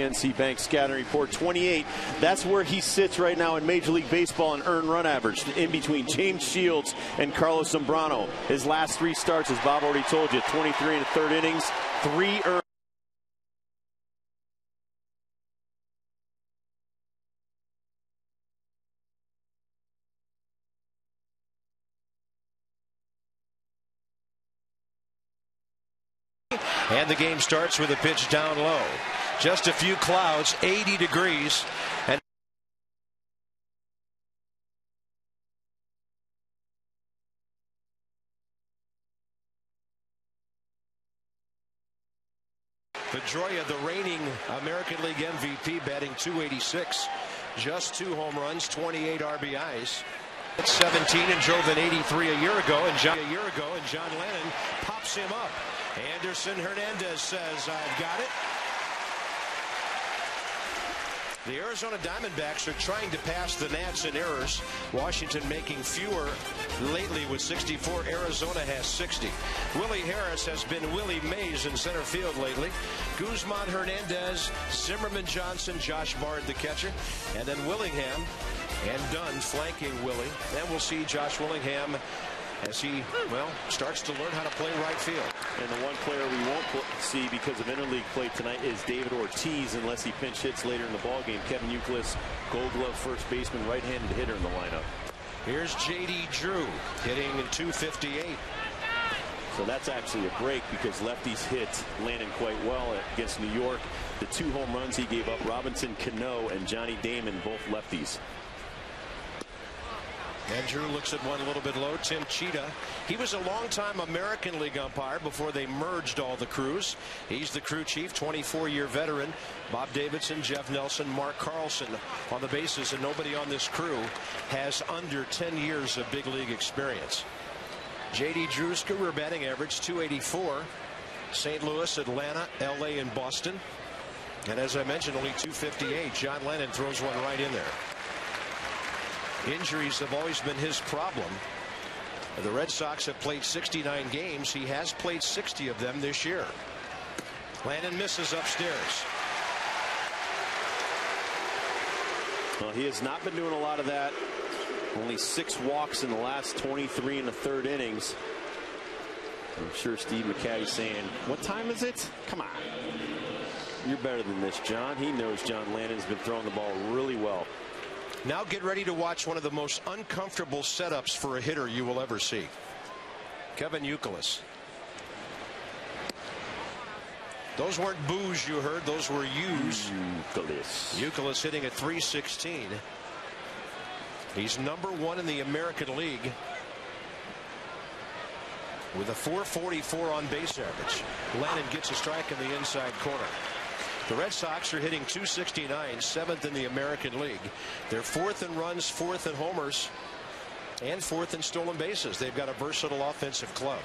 PNC Bank scouting report. 28. That's where he sits right now in Major League Baseball in earned run average, in between James Shields and Carlos Zambrano. His last 3 starts, as Bob already told you, 23 and a third innings, 3 earned. And the game starts with a pitch down low. Just a few clouds, 80 degrees. And Pedroia, the reigning American League MVP, batting .286. Just 2 home runs, 28 RBIs. At 17 and drove an 83 a year ago, and John Lennon pops him up. Anderson Hernandez says, "I've got it." The Arizona Diamondbacks are trying to pass the Nats in errors. Washington making fewer lately with 64. Arizona has 60. Willie Harris has been Willie Mays in center field lately. Guzman, Hernandez, Zimmerman, Johnson, Josh Bard the catcher, and then Willingham and Dunn flanking Willie. And we'll see Josh Willingham as he, well, starts to learn how to play right field. And the one player we won't see because of interleague play tonight is David Ortiz, unless he pinch hits later in the ballgame. Kevin Youkilis, Gold Glove first baseman, right-handed hitter in the lineup. Here's J.D. Drew hitting in .258. So that's actually a break because lefties hit Landon quite well against New York. The 2 home runs he gave up, Robinson Cano and Johnny Damon, both lefties. And Drew looks at one a little bit low. Tim Cheetah. He was a longtime American League umpire before they merged all the crews. He's the crew chief, 24-year veteran. Bob Davidson, Jeff Nelson, Mark Carlson on the bases, and nobody on this crew has under 10 years of big league experience. J.D. Drew's career batting average .284. St. Louis, Atlanta, L.A., and Boston. And as I mentioned, only .258. John Lennon throws one right in there. Injuries have always been his problem. The Red Sox have played 69 games. He has played 60 of them this year. Landon misses upstairs. Well, he has not been doing a lot of that. Only 6 walks in the last 23 and a third innings. I'm sure Steve McCatty's saying, "What time is it? Come on. You're better than this, John." He knows John Landon's been throwing the ball really well. Now get ready to watch one of the most uncomfortable setups for a hitter you will ever see. Kevin Youkilis. Those weren't boos you heard. Those were U's. Youkilis hitting at .316. He's #1 in the American League with a .444 on base average. Lennon gets a strike in the inside corner. The Red Sox are hitting .269, 7th in the American League. They're 4th in runs, 4th in homers, and 4th in stolen bases. They've got a versatile offensive club.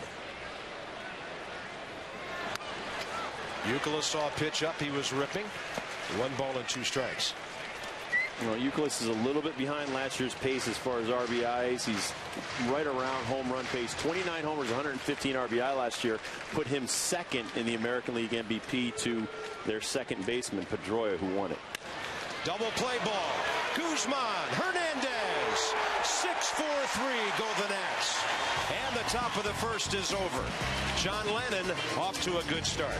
Youkilis saw a pitch up. He was ripping. 1 ball and 2 strikes. Well, Youkilis is a little bit behind last year's pace as far as RBIs. He's right around home run pace. 29 homers, 115 RBI last year. Put him 2nd in the American League MVP to their second baseman, Pedroia, who won it. Double play ball. Guzman, Hernandez. 6-4-3 go the Nats. And the top of the first is over. John Lennon off to a good start.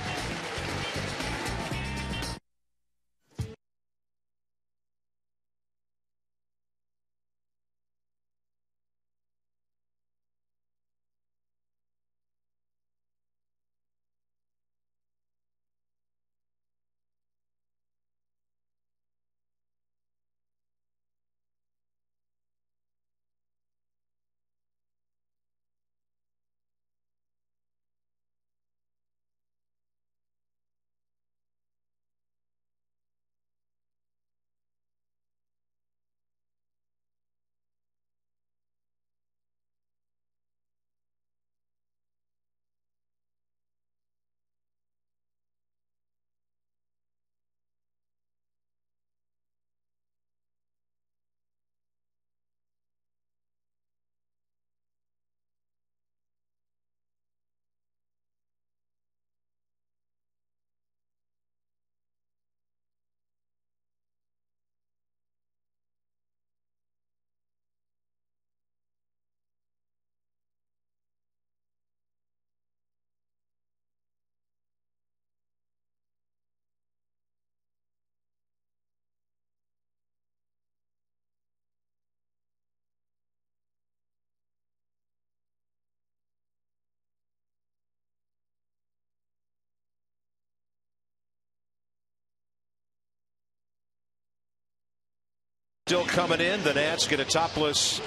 Still coming in. The Nats get a scoreless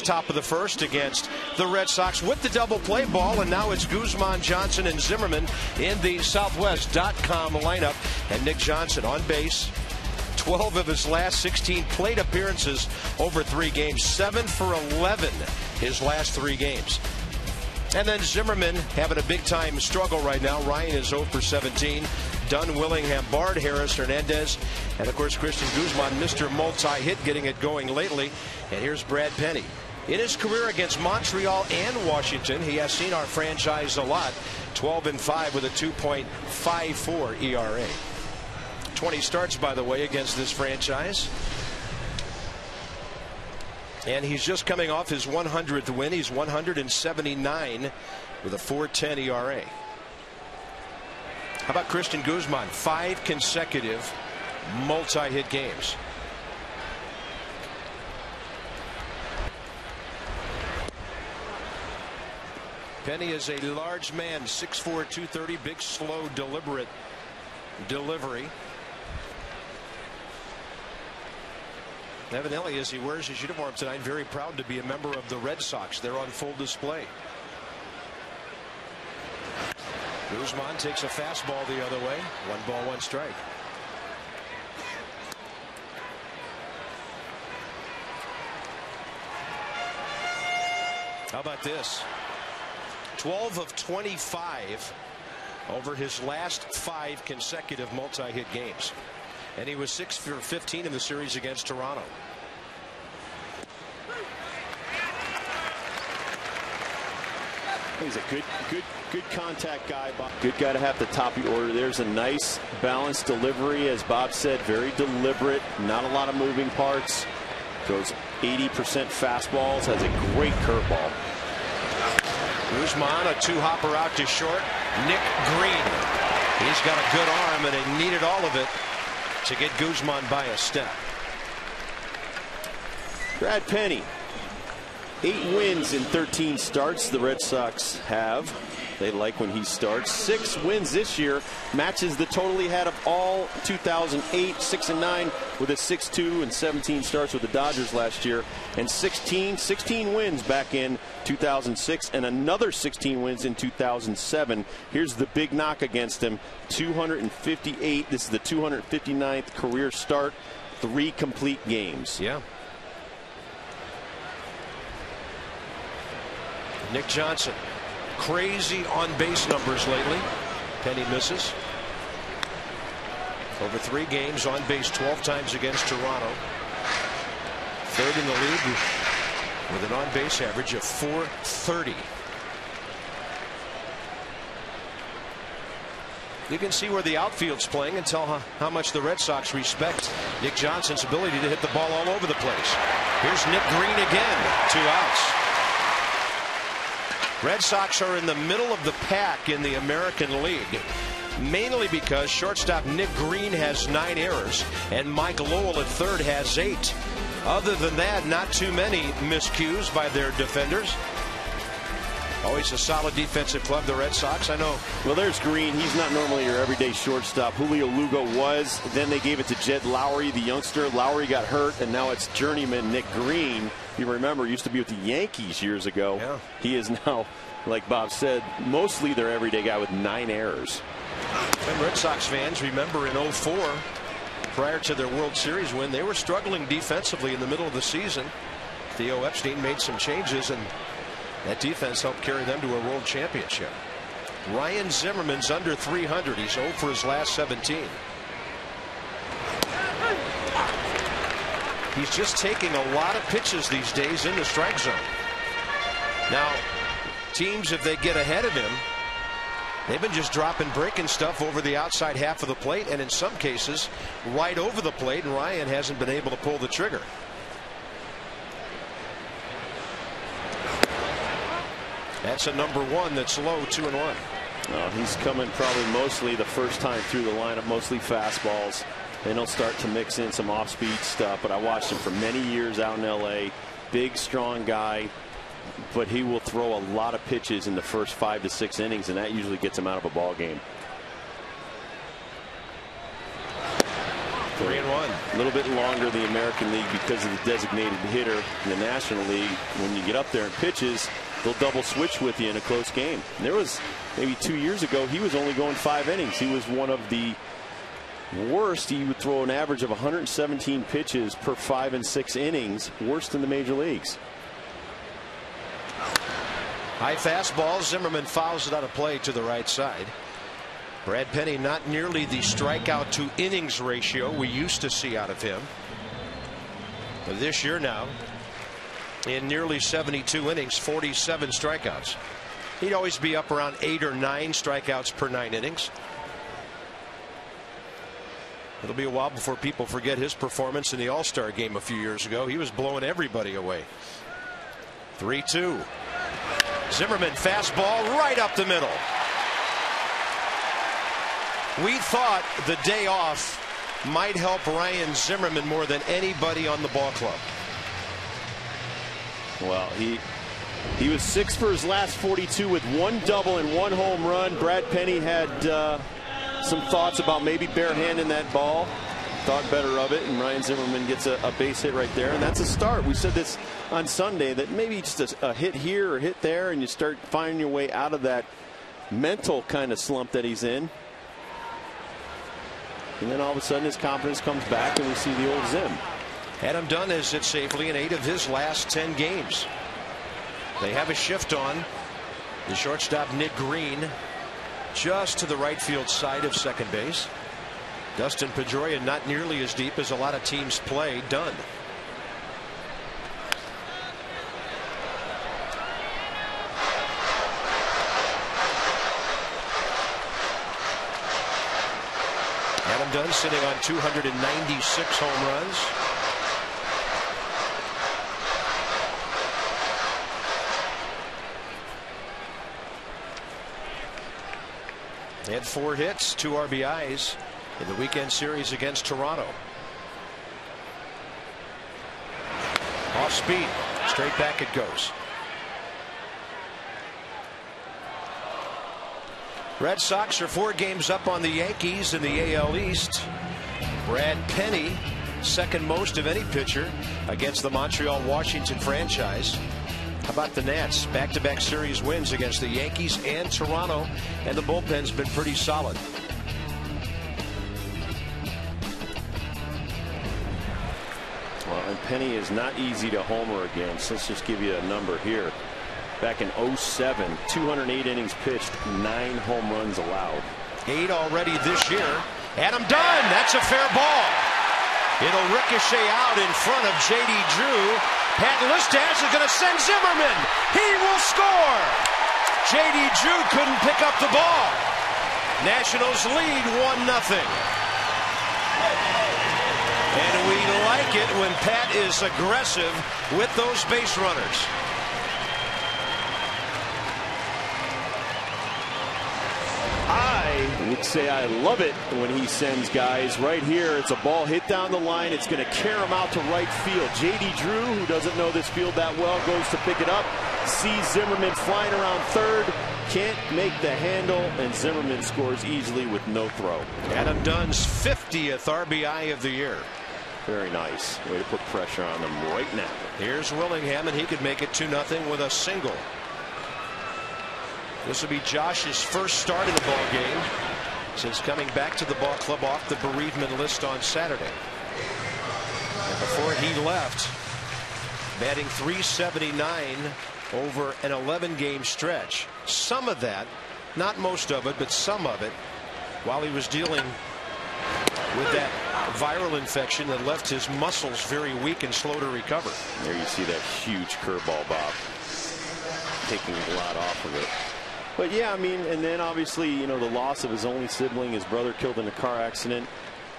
top of the first against the Red Sox with the double play ball, and now it's Guzman, Johnson, and Zimmerman in the Southwest.com lineup. And Nick Johnson on base. 12 of his last 16 plate appearances over 3 games. 7 for 11 his last 3 games. And then Zimmerman having a big time struggle right now. Ryan is 0 for 17. Dunn, Willingham, Bard, Harris, Hernandez, and of course Christian Guzman, Mr. Multi-Hit, getting it going lately. And here's Brad Penny. In his career against Montreal and Washington, he has seen our franchise a lot. 12-5 with a 2.54 ERA. 20 starts, by the way, against this franchise. And he's just coming off his 100th win. He's 179 with a 4.10 ERA. How about Christian Guzman? 5 consecutive multi-hit games. Penny is a large man, 6'4", 230, big, slow, deliberate delivery. Evidently, as he wears his uniform tonight, very proud to be a member of the Red Sox. They're on full display. Guzman takes a fastball the other way. 1 ball, 1 strike. How about this? 12 of 25 over his last 5 consecutive multi-hit games. And he was 6 for 15 in the series against Toronto. He's a good contact guy. Bob. Good guy to have the top of the order. There's a nice balanced delivery, as Bob said, very deliberate, not a lot of moving parts. Throws 80% fastballs, has a great curveball. Guzman, a 2-hopper out to short. Nick Green. He's got a good arm, and he needed all of it to get Guzman by a step. Brad Penny, 8 wins in 13 starts the Red Sox have. They like when he starts. 6 wins this year, matches the total he had of all 2008, 6-9 with a 6-2 and 17 starts with the Dodgers last year, and 16 wins back in 2006 and another 16 wins in 2007. Here's the big knock against him: 258. This is the 259th career start, 3 complete games. Yeah. Nick Johnson, crazy on base numbers lately. Penny misses. Over 3 games on base 12 times against Toronto. 3rd in the league with an on base average of .430. You can see where the outfield's playing and tell how much the Red Sox respect Nick Johnson's ability to hit the ball all over the place. Here's Nick Green again. 2 outs. Red Sox are in the middle of the pack in the American League, mainly because shortstop Nick Green has 9 errors and Mike Lowell at third has 8. Other than that, not too many miscues by their defenders. Always a solid defensive club, the Red Sox. I know. Well, there's Green. He's not normally your everyday shortstop. Julio Lugo was. Then they gave it to Jed Lowry, the youngster. Lowry got hurt, and now it's journeyman Nick Green. You remember, used to be with the Yankees years ago. Yeah. He is now, like Bob said, mostly their everyday guy with 9 errors. And Red Sox fans remember in 04, prior to their World Series win, they were struggling defensively in the middle of the season. Theo Epstein made some changes, and that defense helped carry them to a world championship. Ryan Zimmerman's under 300. He's 0 for his last 17. He's just taking a lot of pitches these days in the strike zone. Now, teams, if they get ahead of him, they've been just breaking stuff over the outside half of the plate, and in some cases right over the plate, and Ryan hasn't been able to pull the trigger. That's a number 1 that's low, 2-1. He's coming probably mostly the first time through the lineup, mostly fastballs. Then he'll start to mix in some off-speed stuff, but I watched him for many years out in L.A. Big, strong guy, but he will throw a lot of pitches in the first 5 to 6 innings, and that usually gets him out of a ball game. 3-1. A little bit longer the American League because of the designated hitter in the National League. When you get up there and pitches, they'll double switch with you in a close game. And there was maybe 2 years ago, he was only going 5 innings. He was one of the worst. He would throw an average of 117 pitches per 5 and 6 innings, worst in the major leagues. High fastball. Zimmerman fouls it out of play to the right side. Brad Penny not nearly the strikeout to innings ratio we used to see out of him. But this year now, in nearly 72 innings, 47 strikeouts. He'd always be up around 8 or 9 strikeouts per 9 innings. It'll be a while before people forget his performance in the All-Star game a few years ago. He was blowing everybody away. 3-2. Zimmerman fastball right up the middle. We thought the day off might help Ryan Zimmerman more than anybody on the ball club. Well, he was 6 for his last 42 with 1 double and 1 home run. Brad Penny had some thoughts about maybe barehanding that ball. Thought better of it, and Ryan Zimmerman gets a base hit right there, and that's a start. We said this on Sunday, that maybe just a hit here or hit there, and you start finding your way out of that mental kind of slump that he's in. And then all of a sudden his confidence comes back, and we see the old Zim. Adam Dunn has hit safely in 8 of his last 10 games. They have a shift on. The shortstop Nick Green just to the right field side of second base. Dustin Pedroia not nearly as deep as a lot of teams play. Dunn. Adam Dunn sitting on 296 home runs. He had 4 hits, 2 RBIs in the weekend series against Toronto. Off speed, straight back it goes. Red Sox are 4 games up on the Yankees in the AL East. Brad Penny, second most of any pitcher against the Montreal-Washington franchise. How about the Nats? Back-to-back series wins against the Yankees and Toronto, and the bullpen's been pretty solid. Well, and Penny is not easy to homer against. Let's just give you a number here. Back in 07, 208 innings pitched, 9 home runs allowed. 8 already this year. Adam Dunn, that's a fair ball. It'll ricochet out in front of J.D. Drew. Pat Listaz is going to send Zimmerman. He will score. J.D. Drew couldn't pick up the ball. Nationals lead 1-0. And we like it when Pat is aggressive with those base runners. I would say I love it when he sends guys right here. It's a ball hit down the line. It's going to carry him out to right field. J.D. Drew, who doesn't know this field that well, goes to pick it up. Sees Zimmerman flying around third. Can't make the handle, and Zimmerman scores easily with no throw. Adam Dunn's 50th RBI of the year. Very nice. Way to put pressure on them right now. Here's Willingham, and he could make it 2-0 with a single. This will be Josh's first start in the ball game since coming back to the ball club off the bereavement list on Saturday. And before he left, batting .379 over an 11-game stretch. Some of that, not most of it, but some of it, while he was dealing with that viral infection that left his muscles very weak and slow to recover. There you see that huge curveball, Bob, taking a lot off of it. But yeah, I mean, and then obviously, you know, the loss of his only sibling, his brother killed in a car accident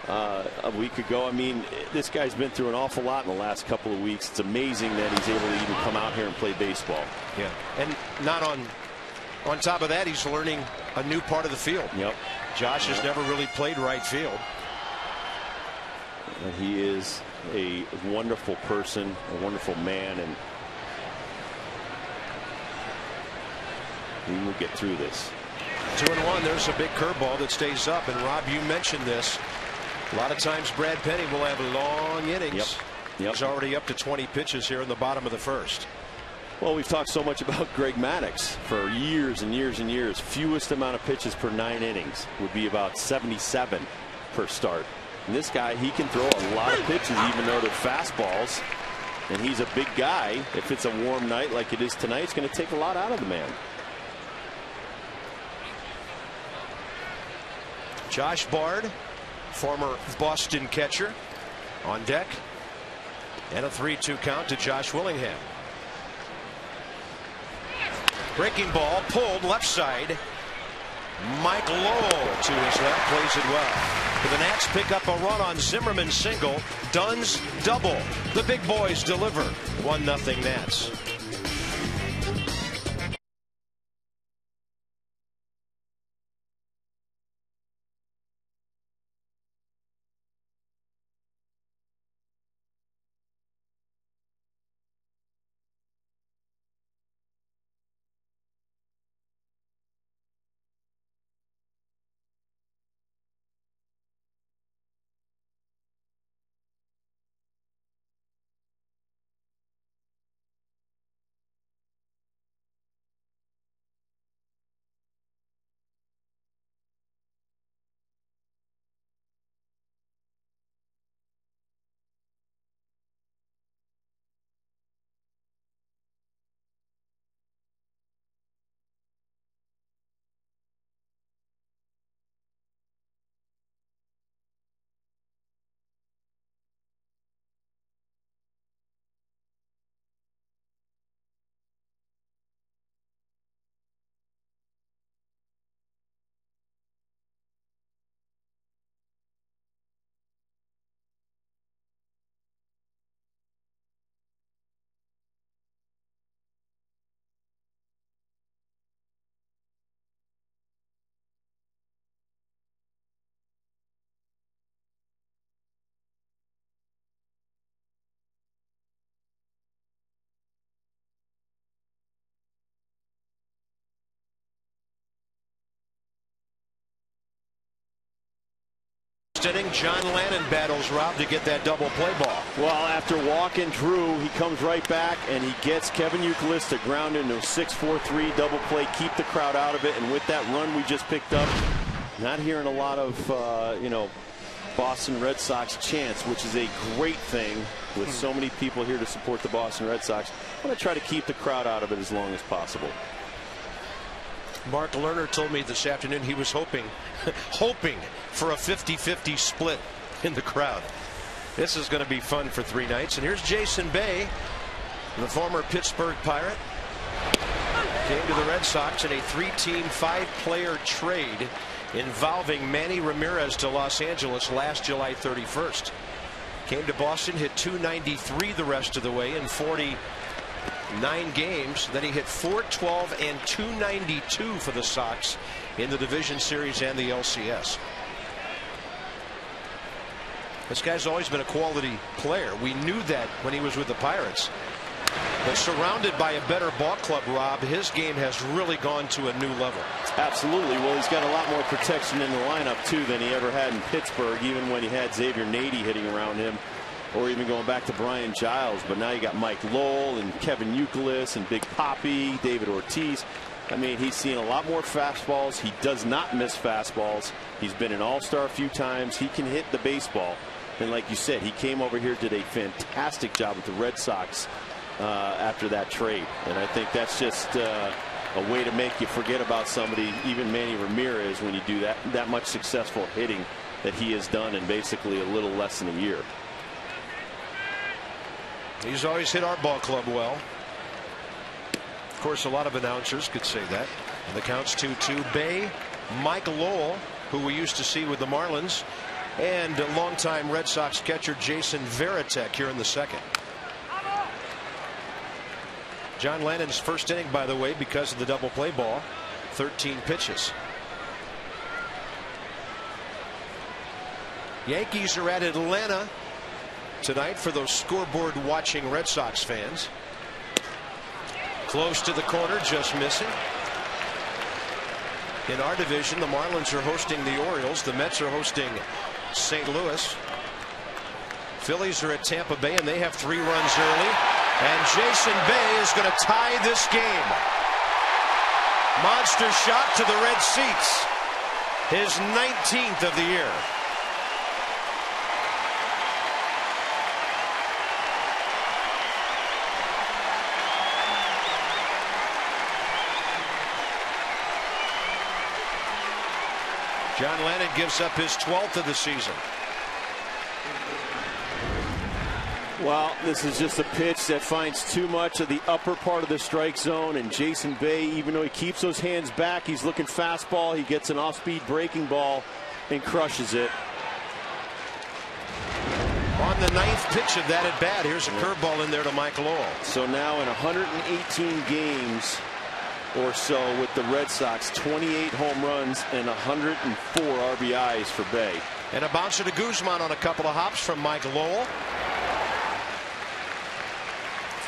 a week ago. I mean, this guy's been through an awful lot in the last couple of weeks. It's amazing that he's able to even come out here and play baseball. Yeah, and not on top of that, he's learning a new part of the field. Yep. Josh has never really played right field. And he is a wonderful person, a wonderful man, and we will get through this. 2-1. There's a big curveball that stays up. And Rob, you mentioned this. A lot of times Brad Penny will have long innings. Yep. He's already up to 20 pitches here in the bottom of the first. Well, we've talked so much about Greg Maddux for years and years and years. Fewest amount of pitches per 9 innings would be about 77 per start. And this guy, he can throw a lot of pitches, even though they're fastballs. And he's a big guy. If it's a warm night like it is tonight, it's going to take a lot out of the man. Josh Bard, former Boston catcher, on deck. And a 3-2 count to Josh Willingham. Breaking ball pulled left side. Mike Lowell to his left, plays it well. The Nats pick up a run on Zimmerman's single. Dunn's double. The big boys deliver. 1-0 Nats. Inning, John Lannon battles Rob to get that double play ball. Well, after walking Drew, he comes right back and he gets Kevin Youkilis to ground into a 6-4-3 double play, keep the crowd out of it. And with that run we just picked up, not hearing a lot of Boston Red Sox chants, which is a great thing with so many people here to support the Boston Red Sox. I'm going to try to keep the crowd out of it as long as possible. Mark Lerner told me this afternoon he was hoping for a 50-50 split in the crowd. This is going to be fun for 3 nights. And here's Jason Bay, the former Pittsburgh Pirate. Came to the Red Sox in a 3-team, 5-player trade involving Manny Ramirez to Los Angeles last July 31st. Came to Boston, hit .293 the rest of the way in 49 games. Then he hit .412 and .292 for the Sox in the Division Series and the LCS. This guy's always been a quality player. We knew that when he was with the Pirates. But surrounded by a better ball club, Rob, his game has really gone to a new level. Absolutely. Well, he's got a lot more protection in the lineup, too, than he ever had in Pittsburgh, even when he had Xavier Nady hitting around him, or even going back to Brian Giles. But now you got Mike Lowell and Kevin Youkilis and Big Poppy, David Ortiz. I mean, he's seen a lot more fastballs. He does not miss fastballs. He's been an all-star a few times. He can hit the baseball. And like you said, he came over here, did a fantastic job with the Red Sox after that trade. And I think that's just a way to make you forget about somebody, even Manny Ramirez, when you do that much successful hitting that he has done in basically a little less than a year. He's always hit our ball club well. Of course, a lot of announcers could say that. And the count's 2-2. Bay, Mike Lowell, who we used to see with the Marlins, and longtime Red Sox catcher Jason Varitek here in the second. John Lannon's first inning, by the way, because of the double play ball, 13 pitches. Yankees are at Atlanta tonight for those scoreboard watching Red Sox fans. Close to the corner, just missing. In our division, the Marlins are hosting the Orioles. The Mets are hosting St. Louis. Phillies are at Tampa Bay, and they have 3 runs early. And Jason Bay is going to tie this game. Monster shot to the red seats. His 19th of the year. John Lennon gives up his 12th of the season. Well, this is just a pitch that finds too much of the upper part of the strike zone, and Jason Bay, even though he keeps those hands back, he's looking fastball. He gets an off-speed breaking ball and crushes it. On the 9th pitch of that at bat, here's a curveball in there to Mike Lowell. So now in 118 games or so with the Red Sox, 28 home runs and 104 RBIs for Bay. And a bouncer to Guzman on a couple of hops from Mike Lowell.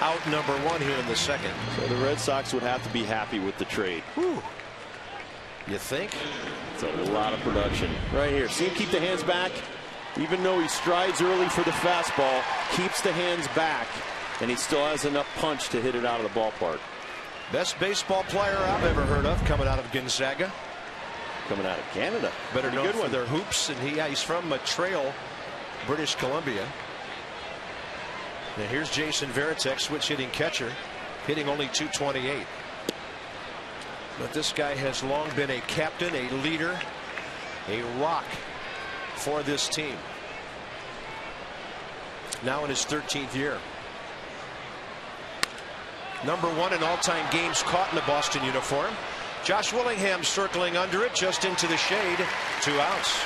Out number 1 here in the second. So the Red Sox would have to be happy with the trade. Whew. You think? It's a lot of production. Right here. See him keep the hands back? Even though he strides early for the fastball, keeps the hands back, and he still has enough punch to hit it out of the ballpark. Best baseball player I've ever heard of coming out of Gonzaga. Coming out of Canada. Better known for their hoops, and he's from Trail, British Columbia. Now here's Jason Varitek, switch hitting catcher, hitting only .228. But this guy has long been a captain, a leader, a rock for this team. Now in his 13th year. Number 1 in all-time games caught in the Boston uniform. Josh Willingham circling under it, just into the shade. 2 outs.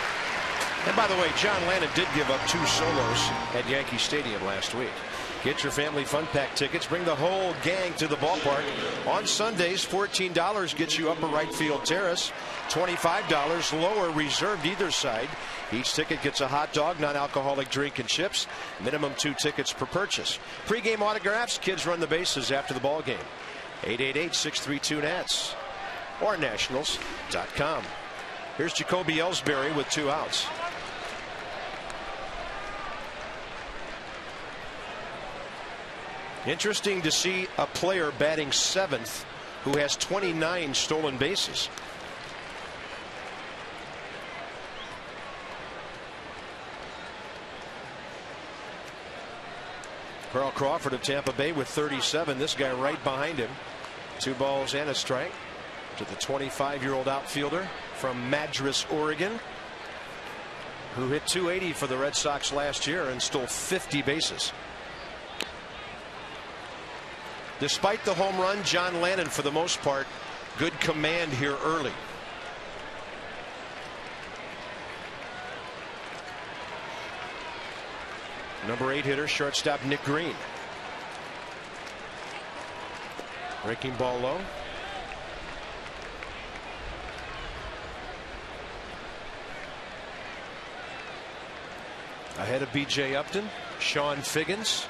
And by the way, John Lennon did give up 2 solos at Yankee Stadium last week. Get your family fun pack tickets. Bring the whole gang to the ballpark. On Sundays, $14 gets you upper right field terrace. $25 lower reserved either side. Each ticket gets a hot dog, non-alcoholic drink, and chips. Minimum 2 tickets per purchase. Pre-game autographs. Kids run the bases after the ball game. 888-632-NATS or nationals.com. Here's Jacoby Ellsbury with 2 outs. Interesting to see a player batting 7th who has 29 stolen bases. Carl Crawford of Tampa Bay with 37. This guy right behind him. 2 balls and a strike to the 25-year-old outfielder from Madras, Oregon, who hit .280 for the Red Sox last year and stole 50 bases. Despite the home run, John Lennon, for the most part, good command here early. Number 8 hitter, shortstop Nick Green. Breaking ball low. Ahead of B.J. Upton, Sean Figgins.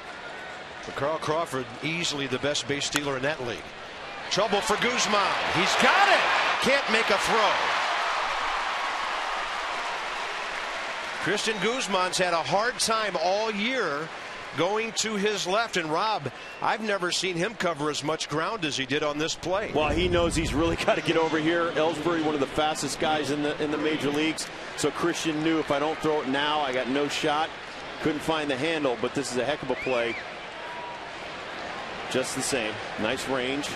For Carl Crawford, easily the best base stealer in that league. Trouble for Guzman. He's got it. Can't make a throw. Christian Guzman's had a hard time all year going to his left. And Rob, I've never seen him cover as much ground as he did on this play. Well, he knows he's really got to get over here. Ellsbury, one of the fastest guys in the major leagues. So Christian knew if I don't throw it now, I got no shot. Couldn't find the handle, but this is a heck of a play. Just the same. Nice range.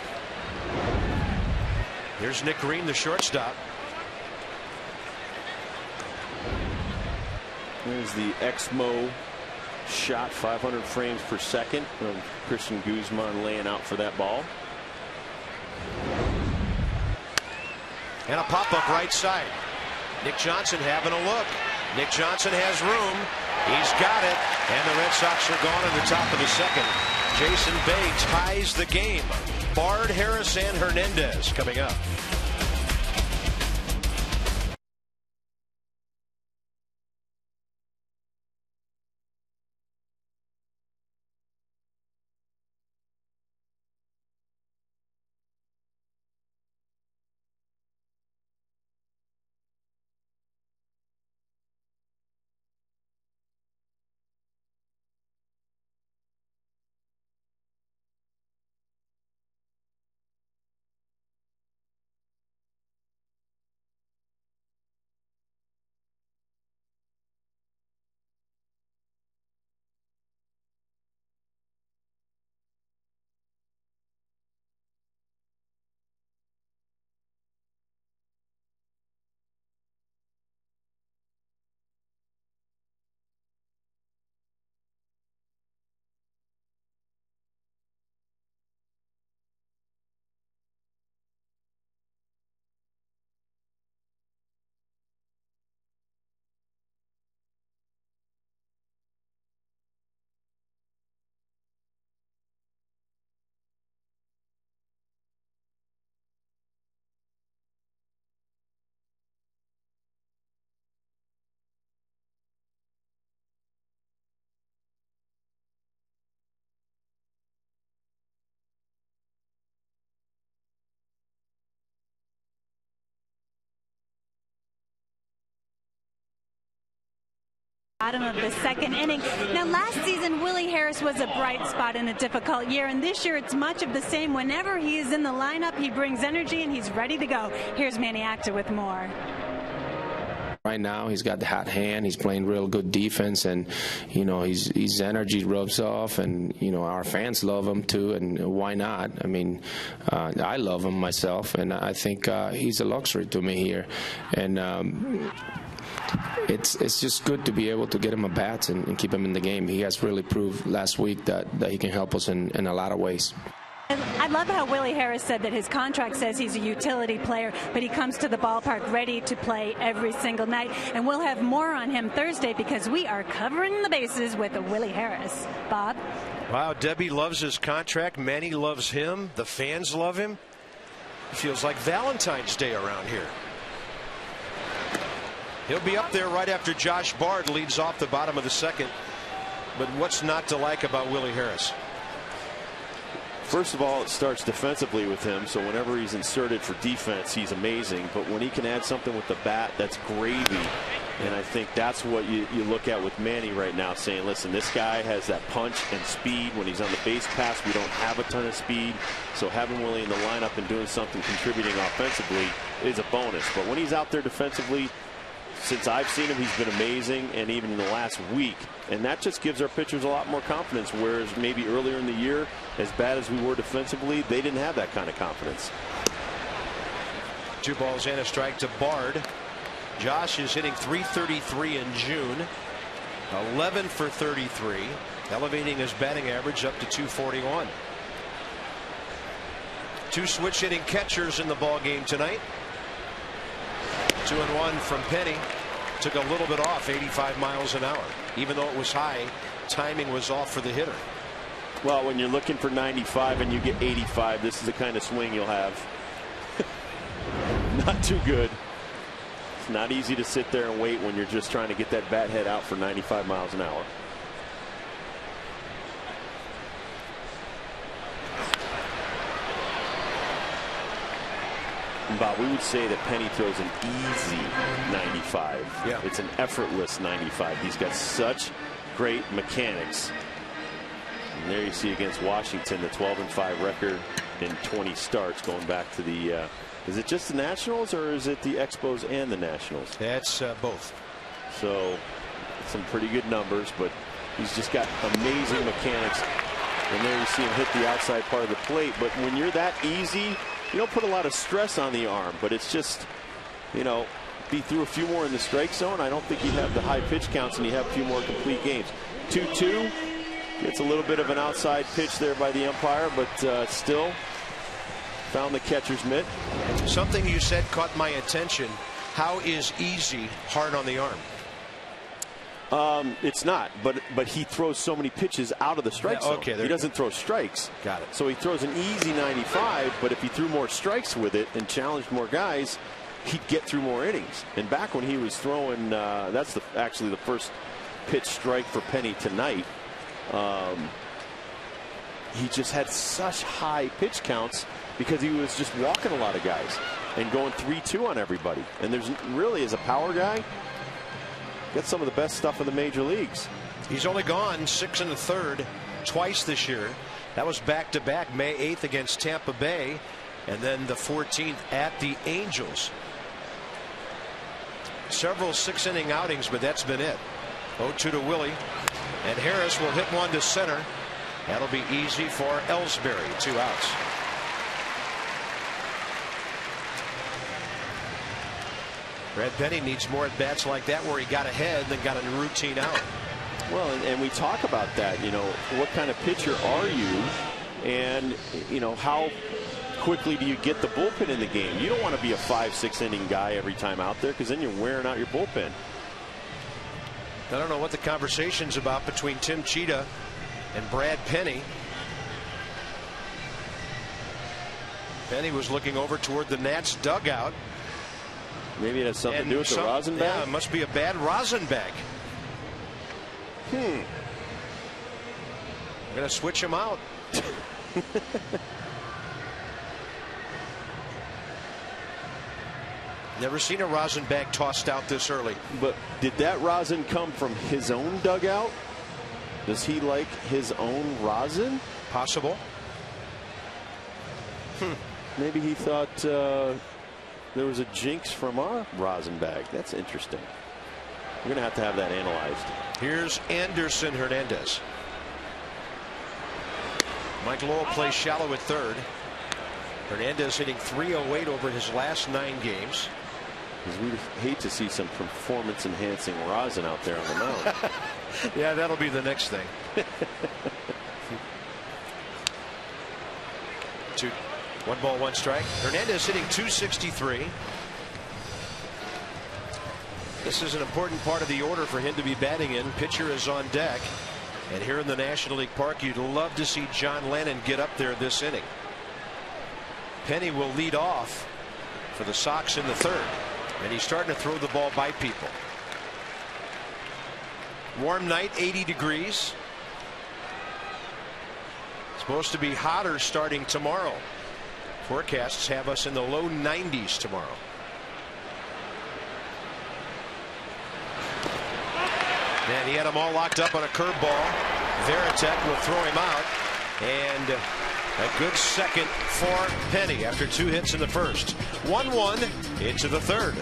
Here's Nick Green, the shortstop. Here's the Exmo shot, 500 frames per second. Christian Guzman laying out for that ball. And a pop-up right side. Nick Johnson having a look. Nick Johnson has room. He's got it. And the Red Sox are gone in the top of the second. Jason Bay ties the game. Bard, Harris, and Hernandez coming up. Bottom of the second inning. Now, last season, Willie Harris was a bright spot in a difficult year, and this year it's much of the same. Whenever he is in the lineup, he brings energy and he's ready to go. Here's Manny Acta with more. Right now, he's got the hot hand. He's playing real good defense, and his energy rubs off, and our fans love him too. And why not? I mean, I love him myself, and I think he's a luxury to me here. And it's just good to be able to get him a bat and keep him in the game. He has really proved last week that he can help us in a lot of ways. I love how Willie Harris said that his contract says he's a utility player, but he comes to the ballpark ready to play every single night. And we'll have more on him Thursday because we are covering the bases with Willie Harris. Bob? Wow, Debbie loves his contract. Manny loves him. The fans love him. It feels like Valentine's Day around here. He'll be up there right after Josh Bard leads off the bottom of the second. But what's not to like about Willie Harris? First of all, it starts defensively with him, so whenever he's inserted for defense, he's amazing. But when he can add something with the bat, that's gravy. And I think that's what you look at with Manny right now, saying, listen, this guy has that punch and speed. When he's on the base pass, we don't have a ton of speed. So having Willie in the lineup and doing something contributing offensively is a bonus. But when he's out there defensively, since I've seen him, he's been amazing, and even in the last week. And that just gives our pitchers a lot more confidence, whereas maybe earlier in the year, as bad as we were defensively, they didn't have that kind of confidence. 2 balls and a strike to Bard. Josh is hitting .333 in June. 11 for 33, elevating his batting average up to .241. 2 switch hitting catchers in the ball game tonight. 2-1 from Penny. Took a little bit off, 85 miles an hour. Even though it was high, timing was off for the hitter. Well, when you're looking for 95 and you get 85, this is the kind of swing you'll have. Not too good. It's not easy to sit there and wait when you're just trying to get that bat head out for 95 miles an hour. Bob, we would say that Penny throws an easy 95. Yeah. It's an effortless 95. He's got such great mechanics. And there you see against Washington the 12-5 record in 20 starts, going back to the is it just the Nationals or is it the Expos and the Nationals? That's both. So some pretty good numbers, but he's just got amazing mechanics. And there you see him hit the outside part of the plate. But when you're that easy, you don't put a lot of stress on the arm, but it's just, if he threw a few more in the strike zone, I don't think he'd have the high pitch counts and he'd have a few more complete games. 2-2, gets a little bit of an outside pitch there by the umpire, but still found the catcher's mitt. Something you said caught my attention. How is easy hard on the arm? It's not, but he throws so many pitches out of the strike zone. Okay, he doesn't throw strikes. Got it. So he throws an easy 95, but if he threw more strikes with it and challenged more guys, he'd get through more innings. And back when he was throwing, that's actually the first pitch strike for Penny tonight. He just had such high pitch counts because he was just walking a lot of guys and going 3-2 on everybody. And there's really, as a power guy, got some of the best stuff in the major leagues. He's only gone 6 1/3 twice this year. That was back-to-back, May 8th against Tampa Bay, and then the 14th at the Angels. Several 6-inning outings, but that's been it. 0-2 to Willie, and Harris will hit one to center. That'll be easy for Ellsbury. 2 outs. Brad Penny needs more at bats like that where he got ahead then got a routine out. Well, and we talk about that, what kind of pitcher are you, and how quickly do you get the bullpen in the game? You don't want to be a 5-6 inning guy every time out there, because then you're wearing out your bullpen. I don't know what the conversation's about between Tim Cheetah and Brad Penny. Penny was looking over toward the Nats dugout. Maybe it has something to do with the rosin bag? Yeah, it must be a bad rosin bag. We're going to switch him out. Never seen a rosin bag tossed out this early. But did that rosin come from his own dugout? Does he like his own rosin? Possible. Maybe he thought there was a jinx from our rosin bag. That's interesting. We're going to have that analyzed. Here's Anderson Hernandez. Mike Lowell plays shallow at third. Hernandez hitting .308 over his last 9 games. Because we hate to see some performance-enhancing rosin out there on the mound. Yeah, that'll be the next thing. 1 ball, 1 strike. Hernandez hitting .263. This is an important part of the order for him to be batting in. Pitcher is on deck. And here in the National League Park, you'd love to see John Lennon get up there this inning. Penny will lead off for the Sox in the 3rd. And he's starting to throw the ball by people. Warm night, 80 degrees. Supposed to be hotter starting tomorrow. Forecasts have us in the low 90s tomorrow. And he had them all locked up on a curveball. Veritek will throw him out. And a good second for Penny after 2 hits in the first. 1-1 into the 3rd.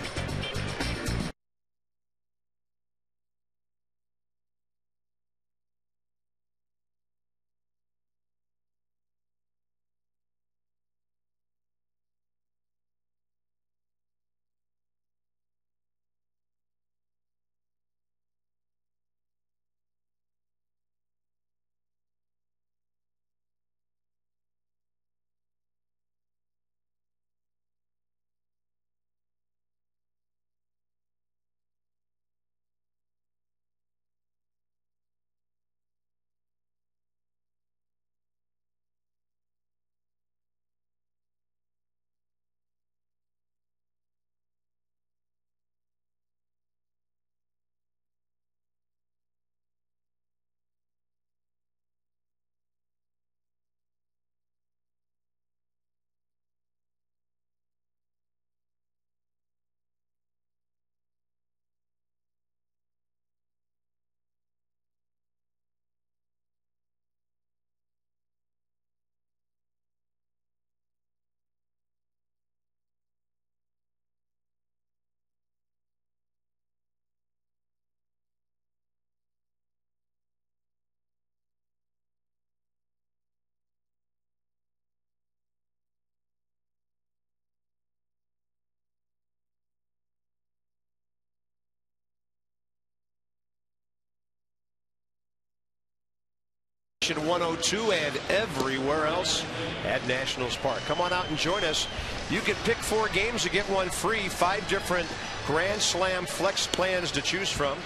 Station 102 and everywhere else at Nationals Park. Come on out and join us. You can pick 4 games to get 1 free. 5 different Grand Slam flex plans to choose from.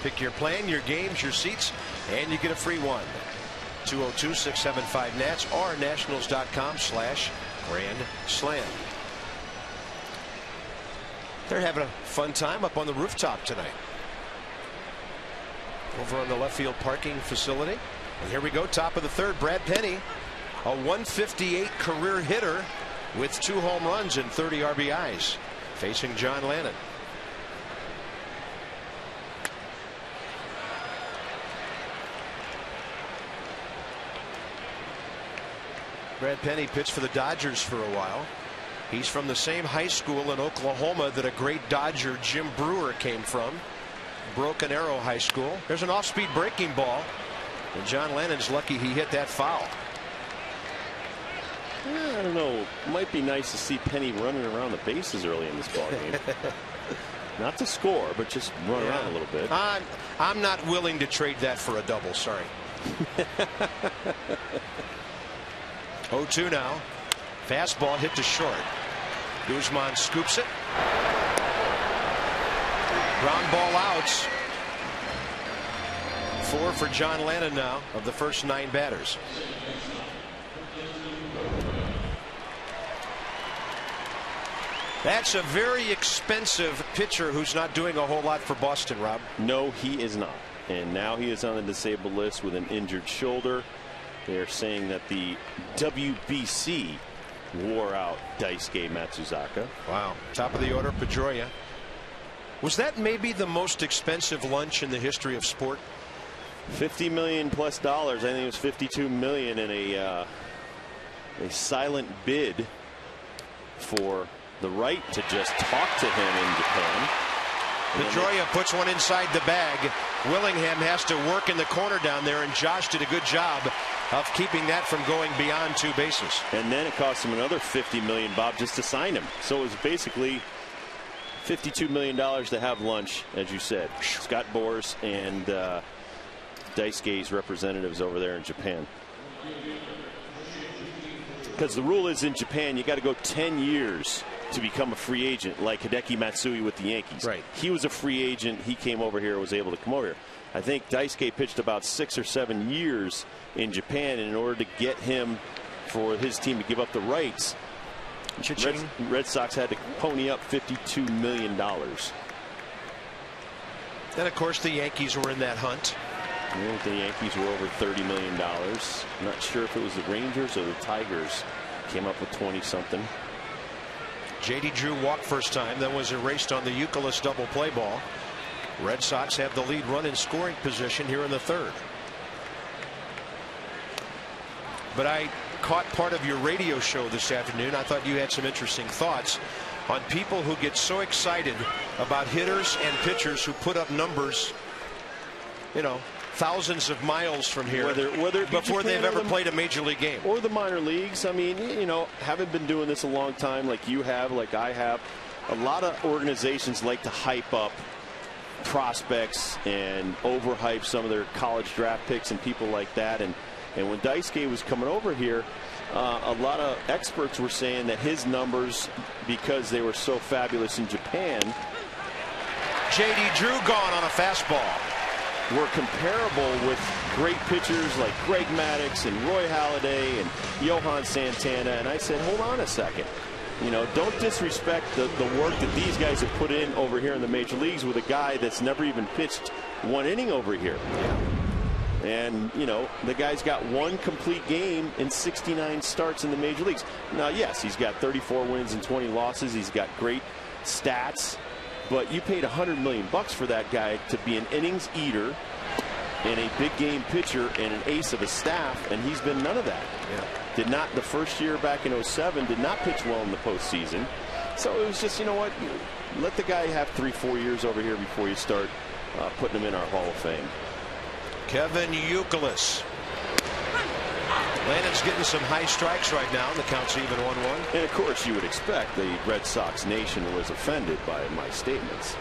Pick your plan, your games, your seats, and you get a free one. 202-675-NATS or nationals.com/Grand Slam. They're having a fun time up on the rooftop tonight. Over on the left field parking facility. And here we go, top of the 3rd. Brad Penny, a 158 career hitter with 2 home runs and 30 RBIs, facing John Lennon. Brad Penny pitched for the Dodgers for a while. He's from the same high school in Oklahoma that a great Dodger, Jim Brewer, came from. Broken Arrow High School. There's an off-speed breaking ball. And John Lennon's lucky he hit that foul. I don't know. It might be nice to see Penny running around the bases early in this ball game. Not to score, but just run around a little bit. I'm not willing to trade that for a double. Sorry. 0-2 now. Fastball hit to short. Guzman scoops it. Ground ball outs. 4 for John Lennon now of the first 9 batters. That's a very expensive pitcher who's not doing a whole lot for Boston, Rob. No, he is not. And now he is on the disabled list with an injured shoulder. They are saying that the WBC wore out Daisuke Matsuzaka. Wow. Top of the order, Pedroia. Was that maybe the most expensive lunch in the history of sport? $50 million plus. I think it was $52 million in a silent bid for the right to just talk to him in Japan. Pedroia puts one inside the bag. Willingham has to work in the corner down there, and Josh did a good job of keeping that from going beyond 2 bases. And then it cost him another $50 million, Bob, just to sign him. So it was basically $52 million to have lunch, as you said. Scott Boras and Daisuke's representatives over there in Japan. Because the rule is in Japan, you got to go 10 years to become a free agent, like Hideki Matsui with the Yankees. Right. He was a free agent. He came over here, was able to come over here. I think Daisuke pitched about 6 or 7 years in Japan, and in order to get him for his team to give up the rights, Red Sox had to pony up $52 million. Then, of course, the Yankees were in that hunt. The Yankees were over $30 million. I'm not sure if it was the Rangers or the Tigers came up with 20-something. J.D. Drew walked first time, then was erased on the Euclid double play ball. Red Sox have the lead run in scoring position here in the 3rd. But I caught part of your radio show this afternoon. I thought you had some interesting thoughts on people who get so excited about hitters and pitchers who put up numbers, you know, thousands of miles from here, whether before they've ever played a major league game. Or the minor leagues. I mean, you know, haven't been doing this a long time like you have, like I have. A lot of organizations like to hype up prospects and overhype some of their college draft picks and people like that. And when Daisuke was coming over here, a lot of experts were saying that his numbers, because they were so fabulous in Japan, J.D. Drew gone on a fastball, were comparable with great pitchers like Greg Maddux and Roy Halladay and Johan Santana. And I said, hold on a second. You know, don't disrespect the work that these guys have put in over here in the major leagues with a guy that's never even pitched 1 inning over here. And, you know, the guy's got 1 complete game in 69 starts in the major leagues. Now, yes, he's got 34 wins and 20 losses. He's got great stats. But you paid $100 million for that guy to be an innings eater and a big game pitcher and an ace of a staff, and he's been none of that. Did not, the first year back in 07, did not pitch well in the postseason. So it was just, you know what, let the guy have 3-4 years over here before you start putting him in our Hall of Fame. Kevin Euclid. Lannon's getting some high strikes right now. The count's even 1-1. And of course, you would expect the Red Sox nation was offended by my statements,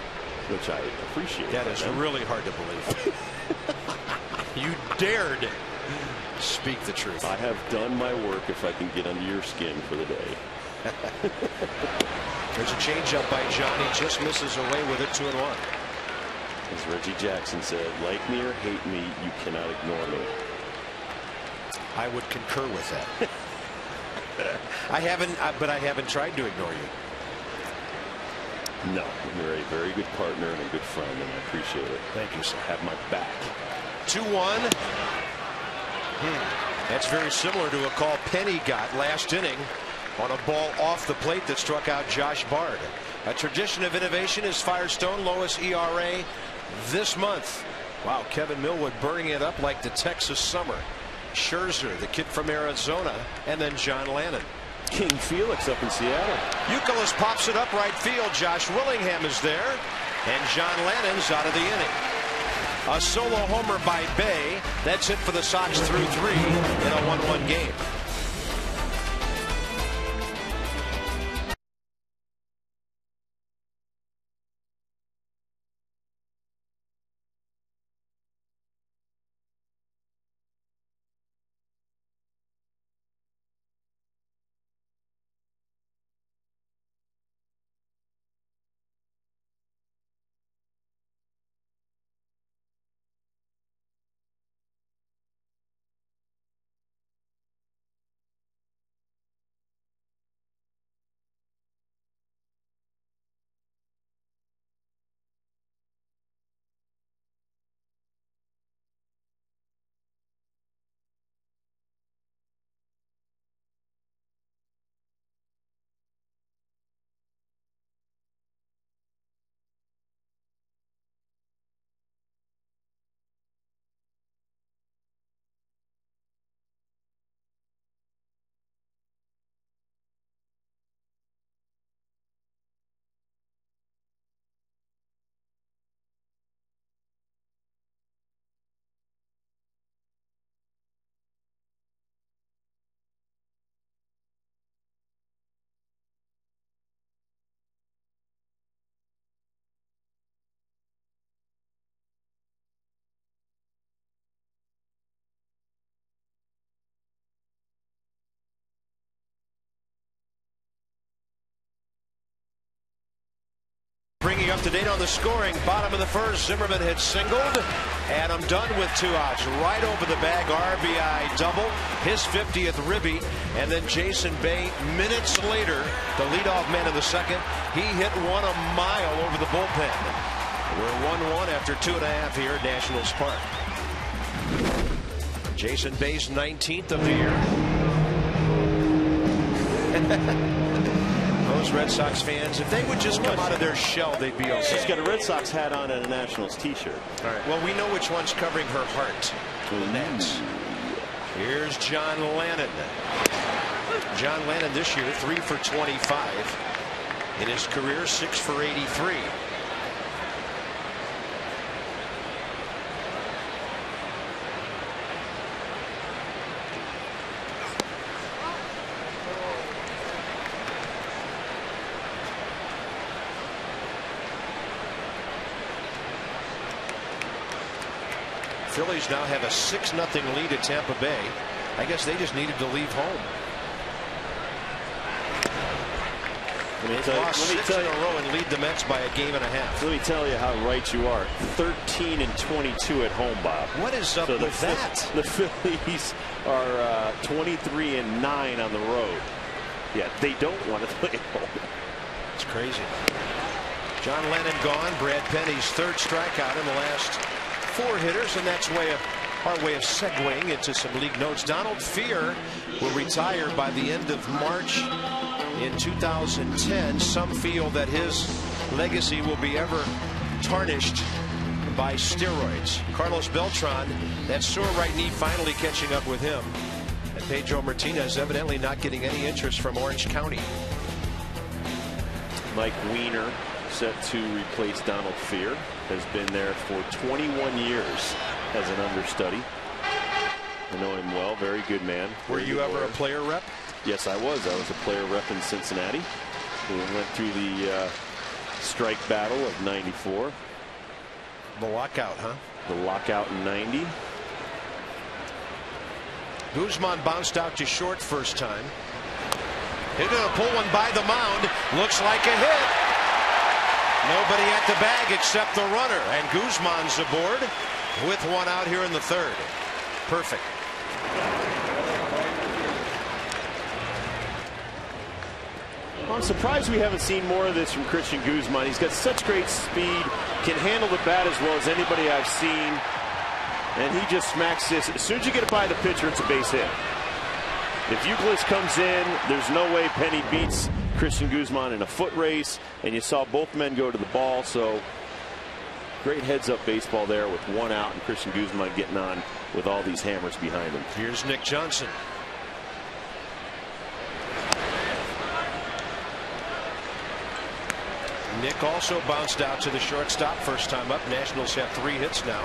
which I appreciate. That is really hard to believe. You dared speak the truth. I have done my work if I can get under your skin for the day. There's a changeup by Johnny, just misses away with it, 2-1. As Reggie Jackson said, like me or hate me, you cannot ignore me. I would concur with that. I haven't tried to ignore you. No, you're a very good partner and a good friend, and I appreciate it. Thank you, sir. Have my back. 2-1. That's very similar to a call Penny got last inning on a ball off the plate that struck out Josh Bard. A tradition of innovation is Firestone, lowest ERA this month. Wow, Kevin Millwood burning it up like the Texas summer. Scherzer, the kid from Arizona, and then John Lannon. King Felix up in Seattle. Euclid pops it up right field. Josh Willingham is there, and John Lannon's out of the inning. A solo homer by Bay. That's it for the Sox through 3 in a 1-1 game. you up to date on the scoring. Bottom of the first, Zimmerman had singled. Adam Dunn with 2 outs. Right over the bag, RBI double. His 50th ribby. And then Jason Bay, minutes later, the leadoff man in the second, he hit one a mile over the bullpen. We're 1-1 after 2.5 here at Nationals Park. Jason Bay's 19th of the year. Those Red Sox fans, if they would just come out of their shell, they'd be okay. She's got a Red Sox hat on and a Nationals t-shirt. All right. Well, we know which one's covering her heart. The Nets. Here's John Lannon. John Lannon this year 3 for 25. In his career, 6 for 83. Phillies now have a 6-0 lead at Tampa Bay. I guess they just needed to leave home. They've lost 6 in a row and lead the Mets by a game and a half. Let me tell you how right you are. 13 and 22 at home, Bob. What is up with that? The Phillies are 23 and 9 on the road. Yeah, they don't want to play at home. It's crazy. John Lennon gone. Brad Penny's 3rd strikeout in the last 4 hitters, and that's our way of segueing into some league notes. Donald Fear will retire by the end of March in 2010. Some feel that his legacy will be ever tarnished by steroids. Carlos Beltran, that sore right knee finally catching up with him. And Pedro Martinez evidently not getting any interest from Orange County. Mike Weiner, set to replace Donald Fear, has been there for 21 years as an understudy. I know him well. Very good man. Were you ever a player rep? Yes, I was. I was a player rep in Cincinnati. We went through the strike battle of '94. The lockout, huh? The lockout in '90. Guzman bounced out to short first time. He's going to pull one by the mound. Looks like a hit. Nobody at the bag except the runner, and Guzman's aboard with 1 out here in the 3rd. Perfect. Well, I'm surprised we haven't seen more of this from Christian Guzman. He's got such great speed, can handle the bat as well as anybody I've seen, and he just smacks this. As soon as you get it by the pitcher, it's a base hit. If Euclid comes in, there's no way Penny beats Christian Guzman in a foot race, and you saw both men go to the ball. So great heads-up baseball there with 1 out, and Christian Guzman getting on with all these hammers behind him. Here's Nick Johnson. Nick also bounced out to the shortstop first time up. Nationals have 3 hits now.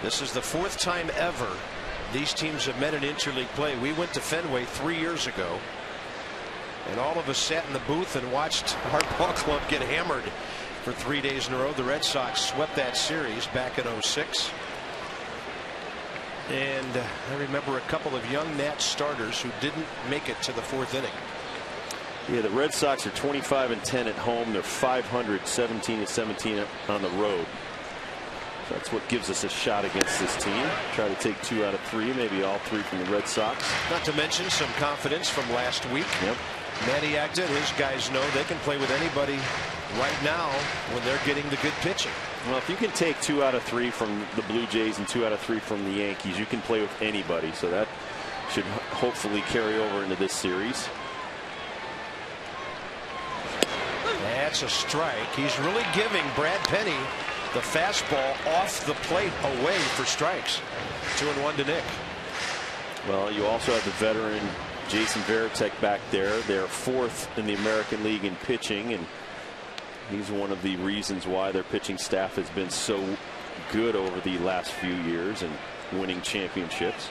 This is the 4th time ever these teams have met in interleague play. We went to Fenway 3 years ago, and all of us sat in the booth and watched our ball club get hammered for 3 days in a row. The Red Sox swept that series back in '06. And I remember a couple of young Nats starters who didn't make it to the 4th inning. Yeah, the Red Sox are 25 and 10 at home. They're 500, 17 and 17 on the road. So that's what gives us a shot against this team. Try to take 2 out of 3, maybe all 3 from the Red Sox. Not to mention some confidence from last week. Yep. Manny Agda and his guys know they can play with anybody right now when they're getting the good pitching. Well, if you can take 2 out of 3 from the Blue Jays and 2 out of 3 from the Yankees, you can play with anybody. So that should hopefully carry over into this series. That's a strike. He's really giving Brad Penny the fastball off the plate away for strikes. 2-1 to Nick. Well, you also have the veteran Jason Varitek back there. They're 4th in the American League in pitching, and he's one of the reasons why their pitching staff has been so good over the last few years and winning championships.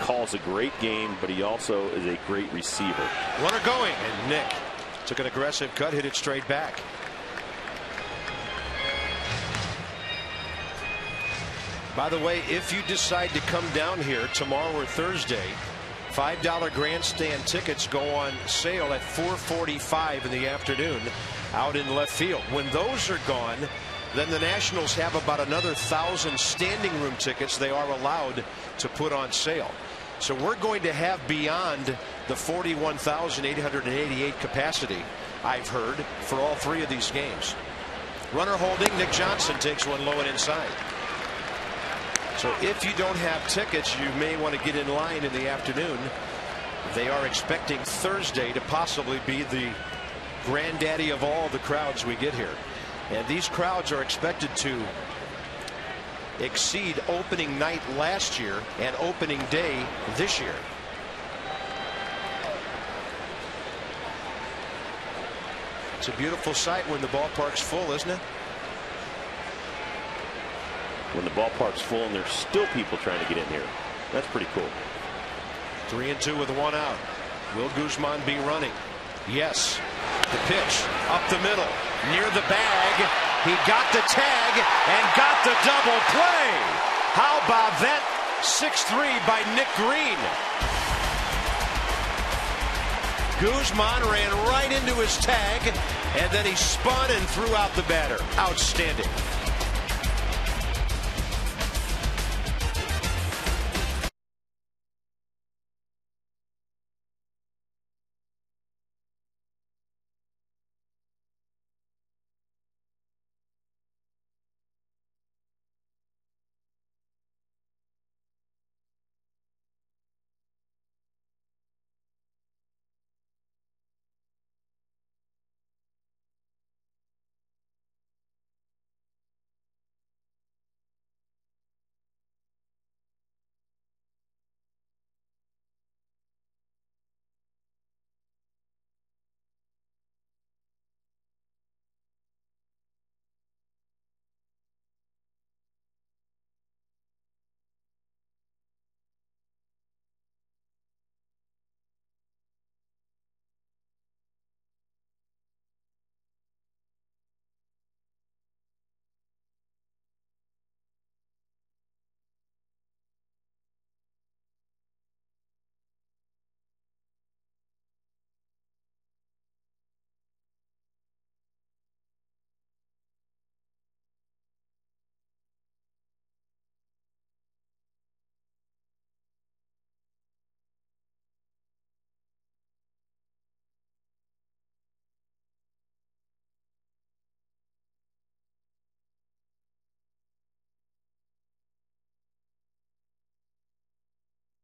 Calls a great game, but he also is a great receiver. Runner going, and Nick took an aggressive cut, hit it straight back. By the way, if you decide to come down here tomorrow or Thursday $5 grandstand tickets go on sale at 4:45 in the afternoon out in left field. When those are gone, then the Nationals have about another 1,000 standing room tickets they are allowed to put on sale. So we're going to have beyond the 41,888 capacity, I've heard, for all three of these games. Runner holding. Nick Johnson takes one low and inside. So if you don't have tickets, you may want to get in line in the afternoon. They are expecting Thursday to possibly be the granddaddy of all the crowds we get here. And these crowds are expected to exceed opening night last year and opening day this year. It's a beautiful sight when the ballpark's full, isn't it? When the ballpark's full and there's still people trying to get in here. That's pretty cool. 3-2 with one out. Will Guzman be running? Yes. The pitch up the middle near the bag. He got the tag and got the double play. How about that? 6-3 by Nick Green. Guzman ran right into his tag, and then he spun and threw out the batter. Outstanding.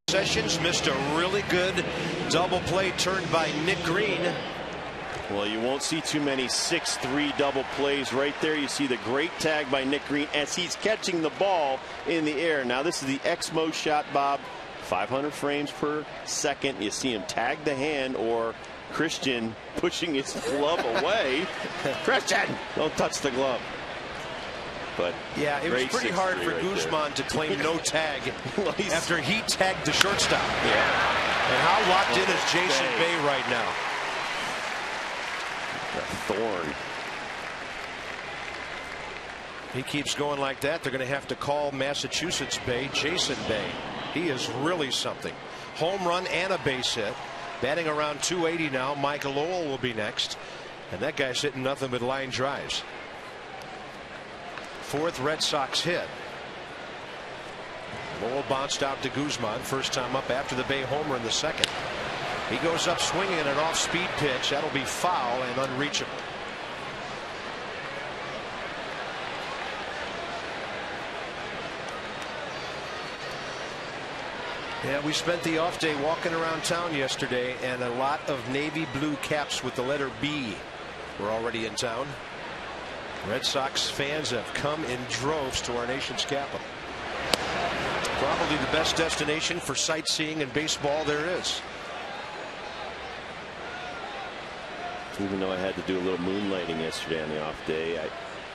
Sessions missed a really good double play turned by Nick Green. Well, you won't see too many 6-3 double plays right there. You see the great tag by Nick Green as he's catching the ball in the air. Now this is the Exmo shot, Bob. 500 frames per second. You see him tag the hand, or Christian pushing his glove away. Christian, don't touch the glove. But yeah, it was pretty hard for Guzman to claim no tag after he tagged the shortstop. Yeah. And how locked in is Jason Bay right now? A thorn. He keeps going like that. They're going to have to call Massachusetts Bay Jason Bay. He is really something. Home run and a base hit. Batting around 280 now. Michael Lowell will be next. And that guy's hitting nothing but line drives. Fourth Red Sox hit. Lowell bounced out to Guzman. First time up after the Bay homer in the second. He goes up swinging an off-speed pitch. That'll be foul and unreachable. Yeah, we spent the off day walking around town yesterday, and a lot of navy blue caps with the letter B were already in town. Red Sox fans have come in droves to our nation's capital. Probably the best destination for sightseeing and baseball there is. Even though I had to do a little moonlighting yesterday on the off day, I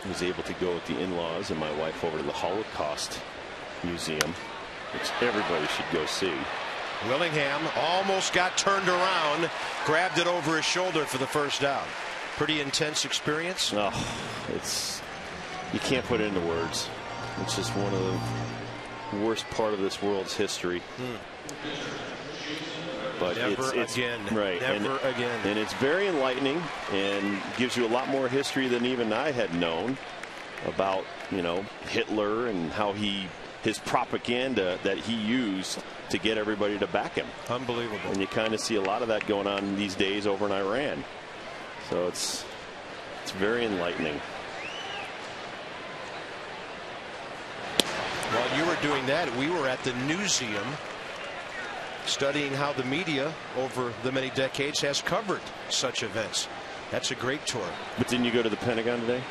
was able to go with the in-laws and my wife over to the Holocaust Museum, which everybody should go see. Willingham almost got turned around, grabbed it over his shoulder for the first down. Pretty intense experience. Oh, you can't put it into words. It's just one of worst part of this world's history. But never again. Right. Never again. And it's very enlightening and gives you a lot more history than even I had known about, you know, Hitler and how his propaganda that he used to get everybody to back him. Unbelievable. And you kind of see a lot of that going on these days over in Iran. So it's very enlightening. While you were doing that, we were at the Newseum studying how the media over the many decades has covered such events. That's a great tour. But didn't you go to the Pentagon today?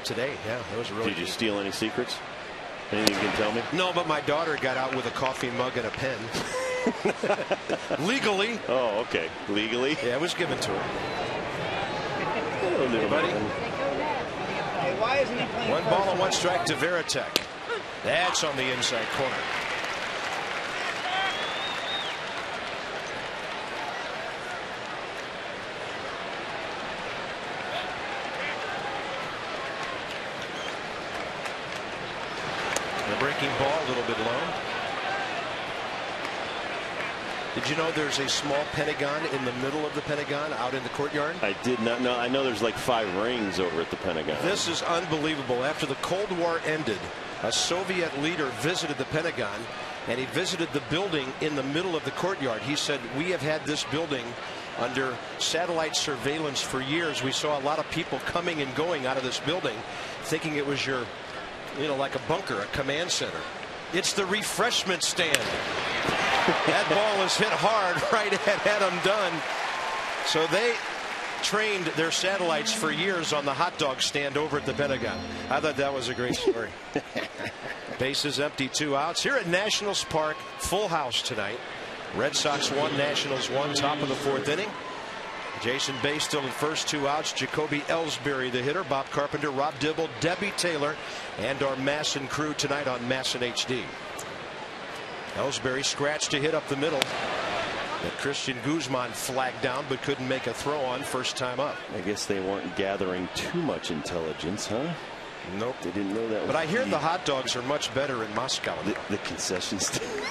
Today, yeah, that was really. Did you steal any secrets? Anything you can tell me? No, but my daughter got out with a coffee mug and a pen. Legally. Oh, okay. Legally? Yeah, it was given to her. Hello, little buddy. Hey, why isn't he playing? 1 ball and 1 strike to Veritek. That's on the inside corner. The breaking ball a little bit low. Did you know there's a small Pentagon in the middle of the Pentagon out in the courtyard? I did not know. I know there's like 5 rings over at the Pentagon. This is unbelievable. After the Cold War ended, a Soviet leader visited the Pentagon, and he visited the building in the middle of the courtyard. He said, we have had this building under satellite surveillance for years. We saw a lot of people coming and going out of this building thinking it was your, you know, like a bunker, a command center. It's the refreshment stand. That ball is hit hard right at Adam Dunn. So they trained their satellites for years on the hot dog stand over at the Pentagon. I thought that was a great story. Bases empty, 2 outs. Here at Nationals Park, full house tonight. Red Sox 1, Nationals 1, top of the 4th inning. Jason Bay still at first, 2 outs. Jacoby Ellsbury, the hitter. Bob Carpenter, Rob Dibble, Debbie Taylor, and our Masson crew tonight on Masson HD. Ellsbury scratched to hit up the middle. That Christian Guzman flagged down but couldn't make a throw on first time up. I guess they weren't gathering too much intelligence, huh? Nope. They didn't know that. But I hear the hot dogs are much better in Moscow. The concession stand.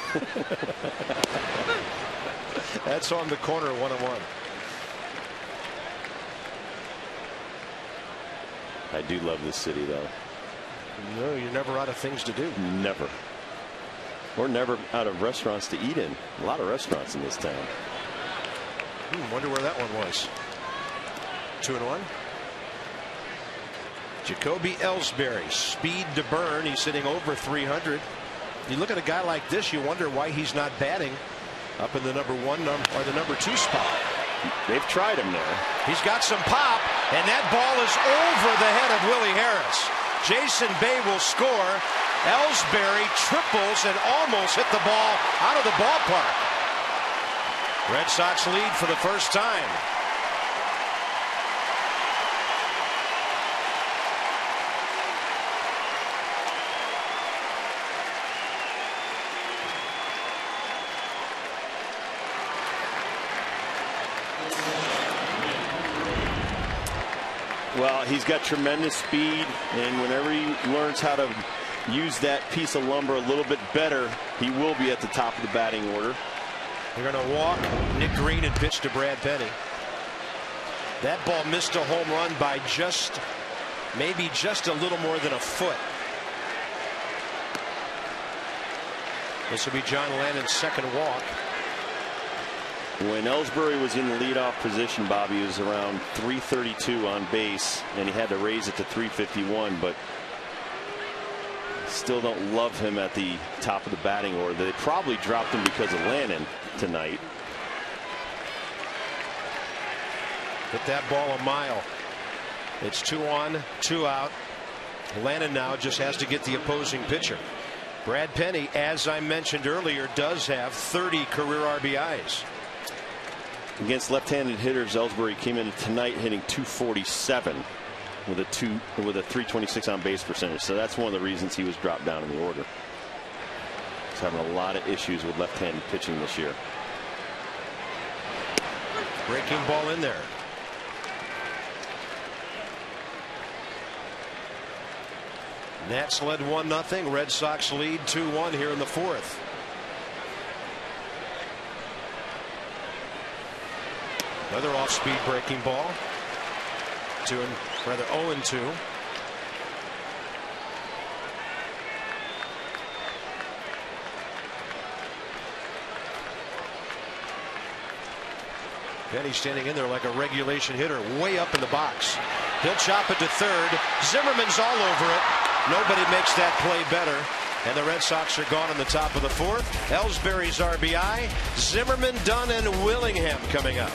That's on the corner, 1-1. I do love this city, though. No, you're never out of things to do. Never. Or never out of restaurants to eat in. A lot of restaurants in this town. Wonder where that one was. 2-1. Jacoby Ellsbury, speed to burn. He's sitting over 300. You look at a guy like this, you wonder why he's not batting up in the number 1 or the number 2 spot. They've tried him there. He's got some pop, and that ball is over the head of Willie Harris. Jason Bay will score. Ellsbury triples and almost hit the ball out of the ballpark. Red Sox lead for the first time. Well, he's got tremendous speed, and whenever he learns how to use that piece of lumber a little bit better, he will be at the top of the batting order. They're going to walk Nick Green and pitch to Brad Penny. That ball missed a home run by maybe just a little more than a foot. This will be John Lannon's second walk. When Ellsbury was in the leadoff position, Bobby, was around 332 on base, and he had to raise it to 351, but still don't love him at the top of the batting order. They probably dropped him because of Lannon tonight. Hit that ball a mile. It's 2 on, 2 out. Lannon now just has to get the opposing pitcher. Brad Penny, as I mentioned earlier, does have 30 career RBIs. Against left-handed hitters, Ellsbury came in tonight hitting 247 with a 326 on base percentage. So that's one of the reasons he was dropped down in the order. He's having a lot of issues with left-handed pitching this year. Breaking ball in there. Nats led 1-0. Red Sox lead 2-1 here in the fourth. Another off-speed breaking ball. 0-2. Penny standing in there like a regulation hitter, way up in the box. He'll chop it to third. Zimmerman's all over it. Nobody makes that play better. And the Red Sox are gone in the top of the fourth. Ellsbury's RBI. Zimmerman, Dunn, and Willingham coming up.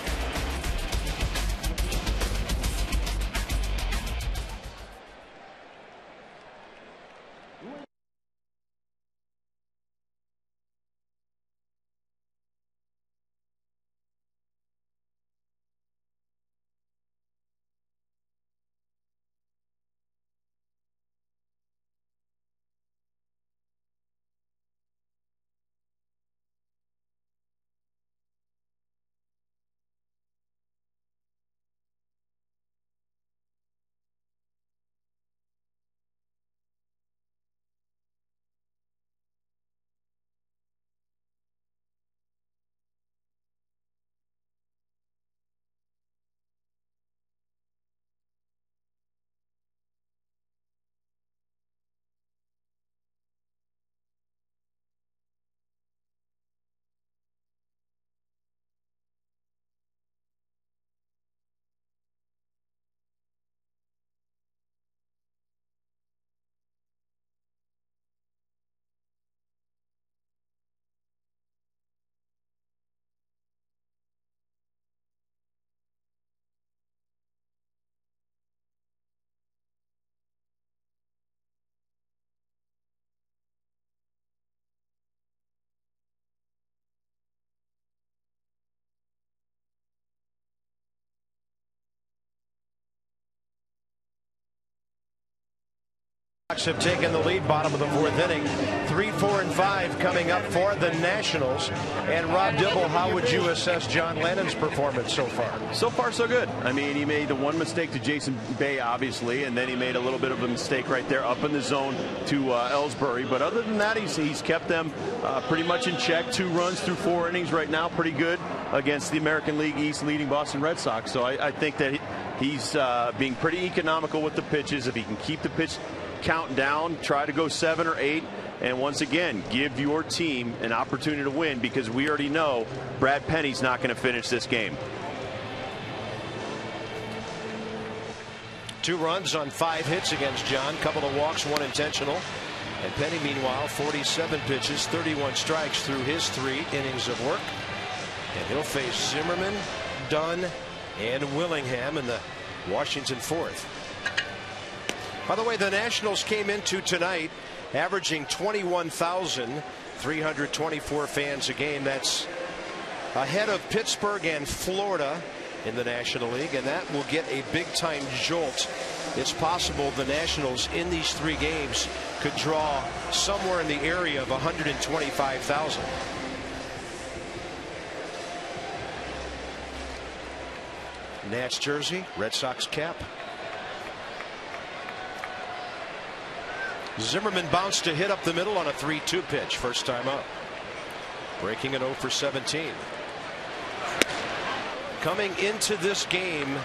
Have taken the lead, bottom of the fourth inning. 3, 4, and 5 coming up for the Nationals. And Rob Dibble, how would you assess John Lennon's performance so far? So far, so good. I mean, he made the one mistake to Jason Bay, obviously, and then he made a little bit of a mistake right there up in the zone to Ellsbury. But other than that, he's kept them pretty much in check. 2 runs through 4 innings right now, pretty good against the American League East leading Boston Red Sox. So I think that he's being pretty economical with the pitches. If he can keep the pitch count down, try to go 7 or 8, and once again give your team an opportunity to win, because we already know Brad Penny's not going to finish this game. 2 runs on 5 hits against John, couple of walks, 1 intentional. And Penny, meanwhile, 47 pitches, 31 strikes through his 3 innings of work. And he'll face Zimmerman, Dunn, and Willingham in the Washington fourth. By the way, the Nationals came into tonight averaging 21,324 fans a game. That's ahead of Pittsburgh and Florida in the National League, and that will get a big-time jolt. It's possible the Nationals in these 3 games could draw somewhere in the area of 125,000. Nats jersey, Red Sox cap. Zimmerman bounced to hit up the middle on a 3-2 pitch, first time up. Breaking an 0 for 17. Coming into this game,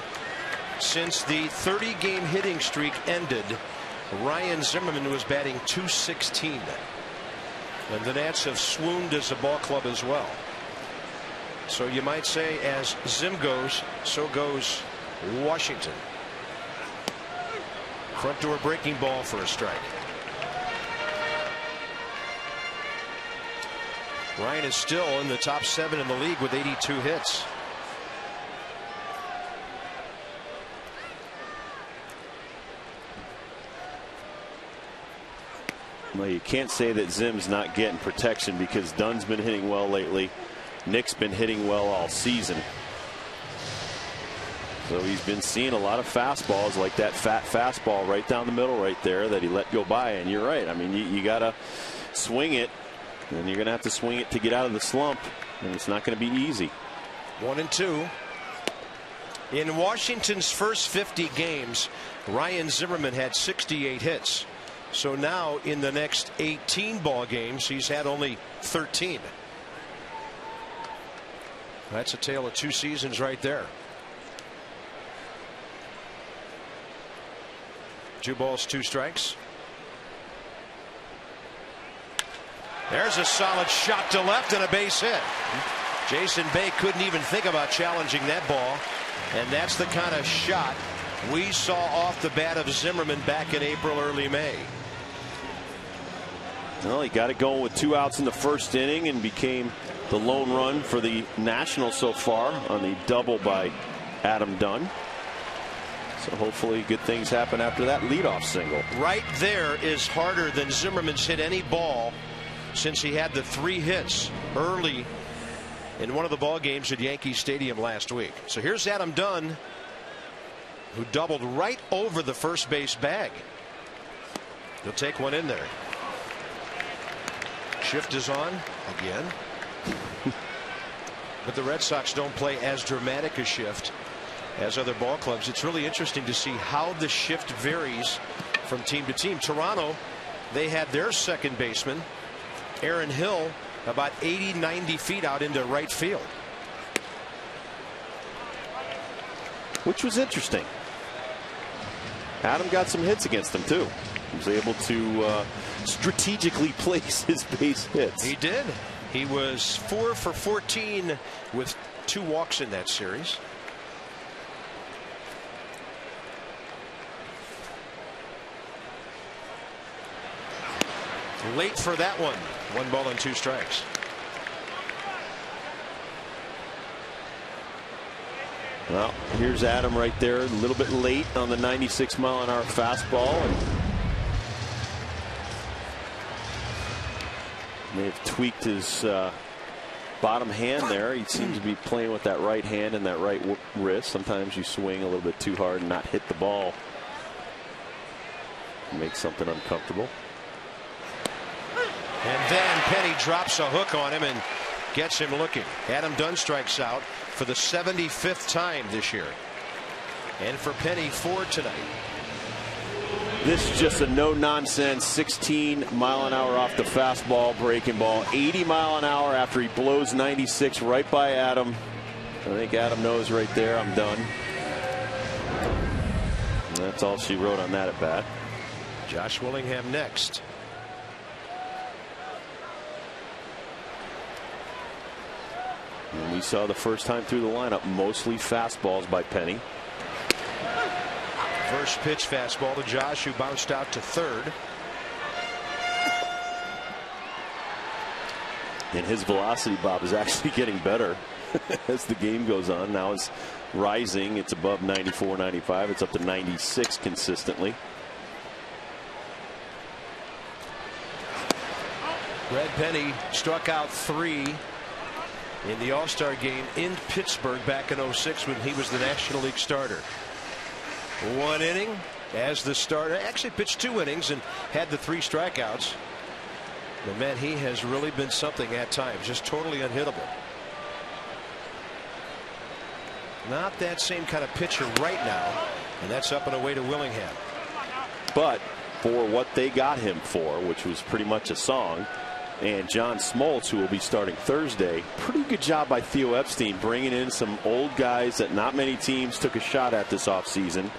since the 30-game hitting streak ended, Ryan Zimmerman was batting .216. And the Nats have swooned as a ball club as well. So you might say, as Zim goes, so goes Washington. Front door breaking ball for a strike. Ryan is still in the top 7 in the league with 82 hits. Well, you can't say that Zim's not getting protection, because Dunn's been hitting well lately. Nick's been hitting well all season. So he's been seeing a lot of fastballs, like that fat fastball right down the middle right there that he let go by. And you're right. I mean, you got to swing it. And you're going to have to swing it to get out of the slump, and it's not going to be easy. 1-2. In Washington's first 50 games, Ryan Zimmerman had 68 hits. So now in the next 18 ball games, he's had only 13. That's a tale of 2 seasons right there. 2 balls, 2 strikes. There's a solid shot to left and a base hit. Jason Bay couldn't even think about challenging that ball. And that's the kind of shot we saw off the bat of Zimmerman back in April, early May. Well, he got it going with 2 outs in the first inning and became the lone run for the Nationals so far on the double by Adam Dunn. So hopefully good things happen after that leadoff single. Right there is harder than Zimmerman's hit any ball since he had the 3 hits early in one of the ball games at Yankee Stadium last week. So here's Adam Dunn, who doubled right over the first base bag. He'll take one in there. Shift is on again. But the Red Sox don't play as dramatic a shift as other ball clubs. It's really interesting to see how the shift varies from team to team. Toronto, they had their second baseman, Aaron Hill, about 80-90 feet out into right field. Which was interesting. Adam got some hits against him too. He was able to strategically place his base hits. He did. He was 4 for 14 with 2 walks in that series. Late for that one. 1 ball and 2 strikes. Well, here's Adam right there, a little bit late on the 96-mile-an-hour fastball. And may have tweaked his bottom hand there. He seems to be playing with that right hand and that right wrist. Sometimes you swing a little bit too hard and not hit the ball. Make something uncomfortable. And then Penny drops a hook on him and gets him looking. Adam Dunn strikes out for the 75th time this year. And for Penny, 4 tonight. This is just a no-nonsense 16-mile-an-hour off the fastball, breaking ball. 80-mile-an-hour after he blows 96 right by Adam. I think Adam knows right there, I'm done. And that's all she wrote on that at bat. Josh Willingham next. And we saw the first time through the lineup mostly fastballs by Penny. First pitch fastball to Josh, who bounced out to third. And his velocity, Bob, is actually getting better as the game goes on. Now it's rising. It's above 94, 95. It's up to 96 consistently. Red Penny struck out 3 in the All-Star game in Pittsburgh back in '06 when he was the National League starter. 1 inning as the starter. Actually pitched 2 innings and had the 3 strikeouts. But man, he has really been something at times. Just totally unhittable. Not that same kind of pitcher right now. And that's up and away to Willingham. But for what they got him for, which was pretty much a song, and John Smoltz, who will be starting Thursday, pretty good job by Theo Epstein bringing in some old guys that not many teams took a shot at this offseason.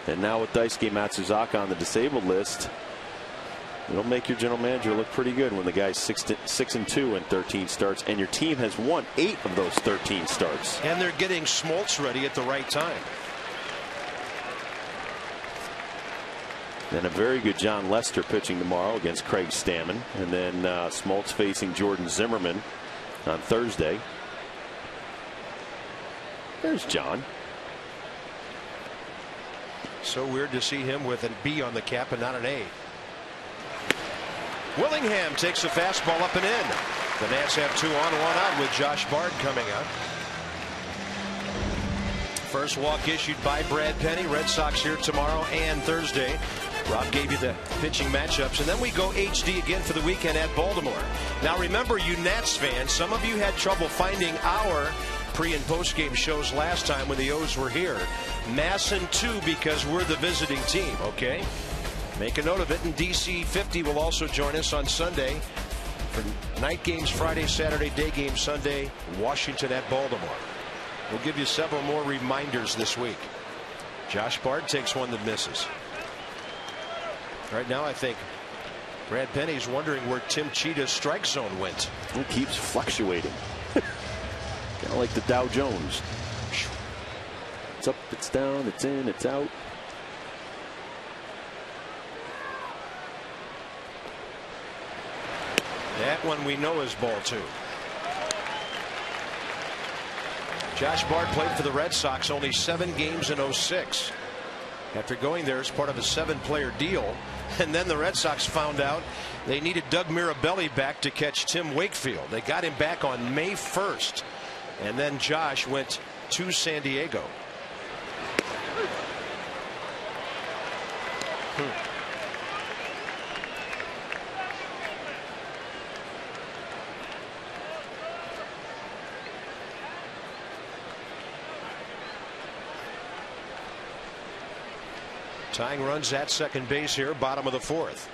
And now with Daisuke Matsuzaka on the disabled list, it'll make your general manager look pretty good when the guy's 6-2 in 13 starts, and your team has won 8 of those 13 starts. And they're getting Smoltz ready at the right time. And a very good John Lester pitching tomorrow against Craig Stammen. And then Smoltz facing Jordan Zimmerman on Thursday. There's John. So weird to see him with a B on the cap and not an A. Willingham takes a fastball up and in. The Nats have 2 on, 1 out with Josh Bard coming up. First walk issued by Brad Penny. Red Sox here tomorrow and Thursday. Rob gave you the pitching matchups, and then we go HD again for the weekend at Baltimore. Now remember, you Nats fans, some of you had trouble finding our pre and post game shows last time when the O's were here. Masson too, because we're the visiting team. Okay, Make a note of it, and DC 50 will also join us on Sunday for night games Friday, Saturday, day games Sunday, Washington at Baltimore. We'll give you several more reminders this week. Josh Bard takes one that misses. Right now, I think Brad Penny's wondering where Tim Cheetah's strike zone went. It keeps fluctuating. Kind of like the Dow Jones. It's up, it's down, it's in, it's out. That one we know is ball 2. Josh Bard played for the Red Sox only 7 games in 06. After going there as part of a 7-player deal. And then the Red Sox found out they needed Doug Mirabelli back to catch Tim Wakefield. They got him back on May 1st. And then Josh went to San Diego. Tying runs at second base here, bottom of the 4th.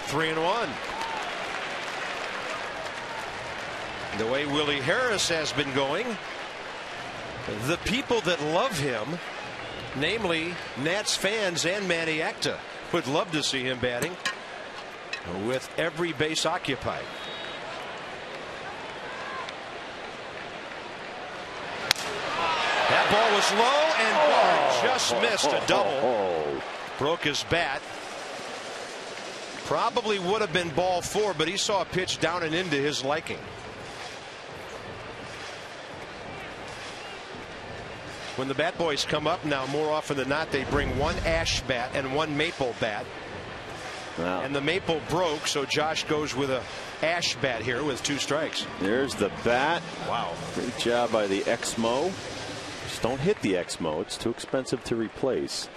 Three and one. The way Willie Harris has been going, the people that love him, namely Nats fans and Manny Acta, would love to see him batting with every base occupied. That ball was low, and Bard just missed a double. Broke his bat. Probably would have been ball 4, but he saw a pitch down and into his liking. When the bat boys come up now, more often than not, they bring one ash bat and one maple bat. Wow. And the maple broke, so Josh goes with a ash bat here with 2 strikes. There's the bat. Wow. Great job by the Exmo. Just don't hit the Exmo. It's too expensive to replace.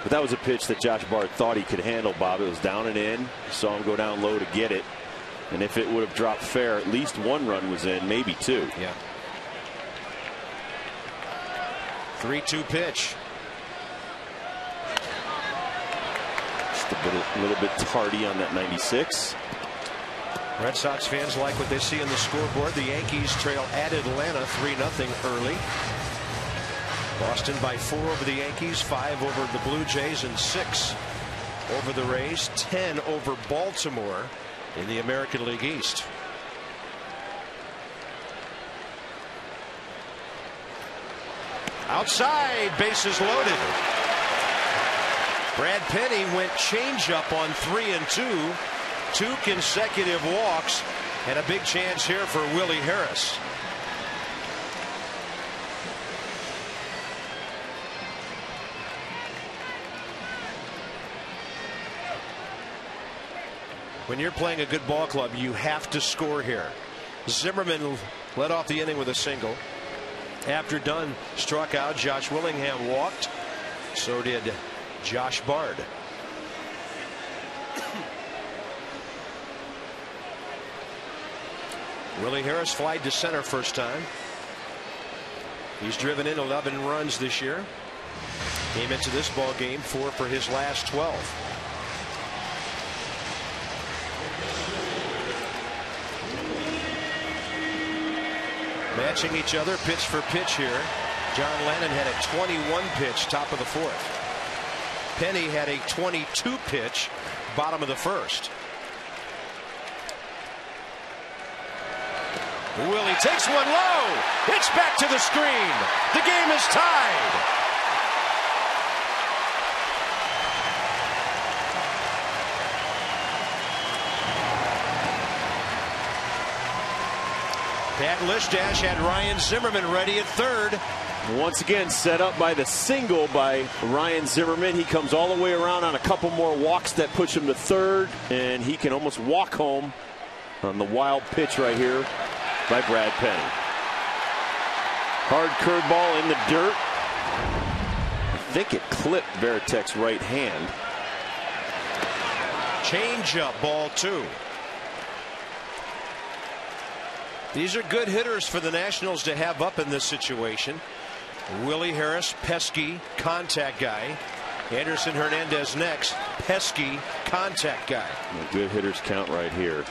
But that was a pitch that Josh Bard thought he could handle, Bob. It was down and in. You saw him go down low to get it. And if it would have dropped fair, at least 1 run was in, maybe 2. Yeah. 3-2 pitch. Just a little bit tardy on that 96. Red Sox fans like what they see on the scoreboard. The Yankees trail at Atlanta 3-0 early. Boston by 4 over the Yankees, 5 over the Blue Jays, and 6 over the Rays, 10 over Baltimore in the American League East. Outside, bases loaded. Brad Penny went changeup on 3-2. 2 consecutive walks, and a big chance here for Willie Harris. When you're playing a good ball club, you have to score here. Zimmerman led off the inning with a single. After Dunn struck out, Josh Willingham walked. So did Josh Bard. Willie Harris flied to center first time. He's driven in 11 runs this year. Came into this ball game 4 for his last 12. Matching each other pitch for pitch here. John Lennon had a 21 pitch top of the 4th. Penny had a 22 pitch bottom of the 1st. Willie takes one low. It's back to the screen. The game is tied. Pat Lishdash had Ryan Zimmerman ready at third. Once again set up by the single by Ryan Zimmerman. He comes all the way around on a couple more walks that push him to third, and he can almost walk home on the wild pitch right here by Brad Penny. Hard curveball in the dirt. I think it clipped Veritek's right hand. Change up, ball 2. These are good hitters for the Nationals to have up in this situation. Willie Harris, pesky contact guy. Anderson Hernandez next, pesky contact guy. A good hitters count right here.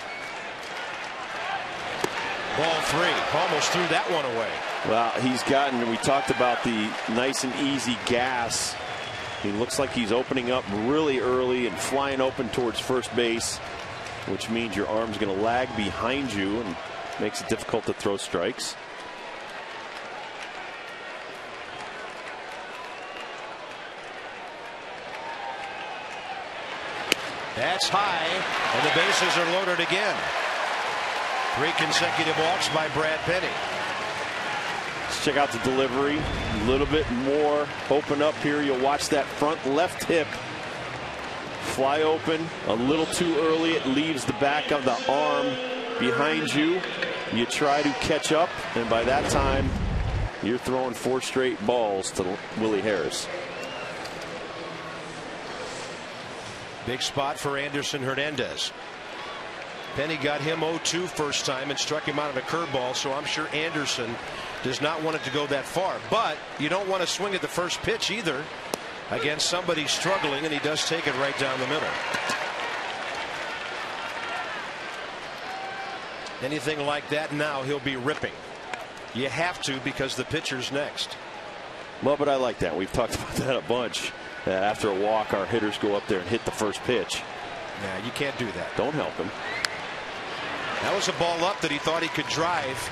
Ball 3, almost threw that one away. Well, he's gotten, we talked about the nice and easy gas. He looks like he's opening up really early and flying open towards first base, which means your arm's going to lag behind you and makes it difficult to throw strikes. That's high, and the bases are loaded again. 3 consecutive walks by Brad Penny. Let's check out the delivery. A little bit more open up here. You'll watch that front left hip fly open a little too early. It leaves the back of the arm behind you. You try to catch up, and by that time, you're throwing 4 straight balls to Willie Harris. Big spot for Anderson Hernandez. Penny got him 0-2 first time and struck him out of a curveball, so I'm sure Anderson does not want it to go that far. But you don't want to swing at the first pitch either against somebody struggling, and he does take it right down the middle. Anything like that now, he'll be ripping. You have to, because the pitcher's next. Well, but I like that. We've talked about that a bunch. That after a walk, our hitters go up there and hit the first pitch. Yeah, you can't do that. Don't help him. That was a ball up that he thought he could drive.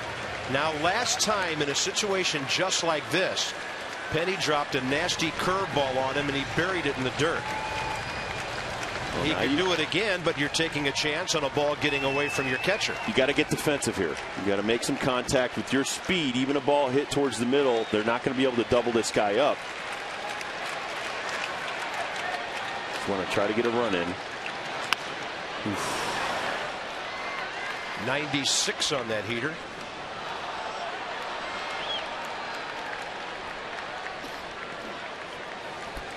Now, last time in a situation just like this, Penny dropped a nasty curveball on him and he buried it in the dirt. Well, he can do it again, but you're taking a chance on a ball getting away from your catcher. You got to get defensive here. You got to make some contact with your speed. Even a ball hit towards the middle, they're not going to be able to double this guy up. Just want to try to get a run in. Oof. 96 on that heater.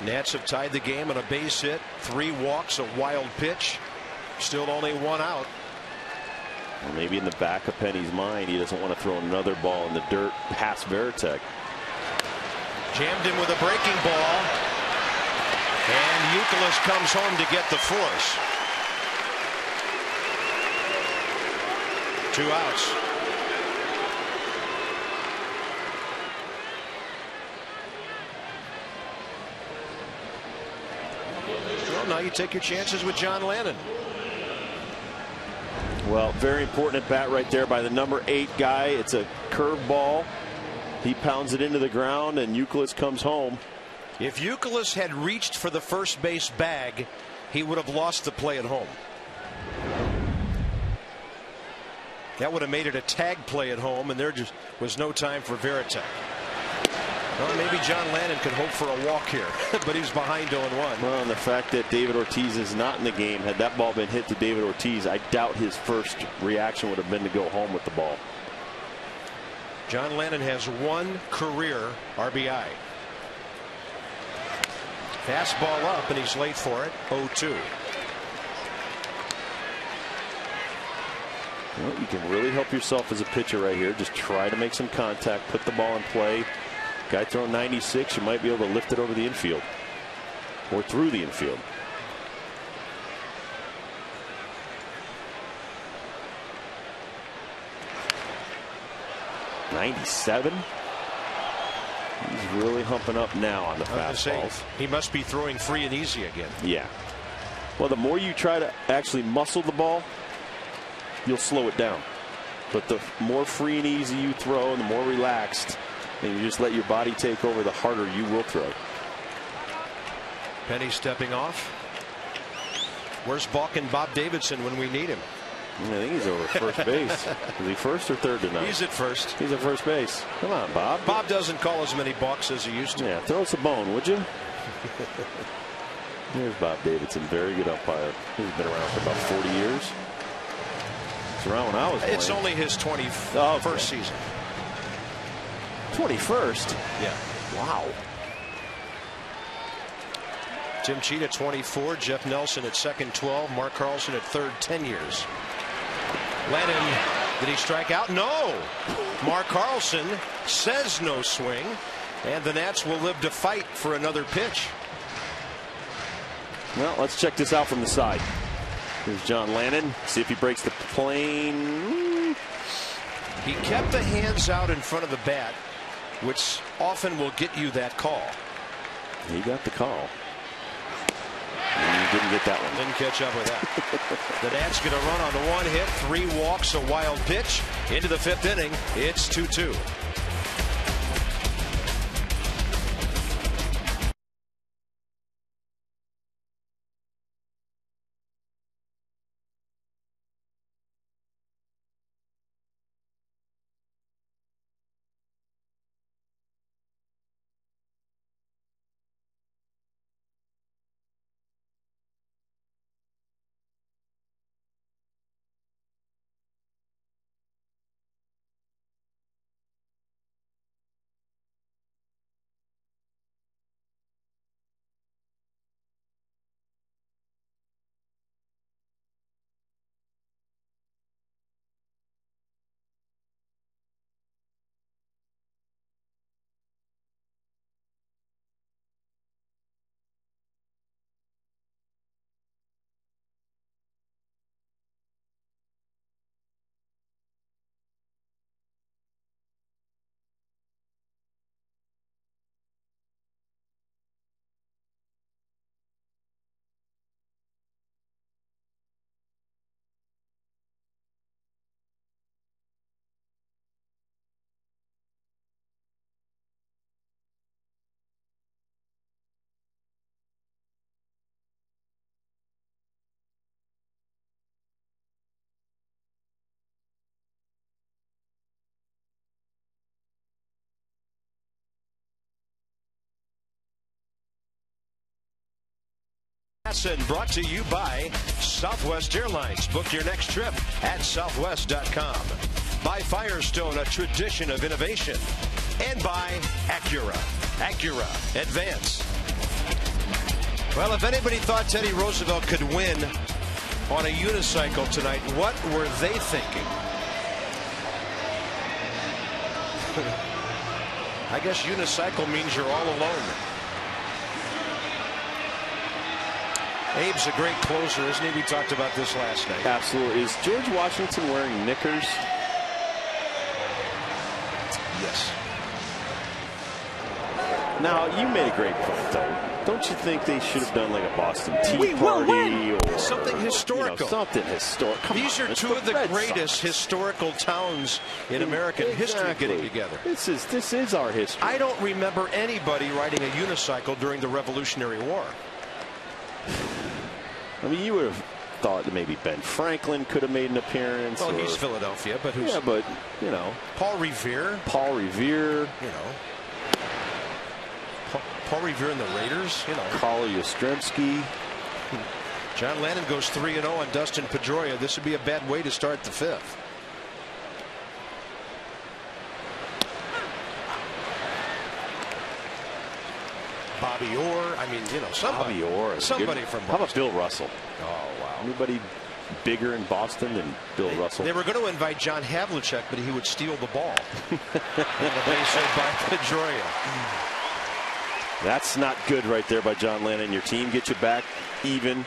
Nats have tied the game on a base hit, 3 walks, a wild pitch, still only 1 out. Well, maybe in the back of Penny's mind, he doesn't want to throw another ball in the dirt past Veritek. Jammed him with a breaking ball, and Youkilis comes home to get the force. 2 outs. Well, now you take your chances with John Lannon. Well, very important at bat right there by the number 8 guy. It's a curve ball. He pounds it into the ground, and Youkilis comes home. If Youkilis had reached for the first base bag, he would have lost the play at home. That would have made it a tag play at home, and there just was no time for Veritek. Well, maybe John Lannon could hope for a walk here, but he's behind 0-1. Well, and the fact that David Ortiz is not in the game, had that ball been hit to David Ortiz, I doubt his first reaction would have been to go home with the ball. John Lannon has 1 career RBI. Fastball up, and he's late for it. 0-2. Well, you can really help yourself as a pitcher right here. Just try to make some contact, put the ball in play. Guy throwing 96, you might be able to lift it over the infield or through the infield. '97. He's really humping up now on the fastballs. He must be throwing free and easy again. Yeah. Well, the more you try to actually muscle the ball, you'll slow it down. But the more free and easy you throw and the more relaxed, and you just let your body take over, the harder you will throw. Penny stepping off. Where's balking Bob Davidson when we need him? I think he's over first base. Is he first or third tonight? He's at first. He's at first base. Come on, Bob. Bob doesn't call as many balks as he used to. Yeah, throw us a bone, would you? Here's Bob Davidson, very good umpire. He's been around for about 40 years. It's around when I was playing. It's only his 21st season. 21st? Yeah. Wow. Tim Cheetah 24, Jeff Nelson at second 12, Mark Carlson at third 10 years. Lannon Did he strike out? No. Mark Carlson says no swing, and the Nats will live to fight for another pitch. Well, let's check this out from the side. Here's John Lannon. See if he breaks the plane. He kept the hands out in front of the bat, which often will get you that call. He got the call. And he didn't get that one. Didn't catch up with that. The Nats get a run on 1 hit, 3 walks, a wild pitch. Into the 5th inning. It's 2-2. And brought to you by Southwest Airlines. Book your next trip at southwest.com. By Firestone, a tradition of innovation. And by Acura. Acura Advance. Well, if anybody thought Teddy Roosevelt could win on a unicycle tonight, what were they thinking? I guess unicycle means you're all alone. Abe's a great closer, isn't he? We talked about this last night. Absolutely. Is George Washington wearing knickers? Yes. Now, you made a great point, though. Don't you think they should have done like a Boston Tea Party or something historical? You know, something historic. These are two of the greatest historical towns in American history getting together. This is our history. I don't remember anybody riding a unicycle during the Revolutionary War. I mean, you would have thought that maybe Ben Franklin could have made an appearance. Well, he's Philadelphia, but who's? Yeah, but you know, Paul Revere. You know, Paul Revere and the Raiders. You know, Carl Yastrzemski. John Lannon goes 3-0 on Dustin Pedroia. This would be a bad way to start the 5th. Bobby Orr. I mean, you know, somebody. Bobby Orr. Somebody from Boston. How about Bill Russell? Oh, wow. Anybody bigger in Boston than Bill Russell? They were going to invite John Havlicek, but he would steal the ball. And a base hit by Pedroia. That's not good right there by John Lannon. Your team gets you back even.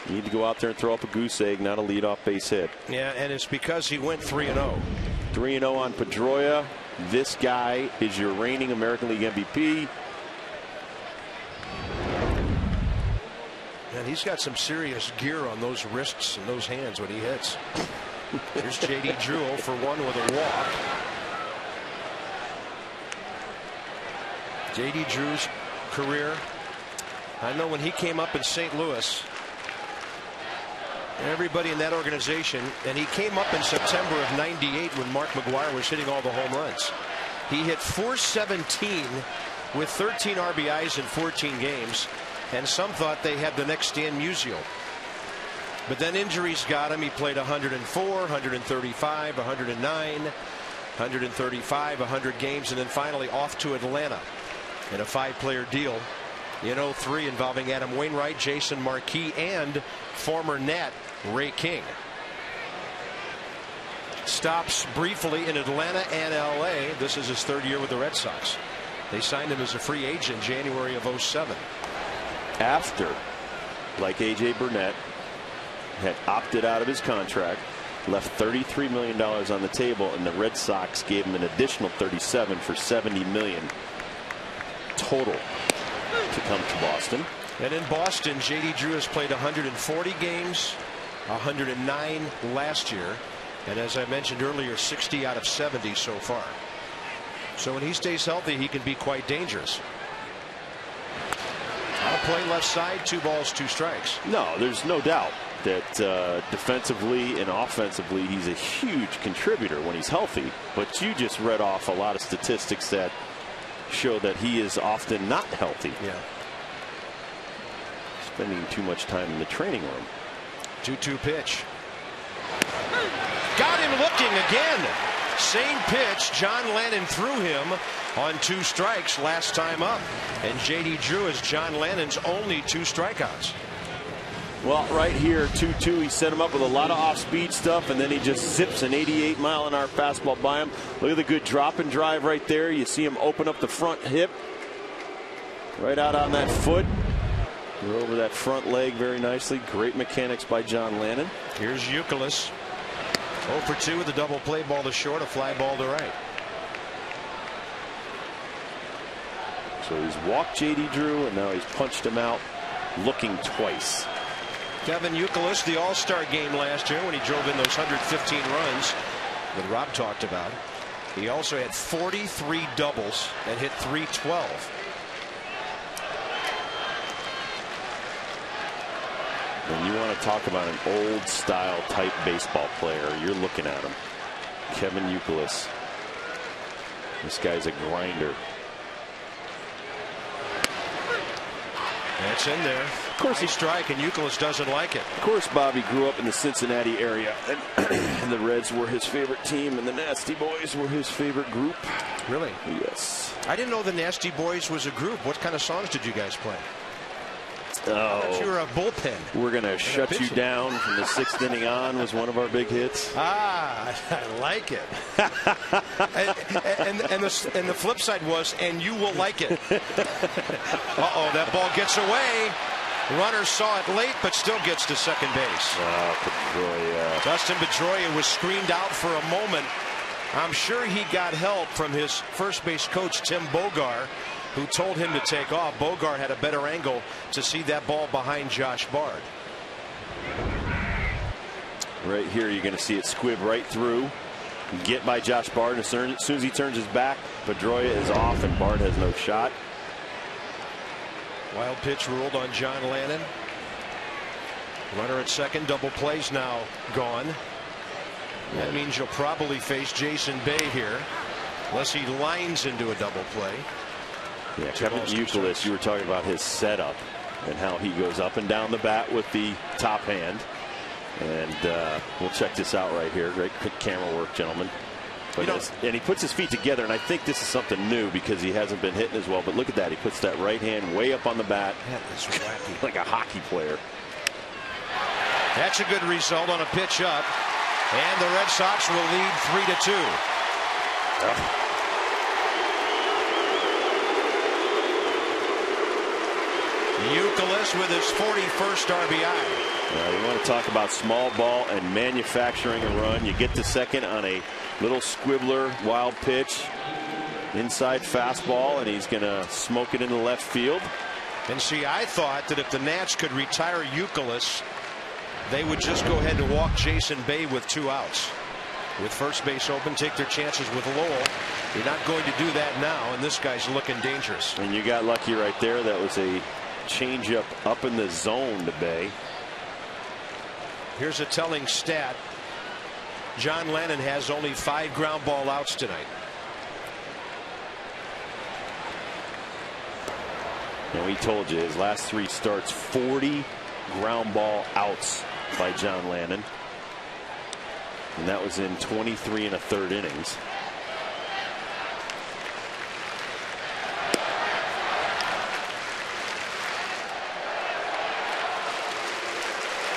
You need to go out there and throw up a goose egg, not a leadoff base hit. Yeah, and it's because he went 3-0. 3-0 on Pedroia. This guy is your reigning American League MVP. And he's got some serious gear on those wrists and those hands when he hits. Here's J.D. Drew 0 for 1 with a walk. J.D. Drew's career. I know when he came up in St. Louis, everybody in that organization, and he came up in September of '98 when Mark McGwire was hitting all the home runs. He hit .417 with 13 RBIs in 14 games. And some thought they had the next Stan Musial. But then injuries got him. He played 104, 135, 109, 135, 100 games, and then finally off to Atlanta in a 5-player deal in '03 involving Adam Wainwright, Jason Marquis, and former Nat Ray King. stops briefly in Atlanta and LA. This is his 3rd year with the Red Sox. They signed him as a free agent January of '07. After, like A.J. Burnett, had opted out of his contract, left $33 million on the table, and the Red Sox gave him an additional $37 for $70 million total to come to Boston. And in Boston, J.D. Drew has played 140 games, 109 last year, and as I mentioned earlier, 60 out of 70 so far. So when he stays healthy, he can be quite dangerous. I'll play left side, 2 balls, 2 strikes. No, there's no doubt that defensively and offensively, he's a huge contributor when he's healthy. But you just read off a lot of statistics that show that he is often not healthy. Yeah. Spending too much time in the training room. 2-2 pitch. Got him looking again. Same pitch. John Lannon threw him on 2 strikes last time up. And J.D. Drew is John Lannon's only 2 strikeouts. Well, right here, 2-2, he set him up with a lot of off-speed stuff, and then he just zips an 88-mile-an-hour fastball by him. Look at the good drop and drive right there. You see him open up the front hip. Right out on that foot. We're over that front leg very nicely. Great mechanics by John Lannon. Here's Youkilis. 0 for 2 with a double play ball to short, a fly ball to right. So he's walked J.D. Drew, and now he's punched him out looking twice. Kevin Youkilis, the All-Star game last year when he drove in those 115 runs that Rob talked about. He also had 43 doubles and hit .312. When you want to talk about an old style type baseball player, you're looking at him. Kevin Youkilis. This guy's a grinder. That's in there. Of course, he's striking. Youkilis doesn't like it. Of course, Bobby grew up in the Cincinnati area, and the Reds were his favorite team, and the Nasty Boys were his favorite group. Really? Yes. I didn't know the Nasty Boys was a group. What kind of songs did you guys play? Oh, I thought you were a bullpen. We're going to shut you down from the 6th inning on was one of our big hits. Ah, I like it. and the flip side was, and you will like it. Uh-oh, that ball gets away. Runner saw it late, but still gets to second base. Pedroia. Dustin Pedroia was screened out for a moment. I'm sure he got help from his first base coach, Tim Bogar, who told him to take off. Bogar had a better angle to see that ball behind Josh Bard. Right here, you're going to see it squib right through. Get by Josh Bard. As soon as he turns his back, Pedroia is off, and Bard has no shot. Wild pitch ruled on John Lannon. Runner at second. Double plays now gone. That means you'll probably face Jason Bay here, unless he lines into a double play. Yeah, Kevin Youkilis, you were talking about his setup and how he goes up and down the bat with the top hand. And we'll check this out right here. Great camera work, gentlemen. But and he puts his feet together, and I think this is something new because he hasn't been hitting as well. But look at that. He puts that right hand way up on the bat. That is wacky. Like a hockey player. That's a good result on a pitch up. And the Red Sox will lead 3-2. Youkilis with his 41st RBI. You want to talk about small ball and manufacturing a run. You get to second on a little squibbler wild pitch. Inside fastball, and he's going to smoke it into left field. And see, I thought that if the Nats could retire Youkilis, they would just go ahead and walk Jason Bay with 2 outs. With first base open, take their chances with Lowell. You're not going to do that now, and this guy's looking dangerous. And you got lucky right there. That was a changeup up in the zone to Bay. Here's a telling stat. John Lannon has only 5 ground ball outs tonight. And we told you his last 3 starts, 40 ground ball outs by John Lannon. And that was in 23 1/3 innings.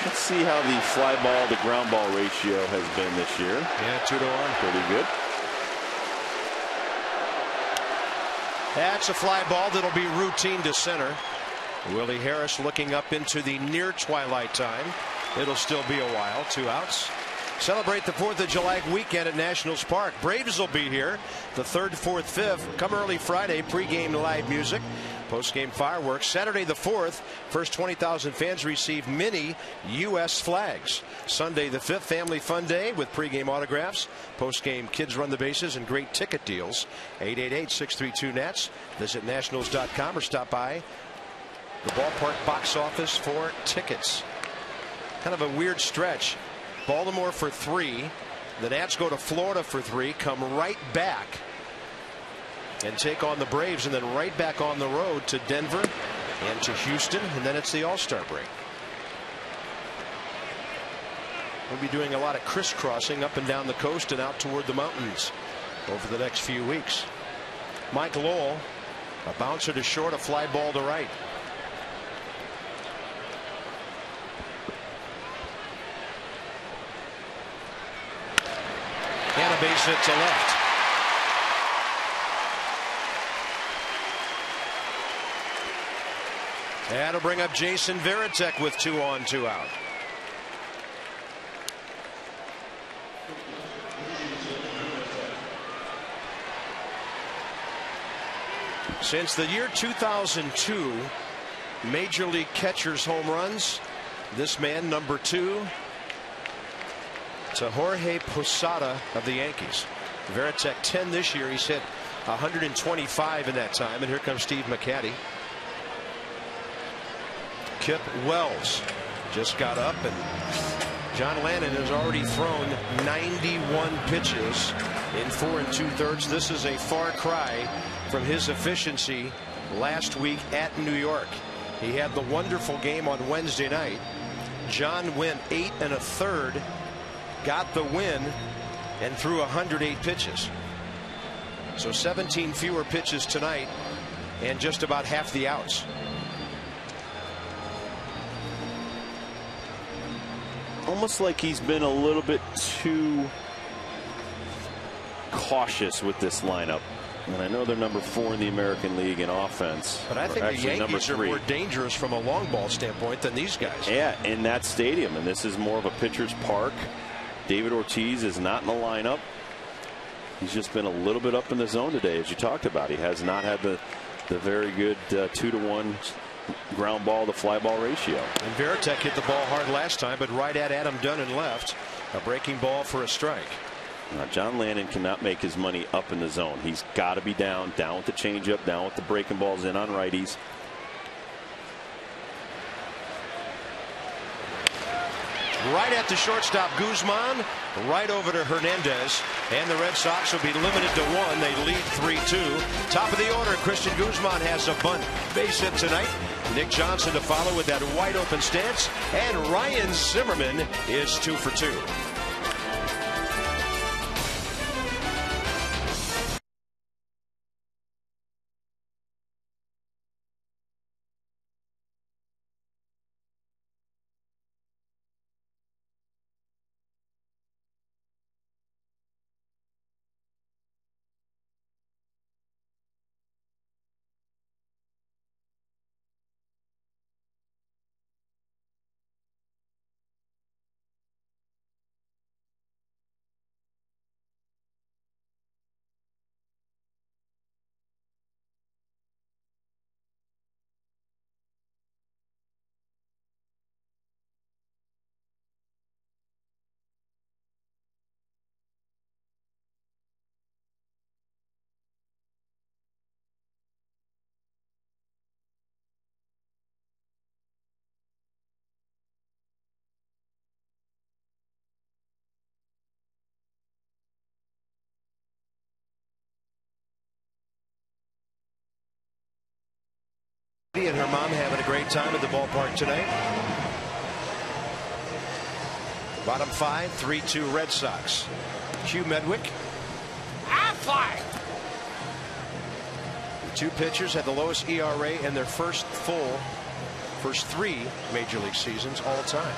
Let's see how the fly ball to ground ball ratio has been this year. Yeah, 2-to-1. Pretty good. That's a fly ball that'll be routine to center. Willie Harris looking up into the near twilight time. It'll still be a while. 2 outs. Celebrate the 4th of July weekend at Nationals Park. Braves will be here the 3rd, 4th, 5th. Come early Friday, pregame live music. Postgame fireworks. Saturday the 4th, first 20,000 fans receive mini U.S. flags. Sunday the 5th, family fun day with pregame autographs. Postgame kids run the bases and great ticket deals. 888-632-NATS. Visit nationals.com or stop by the ballpark box office for tickets. Kind of a weird stretch. Baltimore for 3. The Nats go to Florida for 3, come right back and take on the Braves, and then right back on the road to Denver and to Houston, and then it's the All-Star break. We'll be doing a lot of crisscrossing up and down the coast and out toward the mountains over the next few weeks. Mike Lowell, a bouncer to short, a fly ball to right. And a base hit to left. That'll bring up Jason Varitek with 2 on, 2 out. Since the year 2002, Major League catchers home runs, this man number 2 to Jorge Posada of the Yankees. Varitek 10 this year. He's hit 125 in that time. And here comes Steve McCatty. Kip Wells just got up, and John Lannon has already thrown 91 pitches in 4 2/3. This is a far cry from his efficiency last week at New York. He had the wonderful game on Wednesday night. John went 8 1/3, got the win, and threw 108 pitches. So 17 fewer pitches tonight and just about half the outs. Almost like he's been a little bit too cautious with this lineup. And I know they're number 4 in the American League in offense. But I think the Yankees are more dangerous from a long ball standpoint than these guys. Yeah, in that stadium. And this is more of a pitcher's park. David Ortiz is not in the lineup. He's just been a little bit up in the zone today, as you talked about. He has not had the very good 2-to-1 ground ball to fly ball ratio. And Varitek hit the ball hard last time, but right at Adam Dunn and left. A breaking ball for a strike. Now, John Lannon cannot make his money up in the zone. He's got to be down with the changeup, down with the breaking balls in on righties. Right at the shortstop, Guzman, right over to Hernandez, and the Red Sox will be limited to 1. They lead 3-2. Top of the order, Christian Guzman has a bunt base hit tonight. Nick Johnson to follow with that wide open stance, and Ryan Zimmerman is 2 for 2. And her mom having a great time at the ballpark tonight. Bottom 5, 3-2 Red Sox. Hugh Medwick. The 2 pitchers had the lowest ERA in their first 3 major league seasons all time.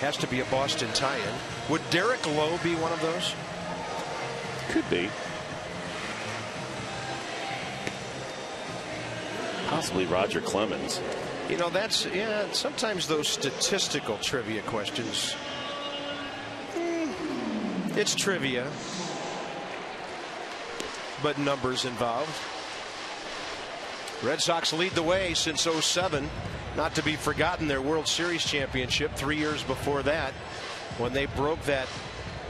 Has to be a Boston tie-in. Would Derek Lowe be one of those? Could be. Possibly Roger Clemens. You know, that's, yeah, sometimes those statistical trivia questions, it's trivia, but numbers involved. Red Sox lead the way since '07. Not to be forgotten, their World Series championship 3 years before that, when they broke that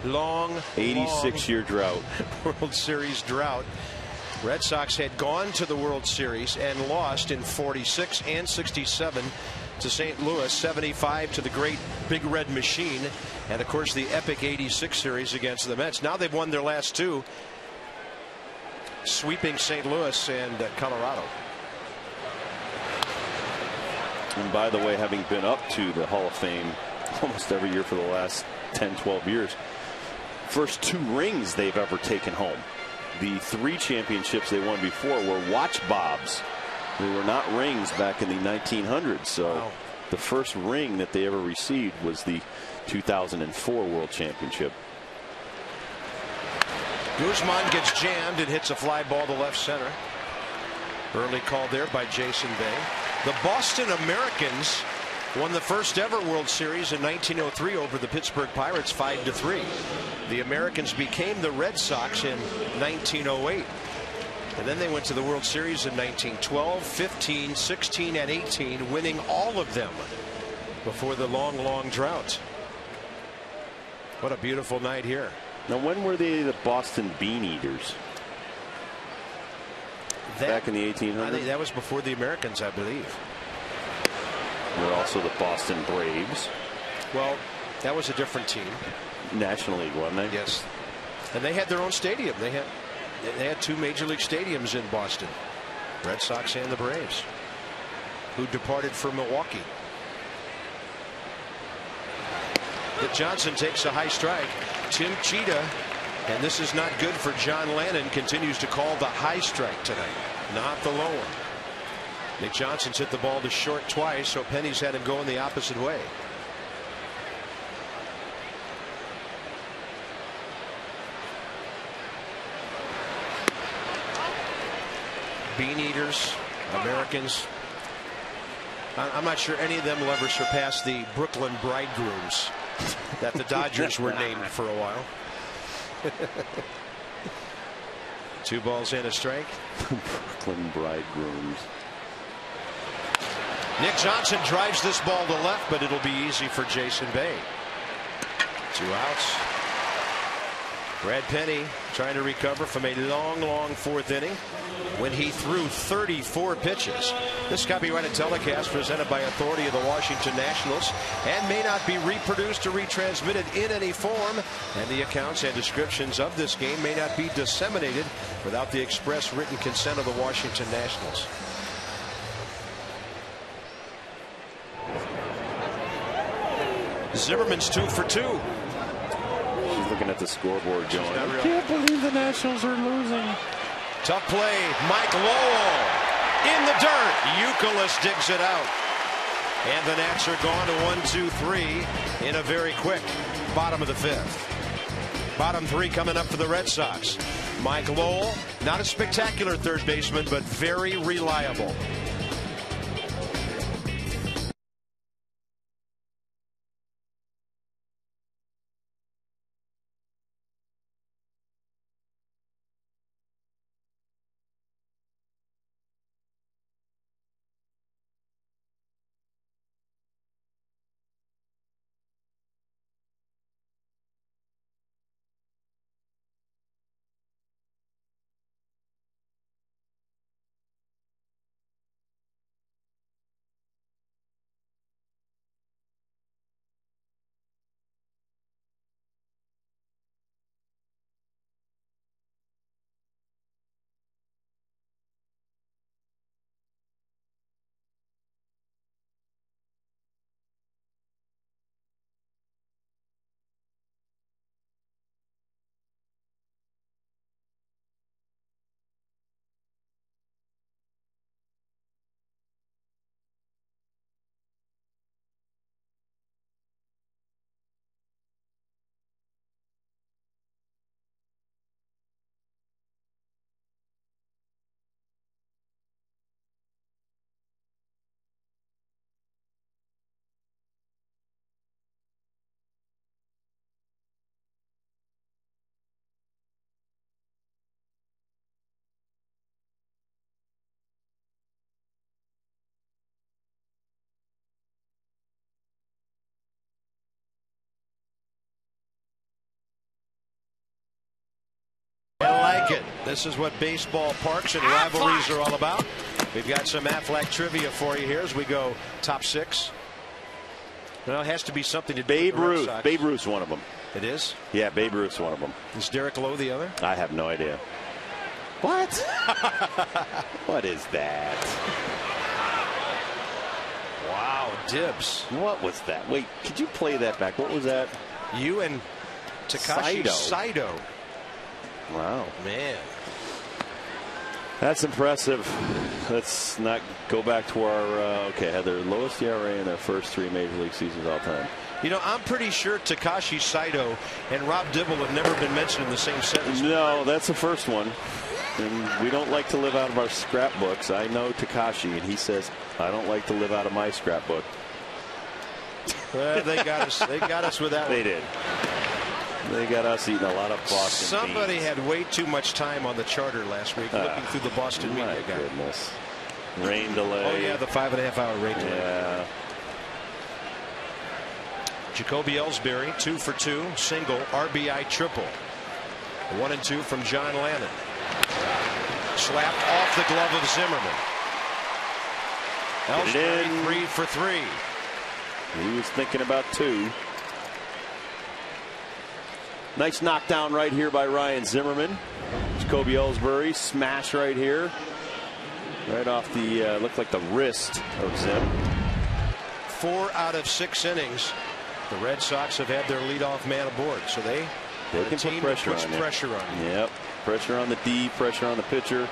long 86-year drought. World Series drought. Red Sox had gone to the World Series and lost in 46 and 67 to St. Louis, 75 to the great Big Red Machine, and of course the epic 86 series against the Mets. Now they've won their last two, sweeping St. Louis and Colorado. And by the way, having been up to the Hall of Fame almost every year for the last 10, 12 years, first 2 rings they've ever taken home. The 3 championships they won before were watch bobs. They were not rings back in the 1900s. So wow. The first ring that they ever received was the 2004 World Championship. Guzman gets jammed and hits a fly ball to left center. Early call there by Jason Bay. The Boston Americans won the first ever World Series in 1903 over the Pittsburgh Pirates 5-3. The Americans became the Red Sox in 1908. And then they went to the World Series in 1912, 15, 16, and 18, winning all of them before the long drought. What a beautiful night here. Now, when were they the Boston Bean Eaters? Back in the 1800s? I think that was before the Americans, I believe. They're also the Boston Braves. Well, that was a different team. National League, wasn't they? Yes. And they had their own stadium. They had 2 major league stadiums in Boston. Red Sox and the Braves, who departed for Milwaukee. But Johnson takes a high strike. Tim Cheetah, and this is not good for John Lannon, continues to call the high strike tonight, not the low one. Nick Johnson's hit the ball to short twice, so Penny's had him going the opposite way. Bean Eaters, Americans. I'm not sure any of them will ever surpass the Brooklyn Bridegrooms that the Dodgers were named for a while. 2 balls and a strike. Brooklyn Bridegrooms. Nick Johnson drives this ball to left, but it'll be easy for Jason Bay. 2 outs. Brad Penny trying to recover from a long 4th inning when he threw 34 pitches. This copyrighted telecast presented by authority of the Washington Nationals and may not be reproduced or retransmitted in any form, and the accounts and descriptions of this game may not be disseminated without the express written consent of the Washington Nationals. Zimmerman's 2 for 2. She's looking at the scoreboard going, I can't believe the Nationals are losing. Tough play. Mike Lowell in the dirt. Youkilis digs it out. And the Nats are gone to 1-2-3 in a very quick bottom of the 5th. Bottom 3 coming up for the Red Sox. Mike Lowell, not a spectacular third baseman, but very reliable. like it. This is what baseball parks and rivalries are all about. We've got some Aflac trivia for you here as we go top 6. Well, it has to be something to do Babe with the Red Ruth. Sox. Babe Ruth's one of them. It is? Yeah, Babe Ruth's one of them. Is Derek Lowe the other? I have no idea. What? What is that? Wow, dibs. What was that? Wait, could you play that back? What was that? You and Takashi Saito. Wow. Man. That's impressive. Let's not go back to our, okay, had their lowest ERA in their first 3 Major League seasons all time. You know, I'm pretty sure Takashi Saito and Rob Dibble have never been mentioned in the same sentence. No, that's the first one. And we don't like to live out of our scrapbooks. I know Takashi, and he says, I don't like to live out of my scrapbook. Well, they got us. They got us with that one. They did. They got us eating a lot of Boston Somebody beans. had way too much time on the charter last week looking through the Boston media My guide. goodness. Rain delay. Oh, yeah, the 5.5 hour rain delay. Yeah. Jacoby Ellsbury, 2 for 2, single, RBI triple. 1 and 2 from John Lannon. Slapped off the glove of Zimmerman. Ellsbury 3 for 3. He was thinking about 2. Nice knockdown right here by Ryan Zimmerman. Jacoby Ellsbury smash right here. Right off the looked like the wrist of Zim. 4 out of 6 innings. The Red Sox have had their leadoff man aboard, so they can put pressure puts on you. pressure on you. Yep, pressure on the D, pressure on the pitcher.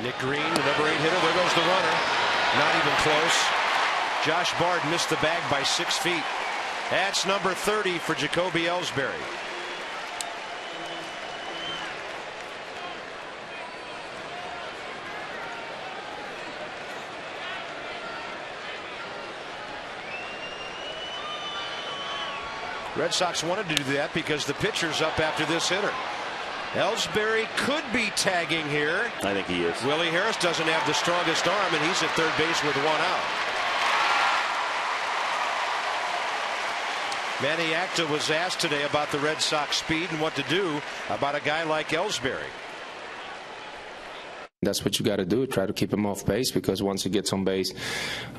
Nick Green, the number 8 hitter. There goes the runner. Not even close. Josh Bard missed the bag by 6 feet. That's number 30 for Jacoby Ellsbury. Red Sox wanted to do that because the pitcher's up after this hitter. Ellsbury could be tagging here. I think he is. Willie Harris doesn't have the strongest arm, and he's at third base with 1 out. Manny Acta was asked today about the Red Sox speed and what to do about a guy like Ellsbury. That's what you got to do. Try to keep him off base, because once he gets on base,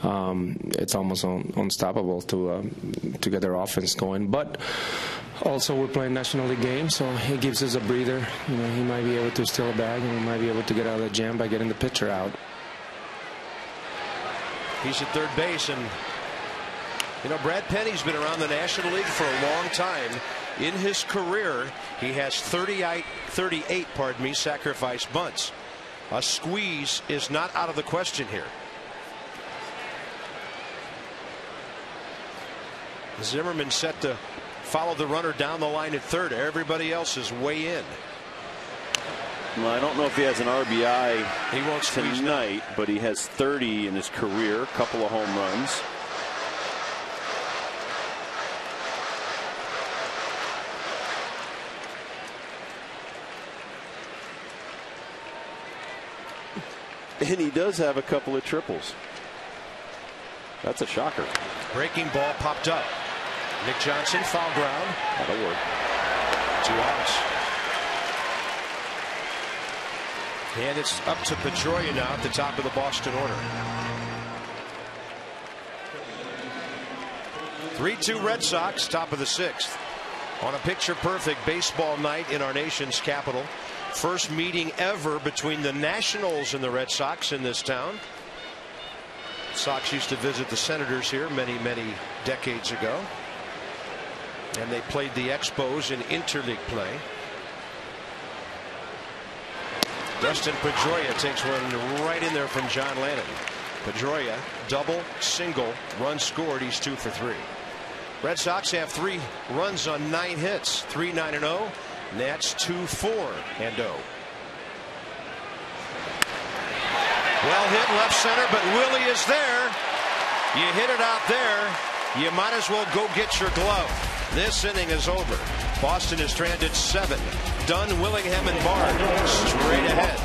it's almost unstoppable to get their offense going. But also, we're playing National League games, so it gives us a breather. You know, he might be able to steal a bag, and we might be able to get out of the jam by getting the pitcher out. He's at third base, and you know, Brad Penny's been around the National League for a long time. In his career, he has 38 sacrifice bunts. A squeeze is not out of the question here. Zimmerman set to follow the runner down the line at third. Everybody else is way in. Well, I don't know if he has an RBI He won't squeeze tonight, but he has 30 in his career, a couple of home runs. And he does have a couple of triples. That's a shocker. Breaking ball popped up. Nick Johnson, foul ground. That'll work. 2 outs. And it's up to Pedroia now at the top of the Boston order. 3-2 Red Sox, top of the 6th. On a picture-perfect baseball night in our nation's capital. First meeting ever between the Nationals and the Red Sox in this town. Sox used to visit the Senators here many decades ago. And they played the Expos in interleague play. Dustin Pedroia takes one right in there from John Lannon. Pedroia, double, single, run scored. He's 2 for 3. Red Sox have 3 runs on 9 hits. 3-9-0. Nats 2-4-0. Well hit left center, but Willie is there. You hit it out there. You might as well go get your glove. This inning is over. Boston is stranded 7. Dunn, Willingham, and Bard straight ahead.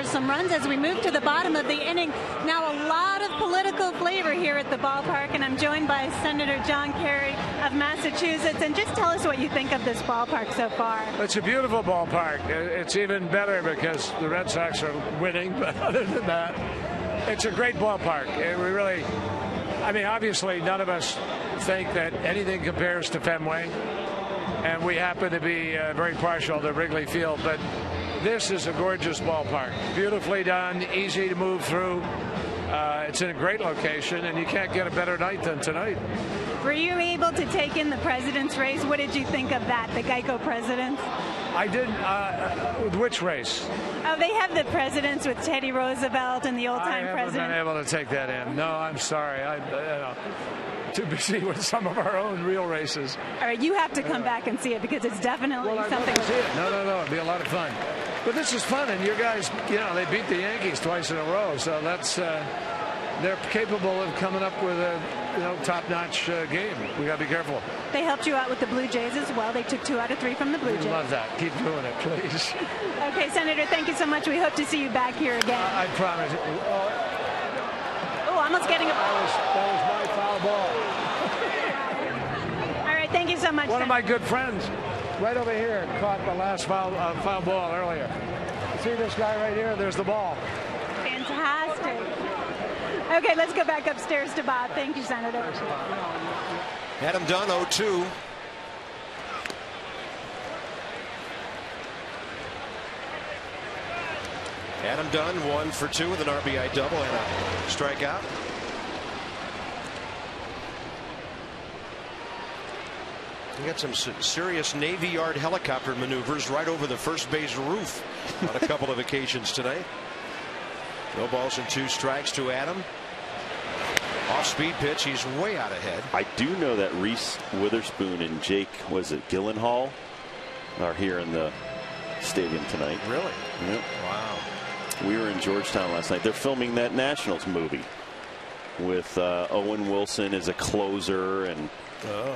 for some runs as we move to the bottom of the inning. Now a lot of political flavor here at the ballpark, and I'm joined by Senator John Kerry of Massachusetts. And just tell us what you think of this ballpark so far. It's a beautiful ballpark. It's even better because the Red Sox are winning, but other than that, it's a great ballpark. Obviously none of us think that anything compares to Fenway, and we happen to be very partial to Wrigley Field, but this is a gorgeous ballpark. Beautifully done, easy to move through. It's in a great location, and you can't get a better night than tonight. Were you able to take in the president's race? What did you think of that, the Geico presidents? I did. With which race? Oh, they have the presidents with Teddy Roosevelt and the old-time president. I haven't been able to take that in. No, I'm sorry. Too busy with some of our own real races. All right, you have to come back and see it because it's definitely something. See it. No, it'd be a lot of fun. But this is fun, and your guys, they beat the Yankees twice in a row, so that's they're capable of coming up with a top-notch game. We got to be careful. They helped you out with the Blue Jays as well. They took 2 out of 3 from the Blue Jays. Love that. Keep doing it, please. Okay, Senator, thank you so much. We hope to see you back here again. I promise. Oh, almost getting a ball. That was my foul ball. All right, thank you so much. One of my good friends right over here caught the last foul ball earlier. See this guy right here? There's the ball. Fantastic. Okay, let's go back upstairs to Bob. Thank you, Senator. Adam Dunn, 0-2. Adam Dunn, 1 for 2 with an RBI double and a strikeout. We got some serious Navy Yard helicopter maneuvers right over the first base roof on a couple of occasions tonight. No balls and 2 strikes to Adam. Off-speed pitch. He's way out ahead. I do know that Reese Witherspoon and Jake, was it Gyllenhaal, are here in the stadium tonight. Really? Yep. Wow. We were in Georgetown last night. They're filming that Nationals movie with Owen Wilson as a closer, and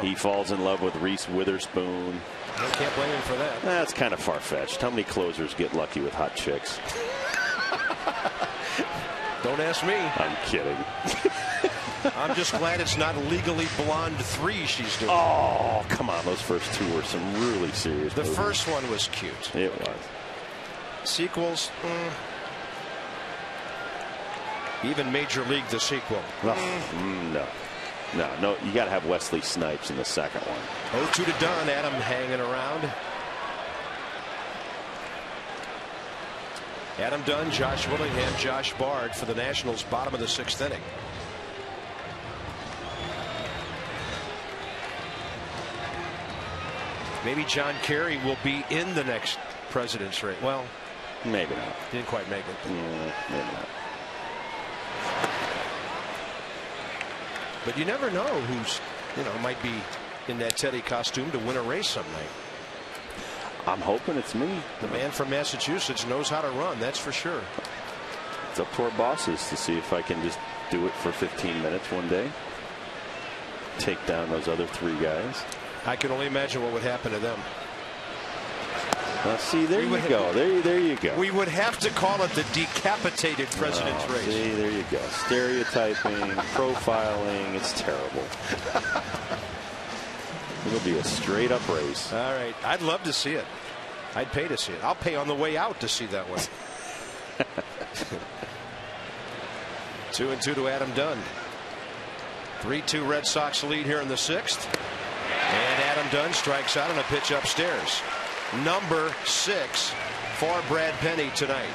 he falls in love with Reese Witherspoon. I can't blame him for that. That's kind of far-fetched. How many closers get lucky with hot chicks? Don't ask me. I'm kidding. I'm just glad it's not Legally Blonde 3 she's doing. Oh, come on. Those first 2 were some really serious The movies. first one was cute. It was. Sequels. Even Major League, the sequel. No. You got to have Wesley Snipes in the second one. 0-2 to Dunn. Adam hanging around. Adam Dunn, Josh Willingham, Josh Bard for the Nationals, bottom of the 6th inning. Maybe John Kerry will be in the next president's race. Well, maybe not. Didn't quite make it. Yeah, maybe not. But you never know who's, might be in that Teddy costume to win a race some night. I'm hoping it's me. The man from Massachusetts knows how to run, that's for sure. It's up to our bosses to see if I can just do it for 15 minutes one day. Take down those other 3 guys. I can only imagine what would happen to them. See, there you go. There you go. We would have to call it the decapitated president's race. See, there you go. Stereotyping, profiling. It's terrible. It'll be a straight up race. All right. I'd love to see it. I'd pay to see it. I'll pay on the way out to see that one. 2-2 to Adam Dunn. 3-2 Red Sox lead here in the 6th. And Adam Dunn strikes out on a pitch upstairs. Number 6 for Brad Penny tonight.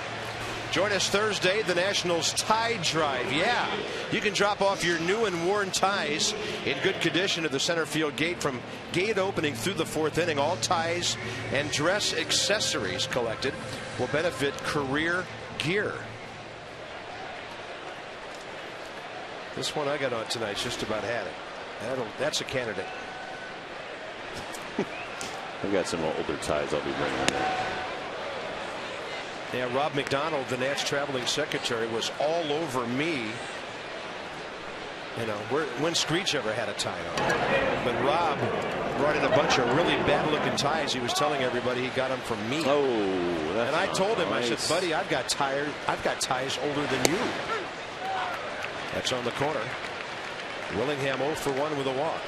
Join us Thursday, the Nationals tie drive. Yeah, you can drop off your new and worn ties in good condition at the center field gate from gate opening through the 4th inning. All ties and dress accessories collected will benefit Career Gear. This one I got on tonight's just about had it. That's a candidate. I've got some older ties I'll be bringing in. Yeah, Rob McDonald, the Nats traveling secretary, was all over me You know, when Screech ever had a tie on. But Rob brought in a bunch of really bad-looking ties. He was telling everybody he got them from me. Oh, and I told him, nice. I said, buddy, I've got ties older than you. That's on the corner. Willingham 0 for 1 with a walk.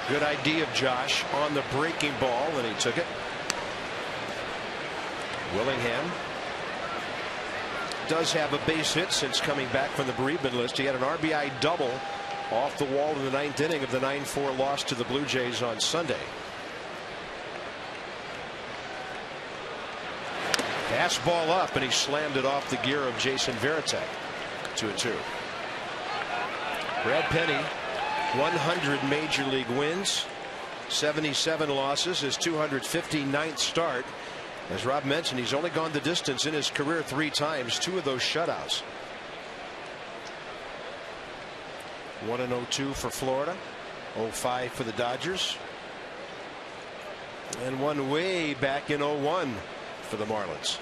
Good idea of Josh on the breaking ball, and he took it. Willingham does have a base hit since coming back from the bereavement list. He had an RBI double off the wall in the 9th inning of the 9-4 loss to the Blue Jays on Sunday. Fastball up, and he slammed it off the gear of Jason Varitek. 2-2. Brad Penny, 100 major league wins, 77 losses, his 259th start. As Rob mentioned, he's only gone the distance in his career 3 times, 2 of those shutouts. 1-0-2 for Florida, 0-5 for the Dodgers, and one way back in 0-1 for the Marlins.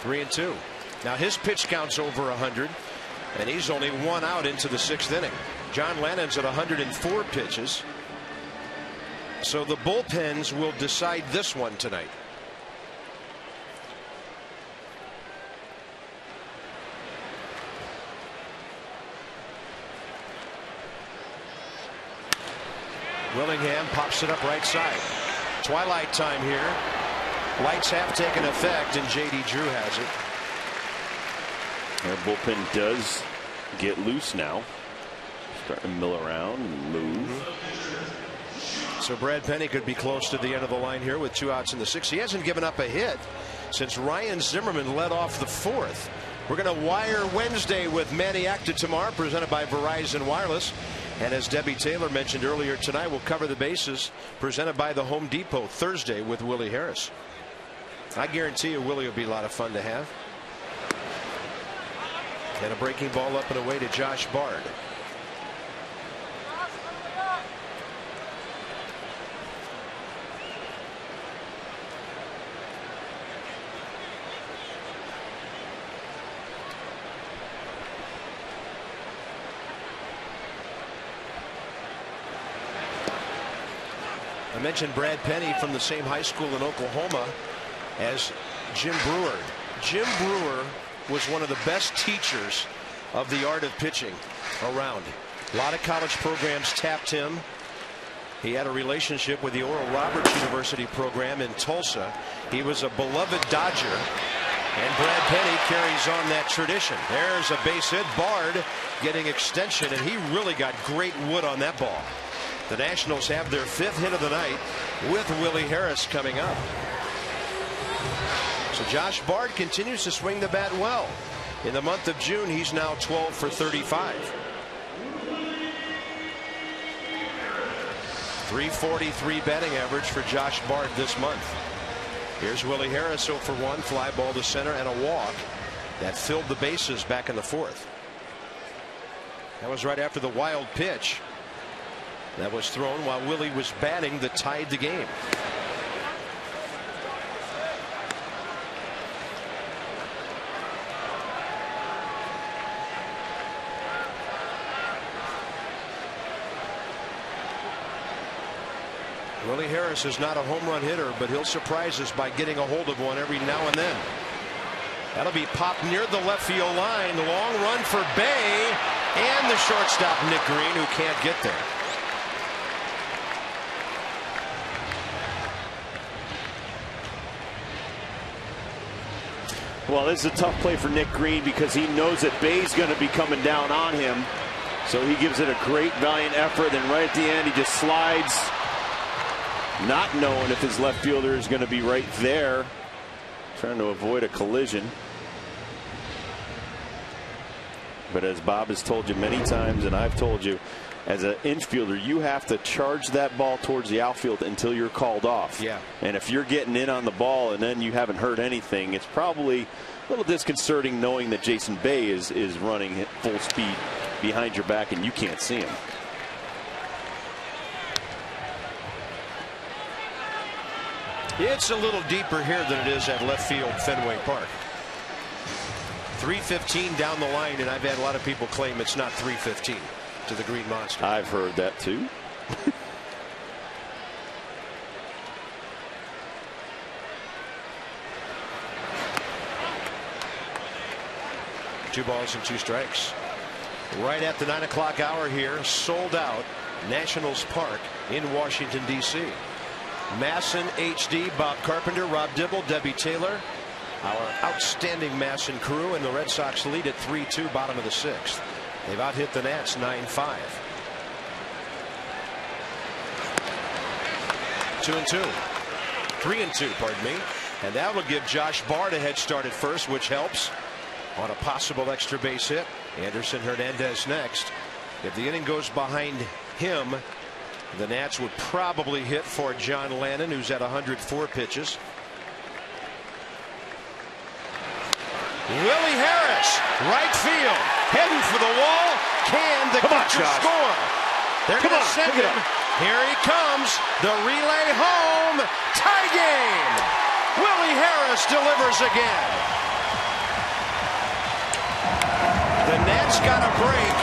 Three and 2. Now his pitch count's over 100, and he's only 1 out into the 6th inning. John Lannon's at 104 pitches. So the bullpens will decide this one tonight. Willingham pops it up right side. Twilight time here. Lights have taken effect, and J.D. Drew has it. Their bullpen does get loose now. Starting to mill around and move. So Brad Penny could be close to the end of the line here with 2 outs in the 6th. He hasn't given up a hit since Ryan Zimmerman led off the 4th. We're going to wire Wednesday with Manny Acta tomorrow, presented by Verizon Wireless. And as Debbie Taylor mentioned earlier tonight, we'll cover the bases presented by the Home Depot Thursday with Willie Harris. I guarantee you Willie will be a lot of fun to have. And a breaking ball up and away to Josh Bard. I mentioned Brad Penny from the same high school in Oklahoma as Jim Brewer. Jim Brewer was one of the best teachers of the art of pitching around. A lot of college programs tapped him. He had a relationship with the Oral Roberts University program in Tulsa. He was a beloved Dodger, and Brad Penny carries on that tradition. There's a base hit. Bard getting extension, and he really got great wood on that ball. The Nationals have their 5th hit of the night with Willie Harris coming up. So Josh Bard continues to swing the bat well. In the month of June, he's now 12 for 35. .343 batting average for Josh Bard this month. Here's Willie Harris 0 for 1, fly ball to center and a walk that filled the bases back in the 4th. That was right after the wild pitch that was thrown while Willie was batting that tied the game. Willie Harris is not a home run hitter, but he'll surprise us by getting a hold of one every now and then. That'll be popped near the left field line. Long run for Bay, and the shortstop Nick Green, who can't get there. Well, this is a tough play for Nick Green because he knows that Bay's going to be coming down on him. So he gives it a great valiant effort. Then right at the end, he just slides, not knowing if his left fielder is going to be right there, trying to avoid a collision. But as Bob has told you many times, and I've told you, as an infielder, you have to charge that ball towards the outfield until you're called off. Yeah. And if you're getting in on the ball and then you haven't heard anything, it's probably a little disconcerting knowing that Jason Bay is running at full speed behind your back and you can't see him. It's a little deeper here than it is at left field Fenway Park. 315 down the line, and I've had a lot of people claim it's not 315 to the Green Monster. I've heard that too. 2 balls and 2 strikes. Right at the 9 o'clock hour here, sold out Nationals Park in Washington, D.C. Masson HD, Bob Carpenter, Rob Dibble, Debbie Taylor, our outstanding Masson crew, and the Red Sox lead at 3-2, bottom of the 6th. They've out-hit the Nats 9-5. 2-2. 3-2, pardon me. And that will give Josh Bard a head start at first, which helps on a possible extra base hit. Anderson Hernandez next. If the inning goes behind him, the Nats would probably hit for John Lannon, who's at 104 pitches. Willie Harris, right field, heading for the wall. Can the catcher score? They're going to send him. Here he comes. The relay home. Tie game. Willie Harris delivers again. The Nats got a break.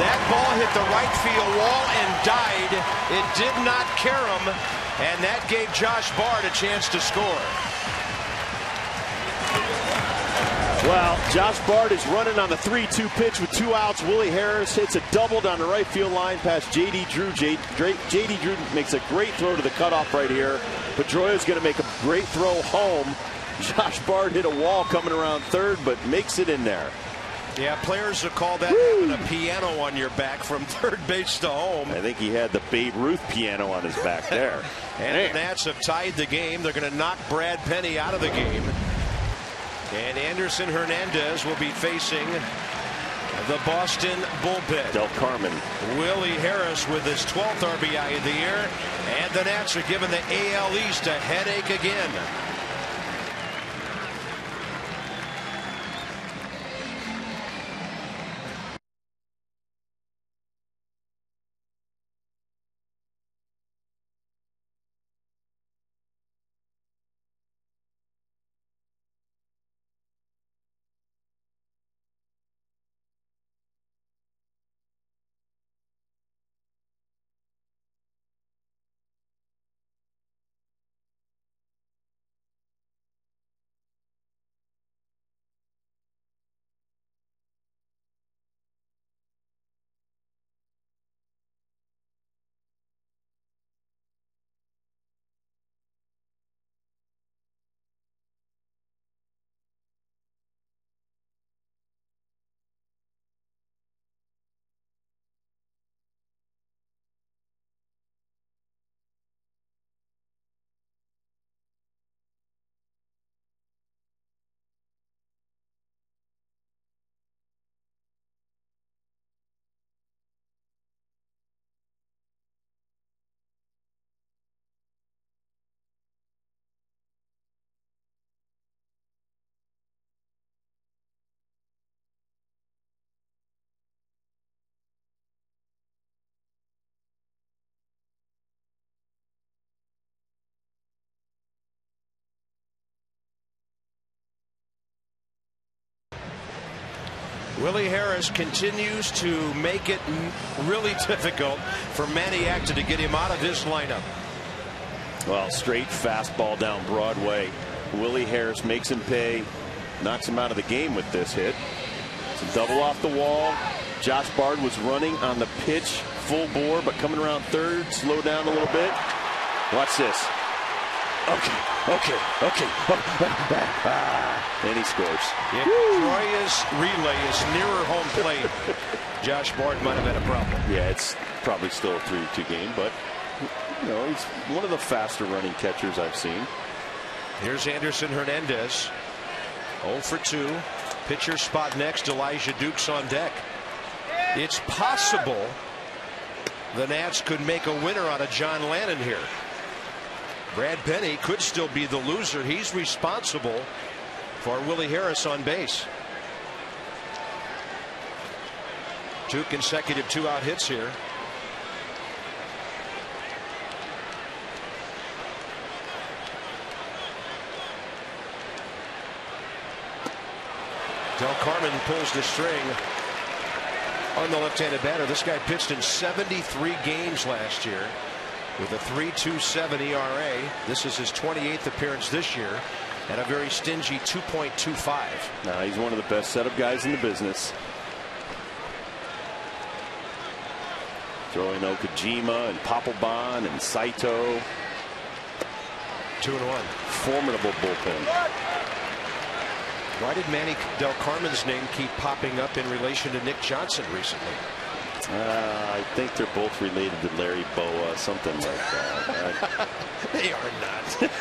That ball hit the right field wall and died. It did not carry him, and that gave Josh Bard a chance to score. Well, Josh Bard is running on the 3-2 pitch with 2 outs. Willie Harris hits a double down the right field line past J.D. Drew. J.D. Drew makes a great throw to the cutoff right here. Pedroia's going to make a great throw home. Josh Bard hit a wall coming around third, but makes it in there. Yeah, players have called that having a piano on your back from third base to home. I think he had the Babe Ruth piano on his back there. And the Nats have tied the game. They're going to knock Brad Penny out of the game. And Anderson Hernandez will be facing the Boston bullpen. Del Carmen. Willie Harris with his 12th RBI of the year. And the Nats are giving the AL East a headache again. Willie Harris continues to make it really difficult for Manny Acta to get him out of this lineup. Well, straight fastball down Broadway. Willie Harris makes him pay, knocks him out of the game with this hit. It's a double off the wall. Josh Bard was running on the pitch, full bore, but coming around third, slow down a little bit. Watch this. Okay. And he scores. If Troy's relay is nearer home plate, Josh Bard might have had a problem. Yeah, it's probably still a 3-2 game, but you know, he's one of the faster running catchers I've seen. Here's Anderson Hernandez. 0 for 2. Pitcher spot next. Elijah Dukes on deck. It's possible the Nats could make a winner out of John Lannon here. Brad Penny could still be the loser. He's responsible for Willie Harris on base. 2 consecutive 2-out hits here. Del Carmen pulls the string on the left-handed batter. This guy pitched in 73 games last year with a 3.27 ERA. This is his 28th appearance this year and a very stingy 2.25. Now he's one of the best setup guys in the business. Throwing Okajima and Papelbon and Saito. 2-1. Formidable bullpen. Why did Manny Del Carmen's name keep popping up in relation to Nick Johnson recently? I think they're both related to Larry Boa, something like that. They are not.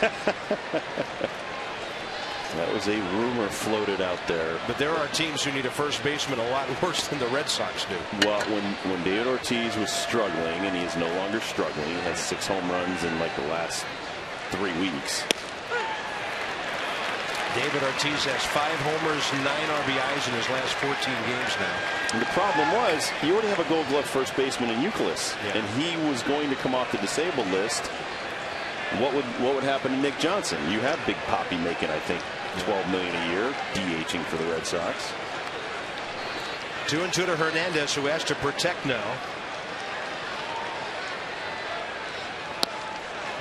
That was a rumor floated out there. But there are teams who need a first baseman a lot worse than the Red Sox do. Well, when David Ortiz was struggling, and he is no longer struggling, he has 6 home runs in like the last 3 weeks. David Ortiz has 5 homers, 9 RBIs in his last 14 games now. And the problem was, you already have a Gold Glove first baseman in Youkilis, and he was going to come off the disabled list. What would happen to Nick Johnson? You have Big Papi making, I think, $12 million a year, DHing for the Red Sox. 2-2 to Hernandez, who has to protect now.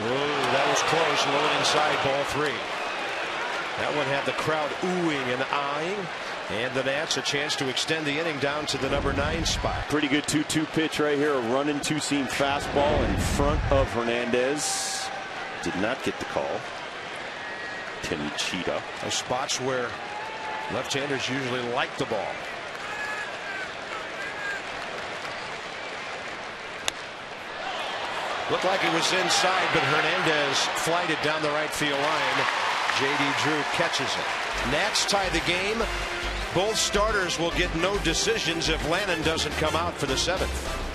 Oh, that was close. Low inside, ball 3. That one had the crowd oohing and eyeing, and the Nats a chance to extend the inning down to the number 9 spot. Pretty good 2-2 pitch right here. A running 2-seam fastball in front of Hernandez. Did not get the call. Tim Cheetah. Those spots where left-handers usually like the ball. Looked like it was inside, but Hernandez flighted down the right field line. J.D. Drew catches it. Nats tie the game. Both starters will get no decisions if Lannon doesn't come out for the 7th.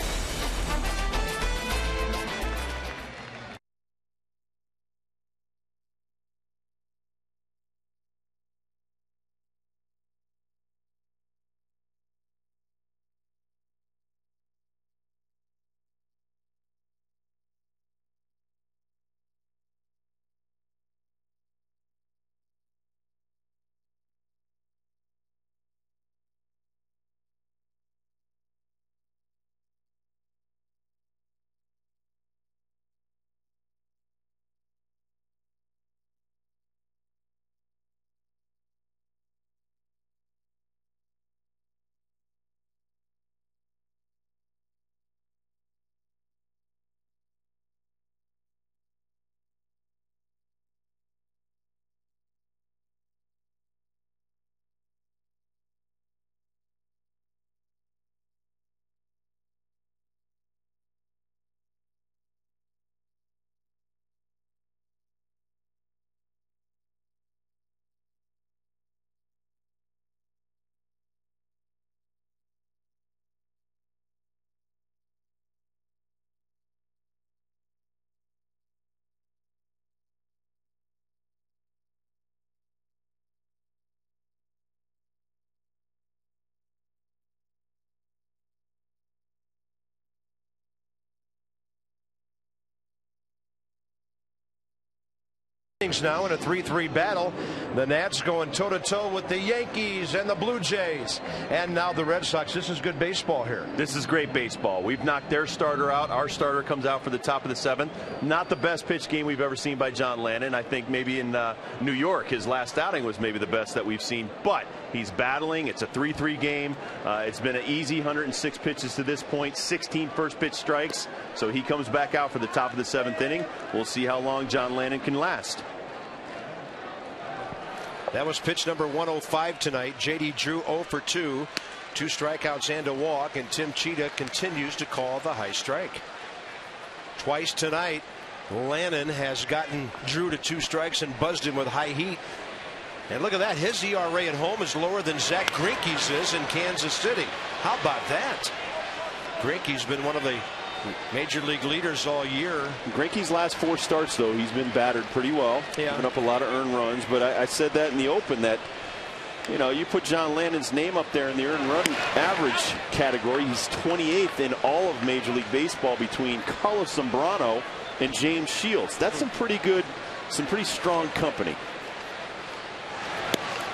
Now in a 3-3 battle. The Nats going toe-to-toe with the Yankees and the Blue Jays, and now the Red Sox. This is good baseball here. This is great baseball. We've knocked their starter out. Our starter comes out for the top of the 7th. Not the best pitch game we've ever seen by John Lannon. I think maybe in New York his last outing was maybe the best that we've seen, but he's battling. It's a 3-3 game. It's been an easy 106 pitches to this point, 16 first pitch strikes, so he comes back out for the top of the 7th inning. We'll see how long John Lannon can last. That was pitch number 105 tonight. J.D. Drew 0 for 2. 2 strikeouts and a walk, and Tim Cheetah continues to call the high strike. Twice tonight, Lannon has gotten Drew to 2 strikes and buzzed him with high heat. And look at that. His ERA at home is lower than Zach Greinke's is in Kansas City. How about that? Greinke's been one of the Major league leaders all year. Greinke's last 4 starts, though, he's been battered pretty well. Yeah. Giving up a lot of earned runs. But I said that in the open that, you know, you put John Landon's name up there in the earned run average category. He's 28th in all of Major League Baseball between Carlos Zambrano and James Shields. That's some pretty strong company.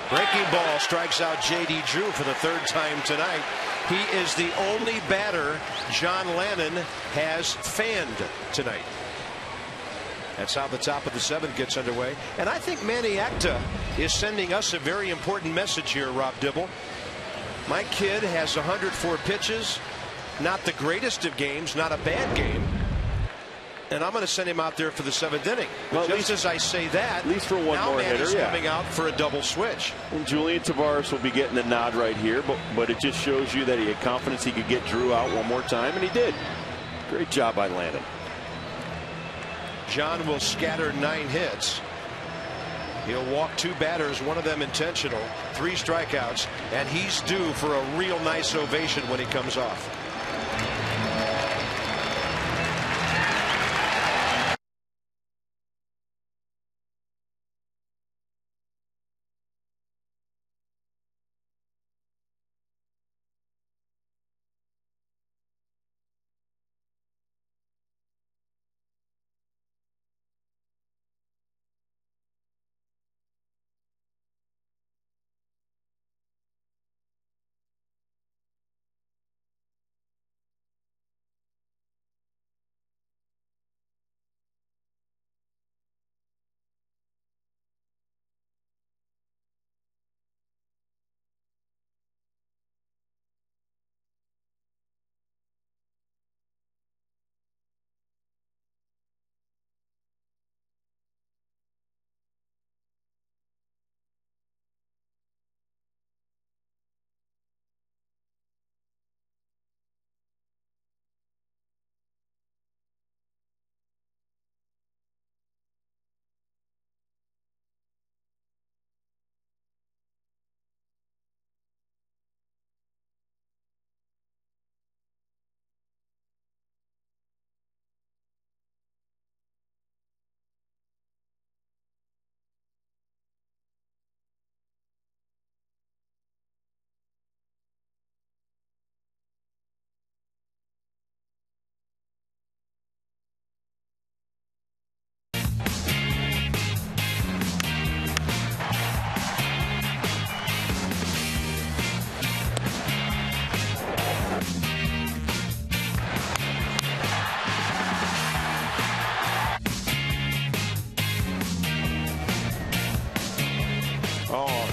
Breaking ball strikes out J.D. Drew for the 3rd time tonight. He is the only batter John Lannon has fanned tonight. That's how the top of the 7th gets underway. And I think Manny Acta is sending us a very important message here, Rob Dibble. My kid has 104 pitches, not the greatest of games, not a bad game. And I'm going to send him out there for the 7th inning. Well, just as I say that, at least for one now more hitter, Manny's coming out for a double switch. And Julian Tavares will be getting the nod right here, but it just shows you that he had confidence he could get Drew out one more time, and he did. Great job by Landon. John will scatter 9 hits. He'll walk 2 batters, one of them intentional, 3 strikeouts, and he's due for a real nice ovation when he comes off.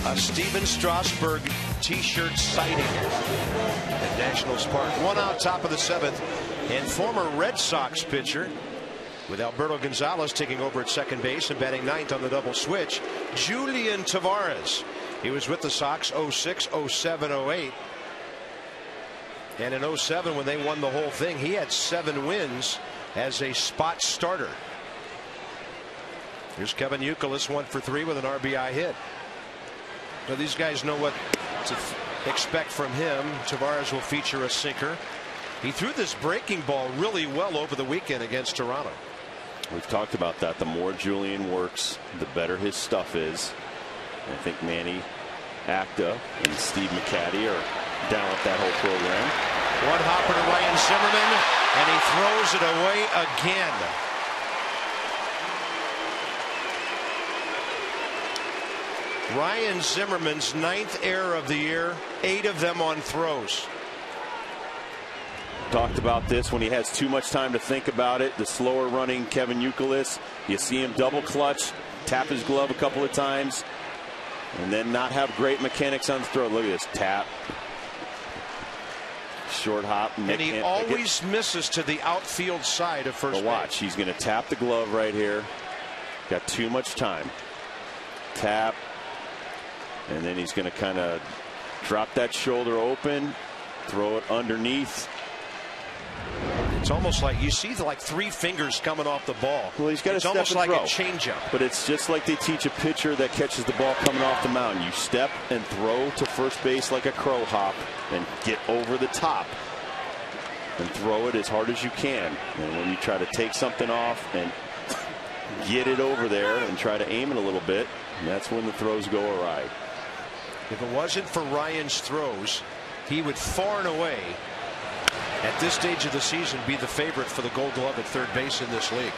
A Steven Strasburg t-shirt sighting at Nationals Park. 1 out, top of the 7th, and former Red Sox pitcher, with Alberto Gonzalez taking over at second base and batting 9th on the double switch, Julian Tavares. He was with the Sox 06, 07, 08. And in 07, when they won the whole thing, he had 7 wins as a spot starter. Here's Kevin Youkilis, 1 for 3 with an RBI hit. So these guys know what to expect from him. Tavares will feature a sinker. He threw this breaking ball really well over the weekend against Toronto. We've talked about that. The more Julian works, the better his stuff is. I think Manny Acta and Steve McCatty are down with that whole program. One hopper to Ryan Zimmerman, and he throws it away again. Ryan Zimmerman's 9th error of the year, 8 of them on throws. Talked about this when he has too much time to think about it. The slower running Kevin Youkilis, you see him double clutch, tap his glove a couple of times, and then not have great mechanics on the throw. Look at this tap. Short hop. And he always misses to the outfield side of first base. Watch, he's going to tap the glove right here. Got too much time. Tap. And then he's going to kind of drop that shoulder open, throw it underneath. It's almost like you see like 3 fingers coming off the ball. Well, he's got it's to step almost and like throw. a changeup. But it's just like they teach a pitcher that catches the ball coming off the mound. You step and throw to first base like a crow hop and get over the top. and throw it as hard as you can. And when you try to take something off and get it over there and try to aim it a little bit, that's when the throws go awry. If it wasn't for Ryan's throws, he would far and away at this stage of the season be the favorite for the Gold Glove at third base in this league.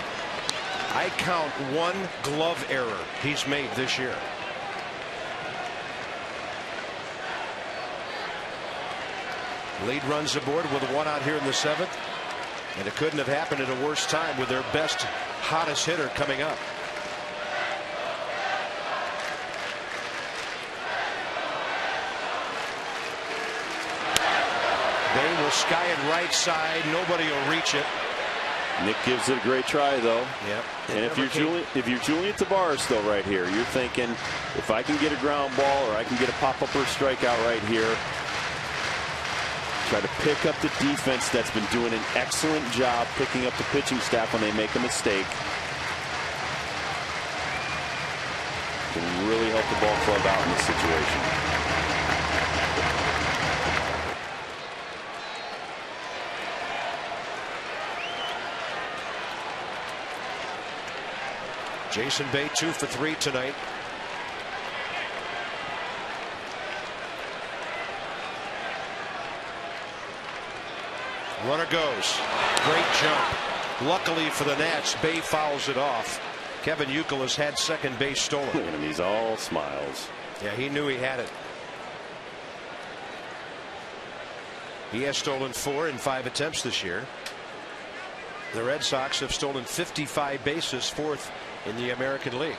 I count one glove error he's made this year. Lead runs aboard with one out here in the seventh, and it couldn't have happened at a worse time with their best, hottest hitter coming up. They will sky it right side. Nobody will reach it. Nick gives it a great try, though. Yep. And if you're Julian Tavares, though, right here, you're thinking, if I can get a ground ball or I can get a pop-up or strikeout right here, try to pick up the defense that's been doing an excellent job picking up the pitching staff when they make a mistake. Can really help the ball club out in this situation. Jason Bay 2 for 3 tonight. Runner goes. Great jump. Luckily for the Nats, Bay fouls it off. Kevin Youkilis had second base stolen. And he's all smiles. Yeah, he knew he had it. He has stolen 4 in 5 attempts this year. The Red Sox have stolen 55 bases, 4th in the American League.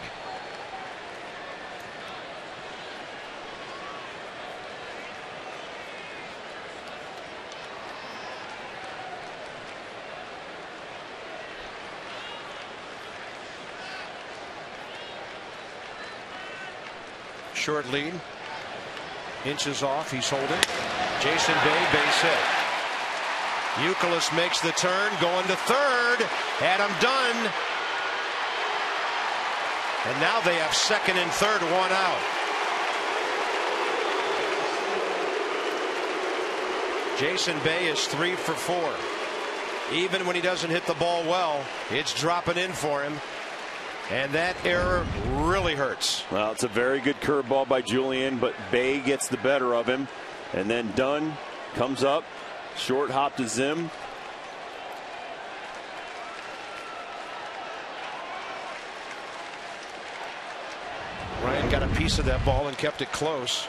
Short lead. Inches off. He's holding. Jason Bay, base hit. Youkilis makes the turn, going to third. Had him done. And now they have second and third, 1 out. Jason Bay is 3 for 4. Even when he doesn't hit the ball well, it's dropping in for him. And that error really hurts. Well, it's a very good curveball by Julian, but Bay gets the better of him. And then Dunn comes up, short hop to Zim. Ryan got a piece of that ball and kept it close.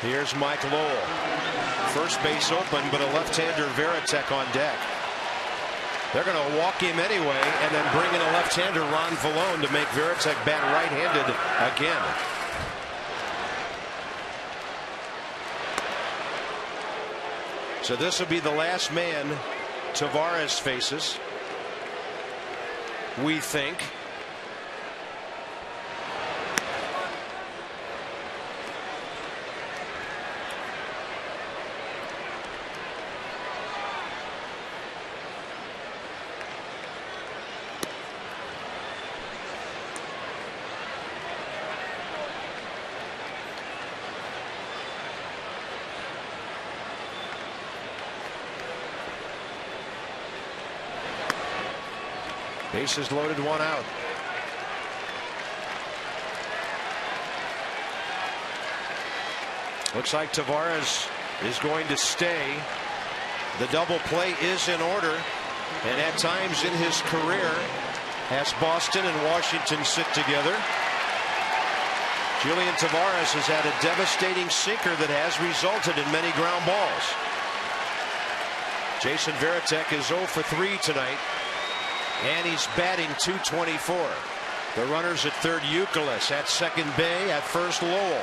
Here's Mike Lowell. First base open, but a left-hander Veritek on deck. They're going to walk him anyway and then bring in a left-hander Ron Vallone to make Veritek bat right-handed again. So this will be the last man Tavares faces, we think. Bases loaded, 1 out. Looks like Tavares is going to stay. The double play is in order, and at times in his career has Boston and Washington sit together. Julian Tavares has had a devastating sinker that has resulted in many ground balls. Jason Veritek is 0 for 3 tonight. And he's batting .224. The runners at third, Youkilis. At second, Bay. At first, Lowell.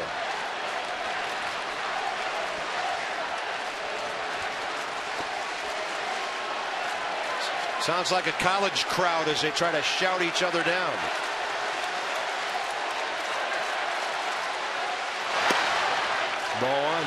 Sounds like a college crowd as they try to shout each other down. Ball 1.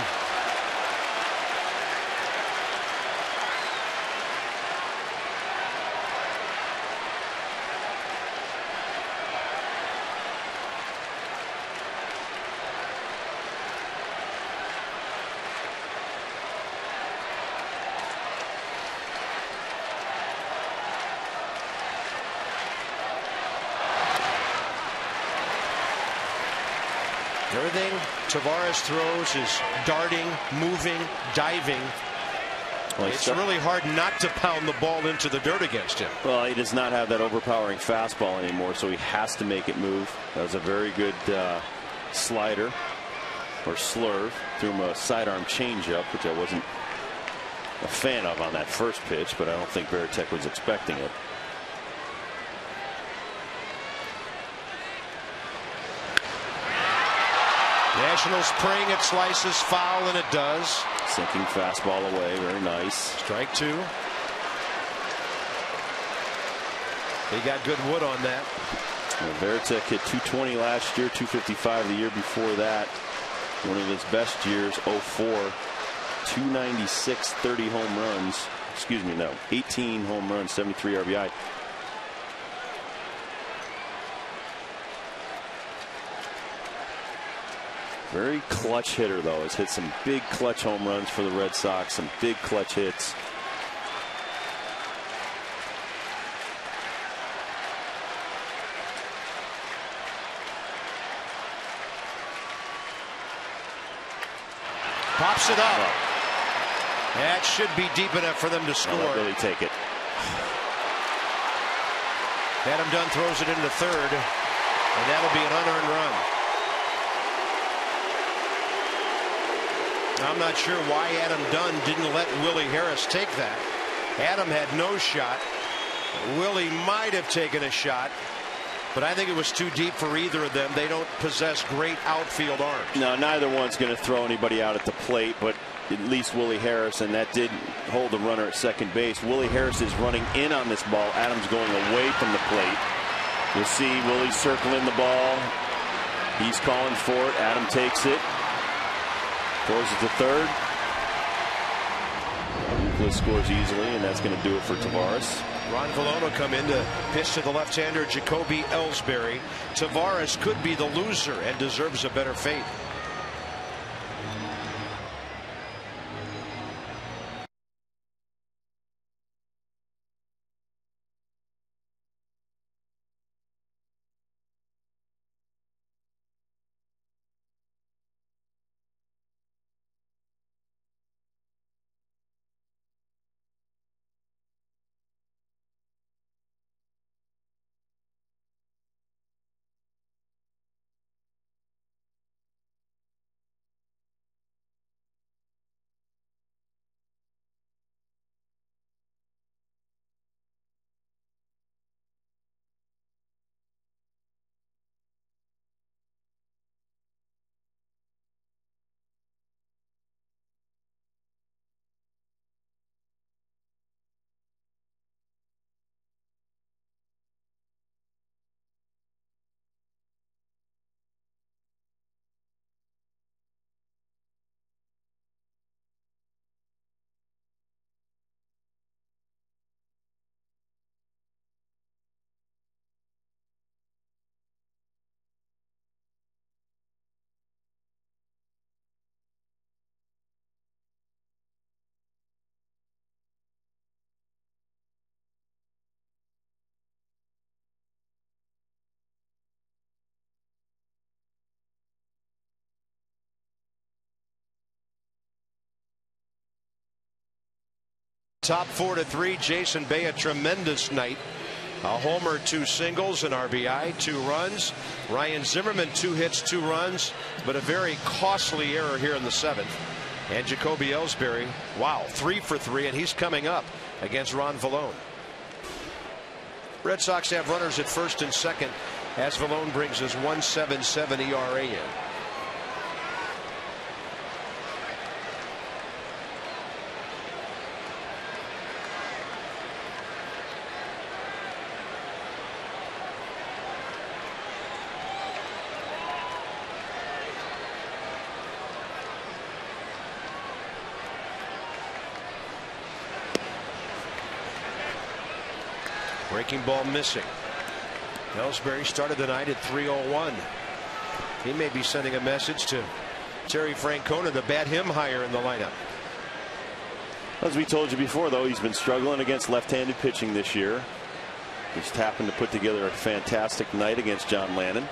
Everything Tavares throws is darting, moving, diving. Well, it's really hard not to pound the ball into the dirt against him. Well, he does not have that overpowering fastball anymore, so he has to make it move. That was a very good slider or slurve. Threw him a sidearm changeup, which I wasn't a fan of on that first pitch, but I don't think Varitek was expecting it. Nationals praying it slices foul, and it does. Sinking fastball away, very nice. Strike two. He got good wood on that. Well, Varitek hit 220 last year, 255 the year before that. One of his best years, 04. 296, 30 home runs. Excuse me, no, 18 home runs, 73 RBI. Very clutch hitter, though. Has hit some big clutch home runs for the Red Sox, some big clutch hits. Pops it up. That should be deep enough for them to score. I'll really take it. Adam Dunn throws it into third, and that'll be an unearned run. I'm not sure why Adam Dunn didn't let Willie Harris take that. Adam had no shot. Willie might have taken a shot, but I think it was too deep for either of them. They don't possess great outfield arms. No, neither one's going to throw anybody out at the plate, but at least Willie Harris, and that did hold the runner at second base. Willie Harris is running in on this ball. Adams going away from the plate. You'll see Willie circling the ball. He's calling for it. Adam takes it. Throws it to third. Euclid scores easily, and that's going to do it for Tavares. Ron Vallone will come in to pitch to the left-hander Jacoby Ellsbury. Tavares could be the loser and deserves a better fate. Top 4-3. Jason Bay, a tremendous night. A homer, 2 singles, an RBI, 2 runs. Ryan Zimmerman, 2 hits, 2 runs, but a very costly error here in the 7th. And Jacoby Ellsbury, wow, 3 for 3, and he's coming up against Ron Vallone. Red Sox have runners at first and second as Vallone brings his 1.77 ERA in. Breaking ball missing. Ellsbury started the night at 301. He may be sending a message to Terry Francona to bat him higher in the lineup. As we told you before, though, he's been struggling against left-handed pitching this year. Just happened to put together a fantastic night against John Lannon.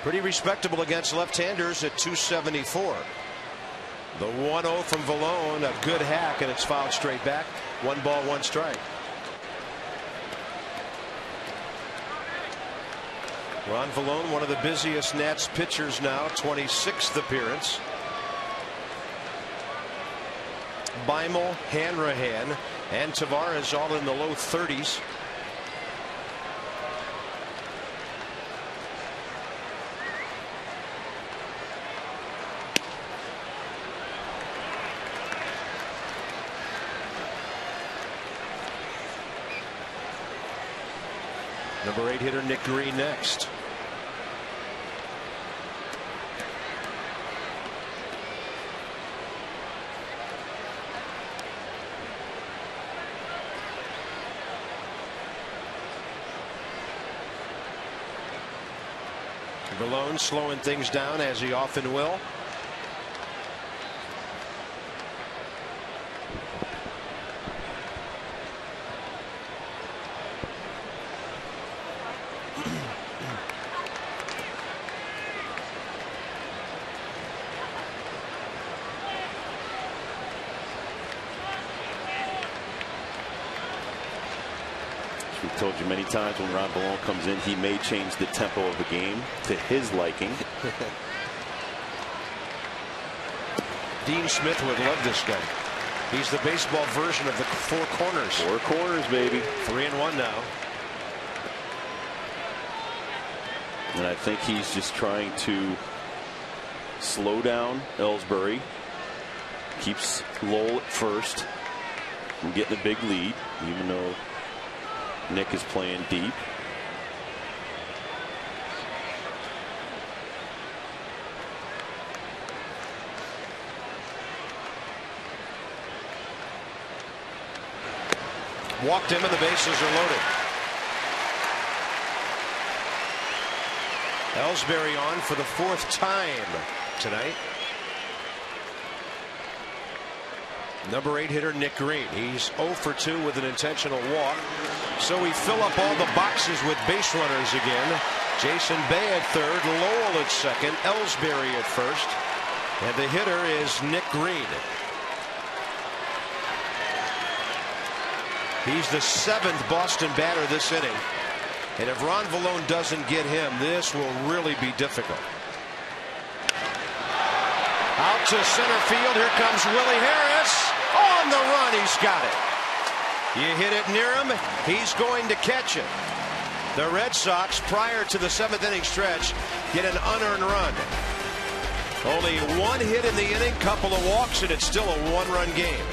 Pretty respectable against left-handers at 274. The 1-0 from Vallone, a good hack, and it's fouled straight back. 1 ball, 1 strike. Ron Vallone, one of the busiest Nats pitchers now, 26th appearance. Beimel, Hanrahan, and Tavares all in the low 30s. Number 8 hitter Nick Green next. Vallone slowing things down as he often will. We've told you many times when Ron Vallone comes in, he may change the tempo of the game to his liking. Dean Smith would love this guy. He's the baseball version of the 4 corners. 4 corners, baby. 3-1 now. And I think he's just trying to slow down Ellsbury, keeps Lowell at first, and getting a big lead, even though Nick is playing deep. Walked him and the bases are loaded. Ellsbury on for the 4th time tonight. Number 8 hitter Nick Green. He's 0 for 2 with an intentional walk. So we fill up all the boxes with base runners again. Jason Bay at third, Lowell at second, Ellsbury at first, and the hitter is Nick Green. He's the 7th Boston batter this inning. And if Ron Vallone doesn't get him, this will really be difficult. Out to center field. Here comes Willie Harris. On the run, he's got it. You hit it near him, he's going to catch it. The Red Sox, prior to the 7th inning stretch, get an unearned run. Only 1 hit in the inning, couple of walks, and it's still a 1-run game.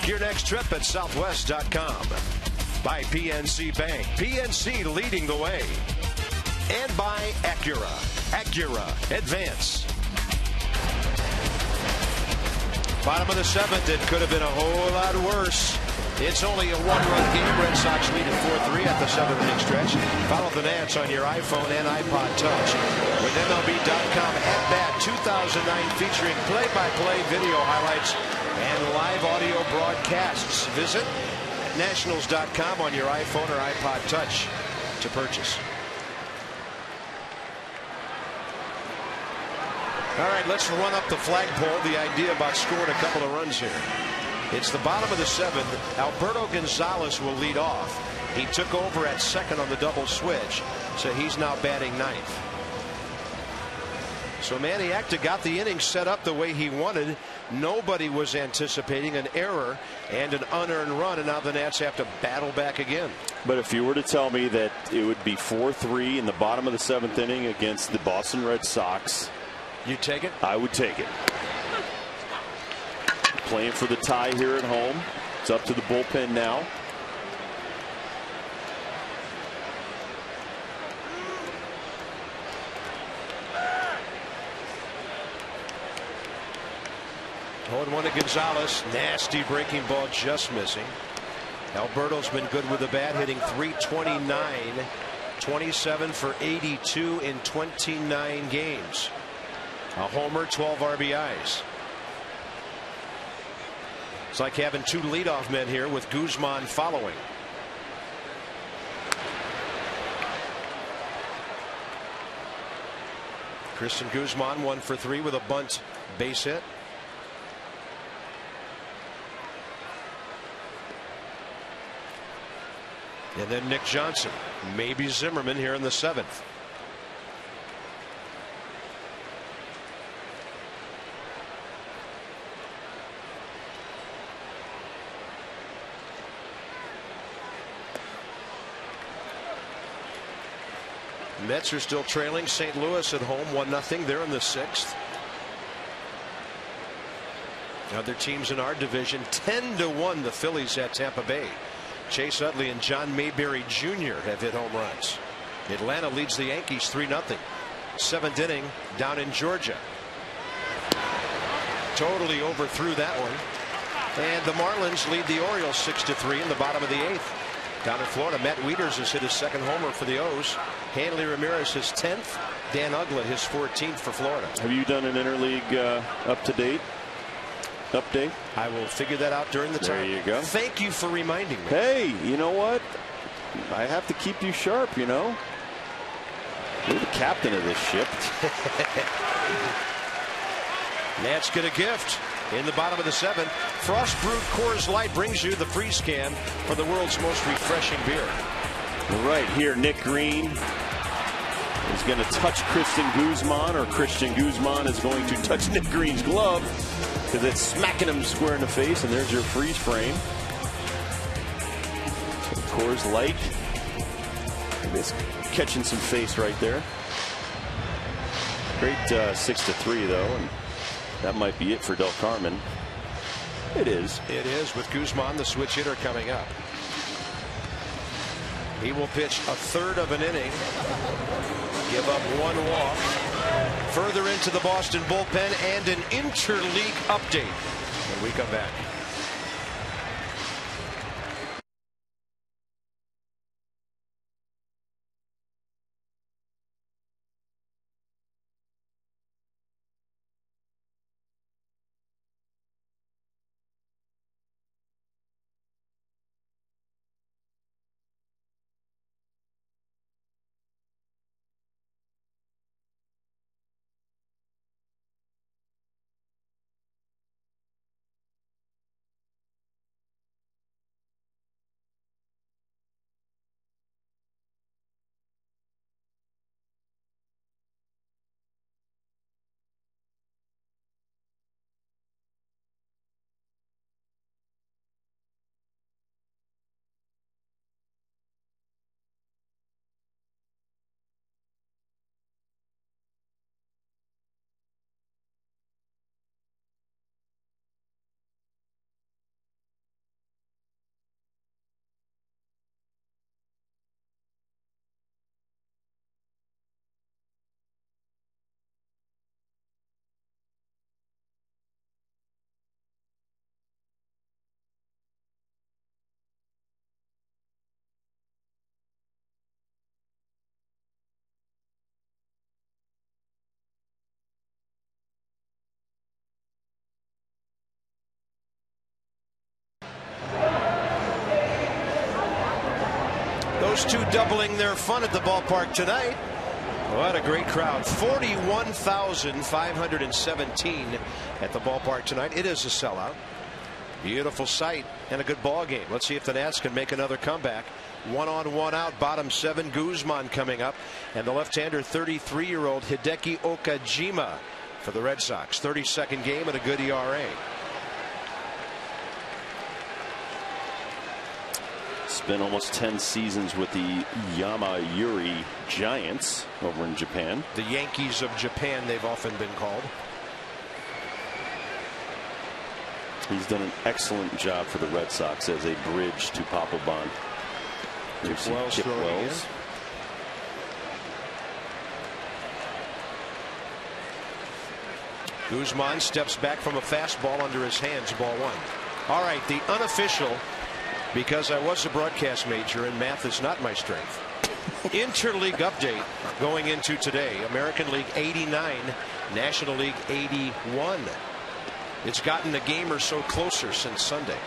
Your next trip at Southwest.com. By PNC Bank. PNC leading the way. And by Acura. Acura Advance. Bottom of the 7th, it could have been a whole lot worse. It's only a 1-run game. Red Sox lead at 4-3 at the 7th inning stretch. Follow the Nats on your iPhone and iPod Touch. With MLB.com At Bat 2009 featuring play-by-play video highlights and live audio broadcasts. Visit Nationals.com on your iPhone or iPod Touch to purchase. All right, let's run up the flagpole. The idea about scoring a couple of runs here. It's the bottom of the 7th. Alberto Gonzalez will lead off. He took over at second on the double switch, so he's now batting 9th. So Manny Acta got the inning set up the way he wanted. Nobody was anticipating an error and an unearned run, and now the Nats have to battle back again. But if you were to tell me that it would be 4-3 in the bottom of the 7th inning against the Boston Red Sox, you take it? I would take it. Playing for the tie here at home. It's up to the bullpen now. One to Gonzalez. Nasty breaking ball, just missing. Alberto's been good with the bat, hitting .329, 27 for 82 in 29 games. A homer, 12 RBIs. It's like having 2 leadoff men here with Guzman following. Christian Guzman 1 for 3 with a bunt base hit. And then Nick Johnson, maybe Zimmerman here in the 7th. Mets are still trailing St. Louis at home 1-0. They're in the 6th. Other teams in our division 10-1 the Phillies at Tampa Bay. Chase Utley and John Mayberry Jr. have hit home runs. Atlanta leads the Yankees 3-0. 7th inning down in Georgia. Totally overthrew that one. And the Marlins lead the Orioles 6-3 in the bottom of the 8th. Down in Florida, Matt Wieters has hit his 2nd homer for the O's. Hanley Ramirez his 10th. Dan Uggla his 14th for Florida. Have you done an interleague up-to-date update? I will figure that out during the time. There you go. Thank you for reminding me. Hey, you know what? I have to keep you sharp, you know. You're the captain of this ship. Nats get a gift in the bottom of the 7th. Frost brewed Coors Light brings you the freeze can for the world's most refreshing beer. Right here, Nick Green is going to touch Christian Guzman, or Christian Guzman is going to touch Nick Green's glove, because it's smacking him square in the face. And there's your freeze frame. So Coors Light. It's catching some face right there. Great 6-3 though, and that might be it for Del Carmen. It is. It is, with Guzman the switch hitter coming up. He will pitch a 1/3 of an inning, give up 1 walk. Further into the Boston bullpen and an interleague update when we come back. Those two doubling their fun at the ballpark tonight. What a great crowd. 41,517 at the ballpark tonight. It is a sellout. Beautiful sight and a good ball game. Let's see if the Nats can make another comeback. 1 on, 1 out, bottom 7. Guzman coming up, and the left-hander, 33-year-old Hideki Okajima for the Red Sox. 32nd game and a good ERA. Spent almost 10 seasons with the Yomiuri Giants over in Japan. The Yankees of Japan, they've often been called. He's done an excellent job for the Red Sox as a bridge to Papelbon. Chip Wells. Guzman steps back from a fastball under his hands. Ball 1. All right, the unofficial, because I was a broadcast major and math is not my strength, interleague update going into today. American League 89, National League 81. It's gotten a game or so closer since Sunday.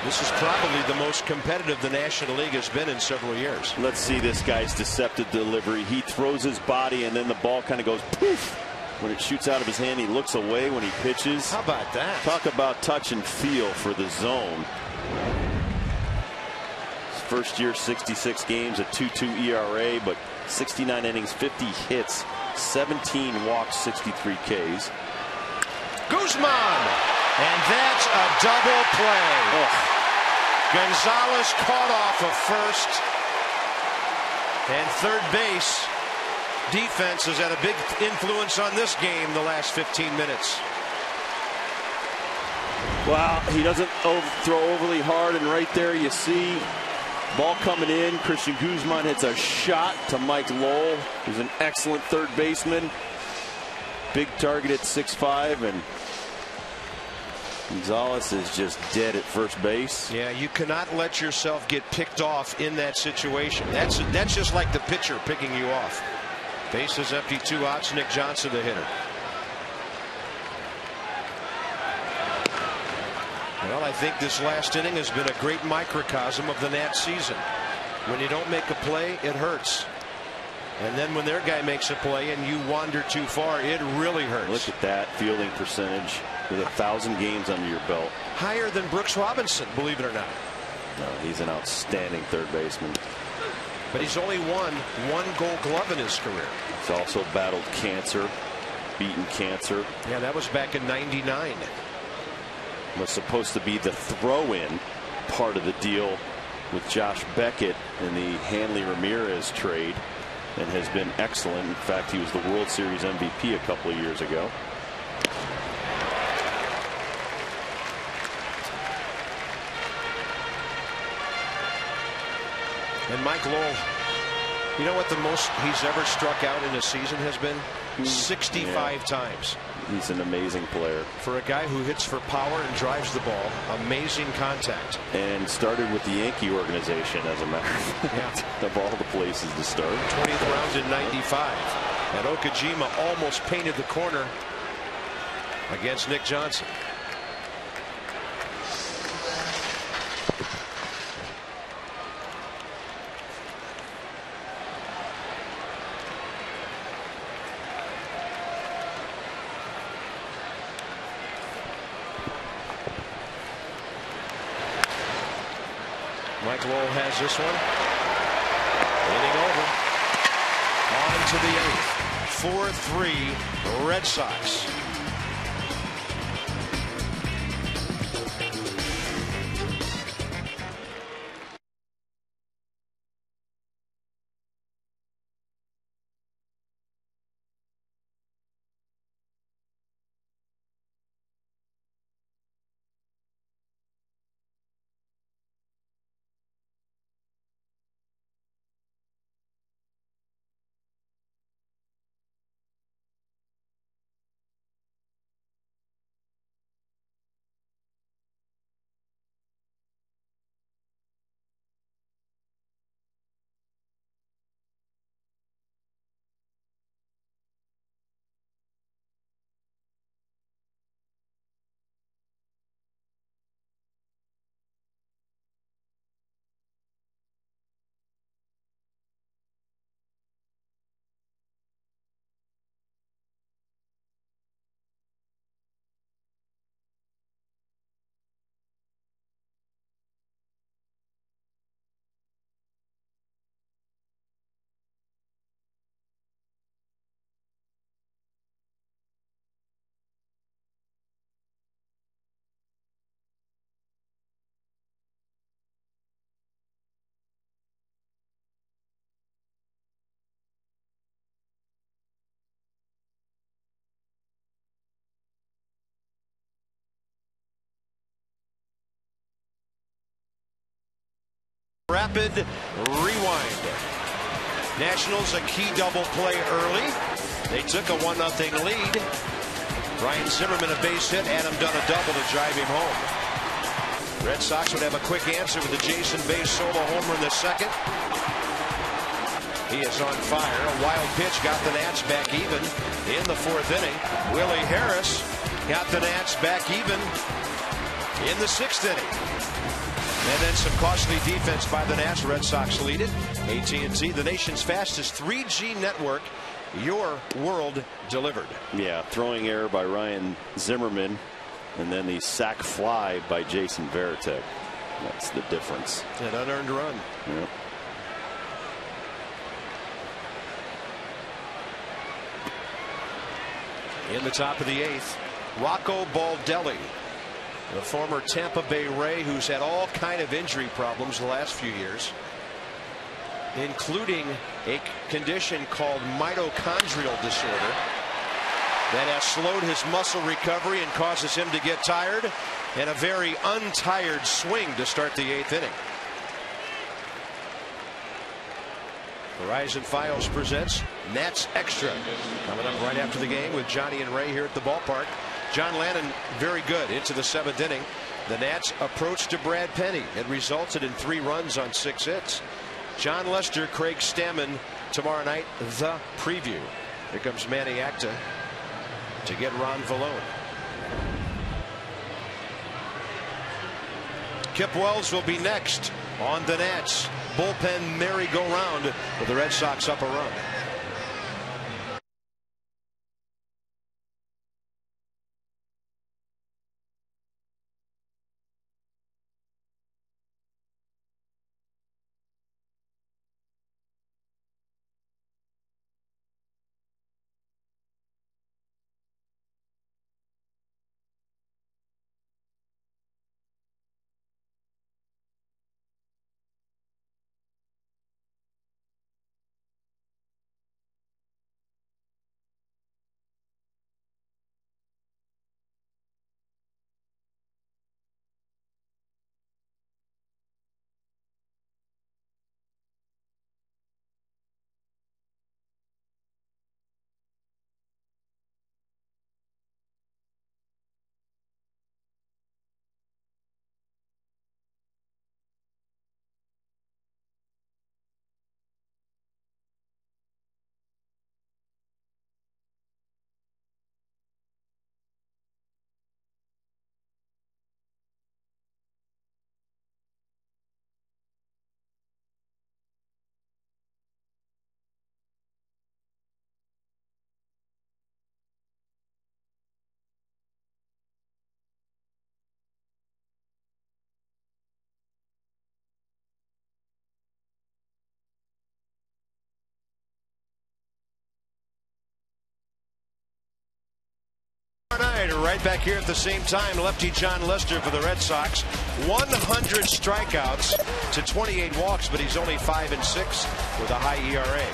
This is probably the most competitive the National League has been in several years. Let's see this guy's deceptive delivery. He throws his body and then the ball kind of goes poof. When it shoots out of his hand, he looks away when he pitches. How about that? Talk about touch and feel for the zone. First year, 66 games, a 2.2 ERA, but 69 innings, 50 hits, 17 walks, 63 Ks. Guzman! And that's a double play. Oh. Gonzalez caught off of first. And third base defense has had a big influence on this game the last 15 minutes. Wow, he doesn't throw overly hard, and right there you see ball coming in. Christian Guzman hits a shot to Mike Lowell, who's an excellent third baseman. Big target at 6'5", and Gonzalez is just dead at first base. Yeah, you cannot let yourself get picked off in that situation. That's just like the pitcher picking you off. Base is empty, 2 outs. Nick Johnson, the hitter. Well, I think this last inning has been a great microcosm of the Nats season. When you don't make a play, it hurts. And then when their guy makes a play and you wander too far, it really hurts. Look at that fielding percentage with 1,000 games under your belt. Higher than Brooks Robinson, believe it or not. No, he's an outstanding third baseman. But he's only won 1 Gold Glove in his career. He's also battled cancer, beaten cancer. Yeah, that was back in '99. Was supposed to be the throw-in part of the deal with Josh Beckett in the Hanley Ramirez trade, and has been excellent. In fact, he was the World Series MVP a couple of years ago. And Mike Lowell, you know what the most he's ever struck out in a season has been? 65 times. He's an amazing player. For a guy who hits for power and drives the ball, amazing contact. And started with the Yankee organization, as a matter of fact, of all the places to start. 20th round in '95. And Okajima almost painted the corner against Nick Johnson. Mike Lowell has this one. Inning over. On to the 8th. 4-3 Red Sox. Rapid rewind. Nationals a key double play early. They took a 1-0 lead. Ryan Zimmerman a base hit. Adam Dunn a double to drive him home. Red Sox would have a quick answer with the Jason Bay solo homer in the second. He is on fire. A wild pitch got the Nats back even in the fourth inning. Willie Harris got the Nats back even in the sixth inning. And then some costly defense by the Nats. Red Sox lead it. AT&T, the nation's fastest 3G network. Your world delivered. Yeah, throwing error by Ryan Zimmerman, and then the sac fly by Jason Varitek. That's the difference. An unearned run. Yep. In the top of the eighth, Rocco Baldelli, the former Tampa Bay Ray, who's had all kind of injury problems the last few years, including a condition called mitochondrial disorder that has slowed his muscle recovery and causes him to get tired, and a very untired swing to start the eighth inning. Horizon Files presents Nats Extra, coming up right after the game with Johnny and Ray here at the ballpark. John Lannon very good into the seventh inning. The Nats approach to Brad Penny. It resulted in 3 runs on 6 hits. John Lester, Craig Stammen tomorrow night, the preview. Here comes Manny Acta to get Ron Vallone. Kip Wells will be next on the Nats bullpen merry-go-round with the Red Sox up a run. Right back here at the same time, lefty John Lester for the Red Sox. 100 strikeouts to 28 walks, but he's only 5-6 with a high ERA.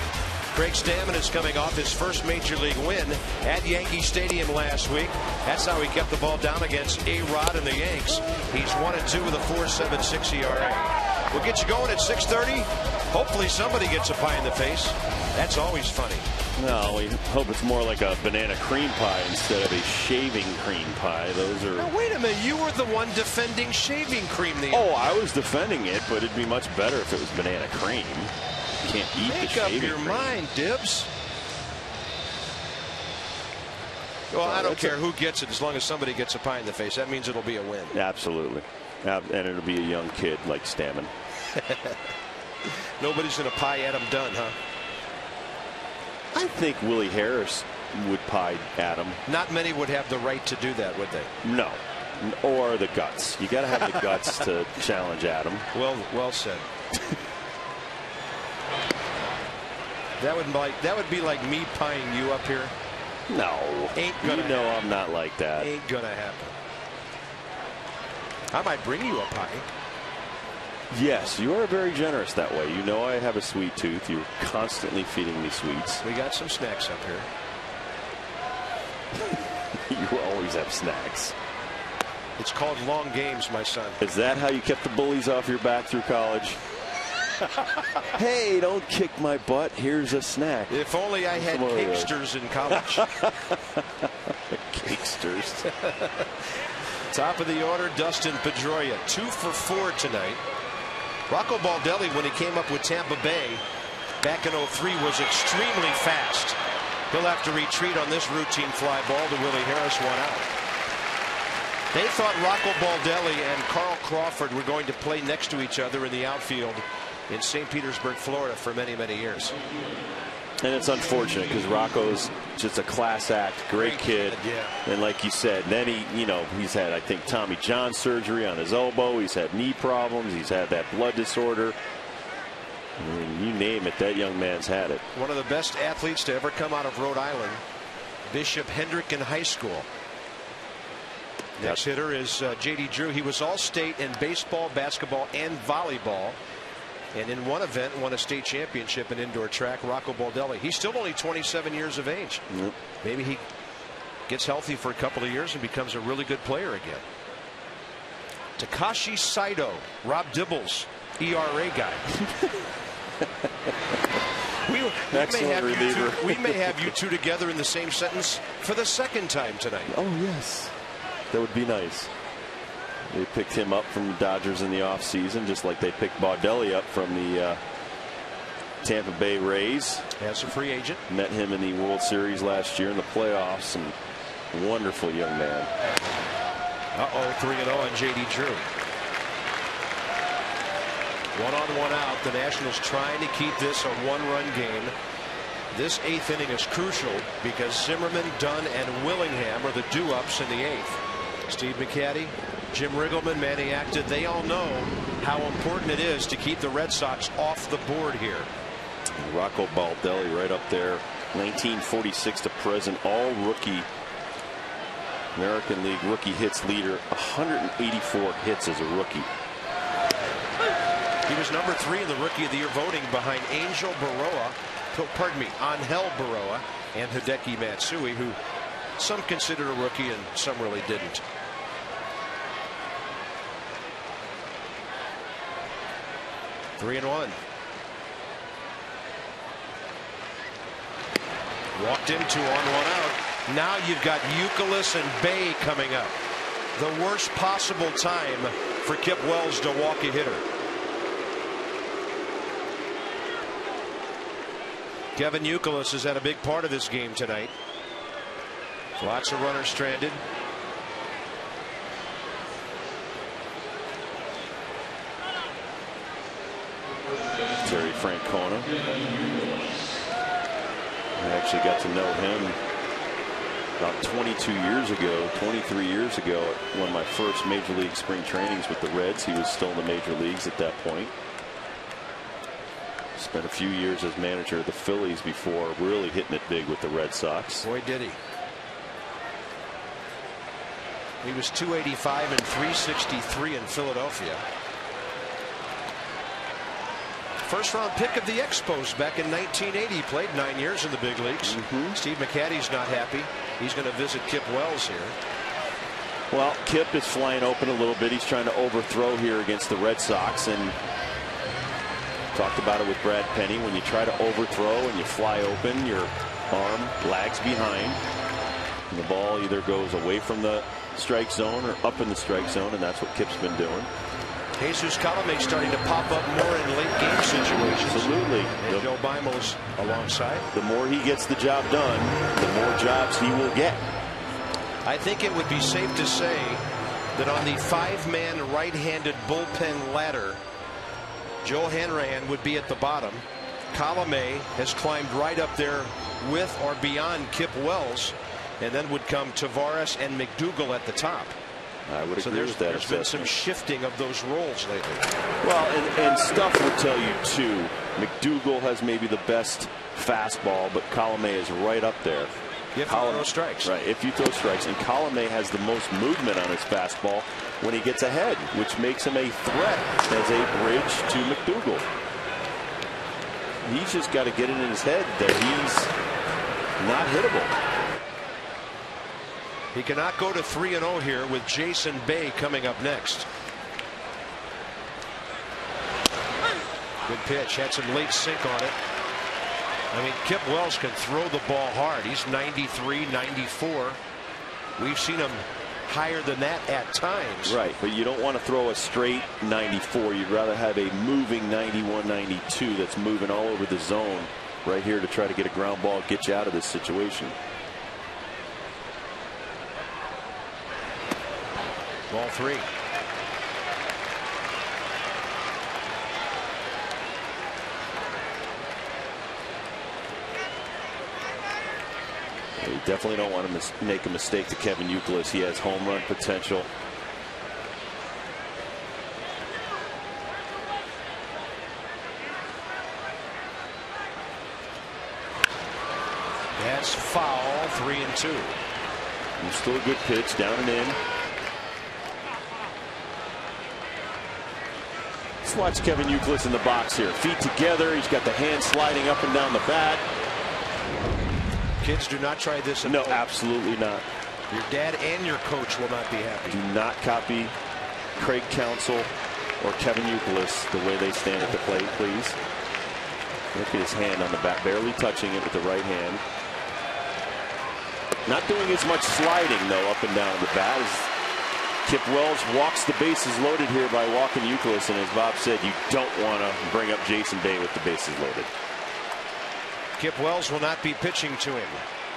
Craig Stammen is coming off his first major league win at Yankee Stadium last week. That's how he kept the ball down against A-Rod and the Yanks. He's 1-2 with a 4.76 ERA. We'll get you going at 6:30. Hopefully somebody gets a pie in the face. That's always funny. No, we hope it's more like a banana cream pie instead of a shaving cream pie. Those are. Now, wait a minute. You were the one defending shaving cream. Oh, I was defending it, but it'd be much better if it was banana cream. You can't eat the shaving cream. Make up your mind, Dibs. Well, I don't care who gets it as long as somebody gets a pie in the face. That means it'll be a win. Absolutely. And it'll be a young kid like Stammen. Nobody's going to pie Adam Dunn, huh? I think Willie Harris would pie Adam. Not many would have the right to do that, would they? No. Or the guts. You got to have the guts to challenge Adam. Well said. That would be like me pieing you up here. No. Ain't gonna happen. I'm not like that. Ain't gonna happen. I might bring you a pie. Yes, you are very generous that way. You know I have a sweet tooth. You're constantly feeding me sweets. We got some snacks up here. You always have snacks. It's called long games, my son. Is that how you kept the bullies off your back through college? Hey, don't kick my butt. Here's a snack. If only I had cakesters in college. Cakesters. Top of the order, Dustin Pedroia, 2 for 4 tonight. Rocco Baldelli, when he came up with Tampa Bay back in '03, was extremely fast. He'll have to retreat on this routine fly ball to Willie Harris, 1 out. They thought Rocco Baldelli and Carl Crawford were going to play next to each other in the outfield in St. Petersburg, Florida for many, many years. And it's unfortunate because Rocco's just a class act, great kid. Yeah. And like you said, then he's had, I think, Tommy John surgery on his elbow. He's had knee problems. He's had that blood disorder. I mean, you name it, that young man's had it. One of the best athletes to ever come out of Rhode Island, Bishop Hendrick in high school. Next hitter is J.D. Drew. He was all-state in baseball, basketball, and volleyball. And in one event, won a state championship in indoor track. Rocco Baldelli. He's still only 27 years of age. Yep. Maybe he gets healthy for a couple of years and becomes a really good player again. Takashi Saito, Rob Dibble's ERA guy. we may have you two together in the same sentence for the second time tonight. Oh, yes. That would be nice. They picked him up from the Dodgers in the offseason, just like they picked Baldelli up from the Tampa Bay Rays. As a free agent. Met him in the World Series last year in the playoffs. And wonderful young man. 3-0 on J.D. Drew. 1 on 1 out. The Nationals trying to keep this a 1-run game. This 8th inning is crucial because Zimmerman, Dunn, and Willingham are the do-ups in the 8th. Steve McCaddy, Jim Riggleman, Manny Acta, they all know how important it is to keep the Red Sox off the board here. Rocco Baldelli right up there, 1946 to present, all rookie American League rookie hits leader, 184 hits as a rookie. He was number 3 in the Rookie of the Year voting behind Angel Baroa and Hideki Matsui, who some considered a rookie and some really didn't. Three and 1. Walked him, 2 on 1 out. Now you've got Youkilis and Bay coming up. The worst possible time for Kip Wells to walk a hitter. Kevin Youkilis has had a big part of this game tonight. Lots of runners stranded. Terry Francona. I actually got to know him about 22 years ago, 23 years ago, at one of my first major league spring trainings with the Reds. He was still in the major leagues at that point. Spent a few years as manager of the Phillies before really hitting it big with the Red Sox. Boy, did he. He was 285 and 363 in Philadelphia. First round pick of the Expos back in 1980. Played 9 years in the big leagues. Steve McCaddy's not happy. He's going to visit Kip Wells here. Well, Kip is flying open a little bit. He's trying to overthrow here against the Red Sox, and talked about it with Brad Penny. When you try to overthrow and you fly open, your arm lags behind, and the ball either goes away from the strike zone or up in the strike zone, and that's what Kip's been doing. Jesus Colomé starting to pop up more in late game situations. Absolutely. And Joe Bimel's alongside. The more he gets the job done, the more jobs he will get. I think it would be safe to say that on the 5-man right-handed bullpen ladder, Joe Hanrahan would be at the bottom. Colomé has climbed right up there with or beyond Kip Wells, and then would come Tavares and McDougal at the top. I would agree with that. There's been some shifting of those roles lately. Well, and stuff would tell you too. McDougal has maybe the best fastball, but Colomé is right up there. If you throw strikes. Right, if you throw strikes. And Colomé has the most movement on his fastball when he gets ahead, which makes him a threat as a bridge to McDougal. He's just got to get it in his head that he's not hittable. He cannot go to 3-0 here with Jason Bay coming up next. Good pitch. Had some late sink on it. I mean, Kip Wells can throw the ball hard. He's 93, 94. We've seen him higher than that at times. Right, but you don't want to throw a straight 94. You'd rather have a moving 91, 92 that's moving all over the zone right here to try to get a ground ball, get you out of this situation. Ball 3. You definitely don't want to make a mistake to Kevin Youkilis. He has home run potential. That's foul. 3-2. And still a good pitch, down and in. Let's watch Kevin Youkilis in the box here. Feet together. He's got the hand sliding up and down the bat. Kids, do not try this at No, home. absolutely not. Your dad and your coach will not be happy. Do not copy Craig Counsell or Kevin Youkilis the way they stand at the plate, please. Look at his hand on the bat, barely touching it with the right hand. Not doing as much sliding, though, up and down the bat as Kip Wells walks the bases loaded here by walking Youkilis. And as Bob said, you don't want to bring up Jason Bay with the bases loaded. Kip Wells will not be pitching to him.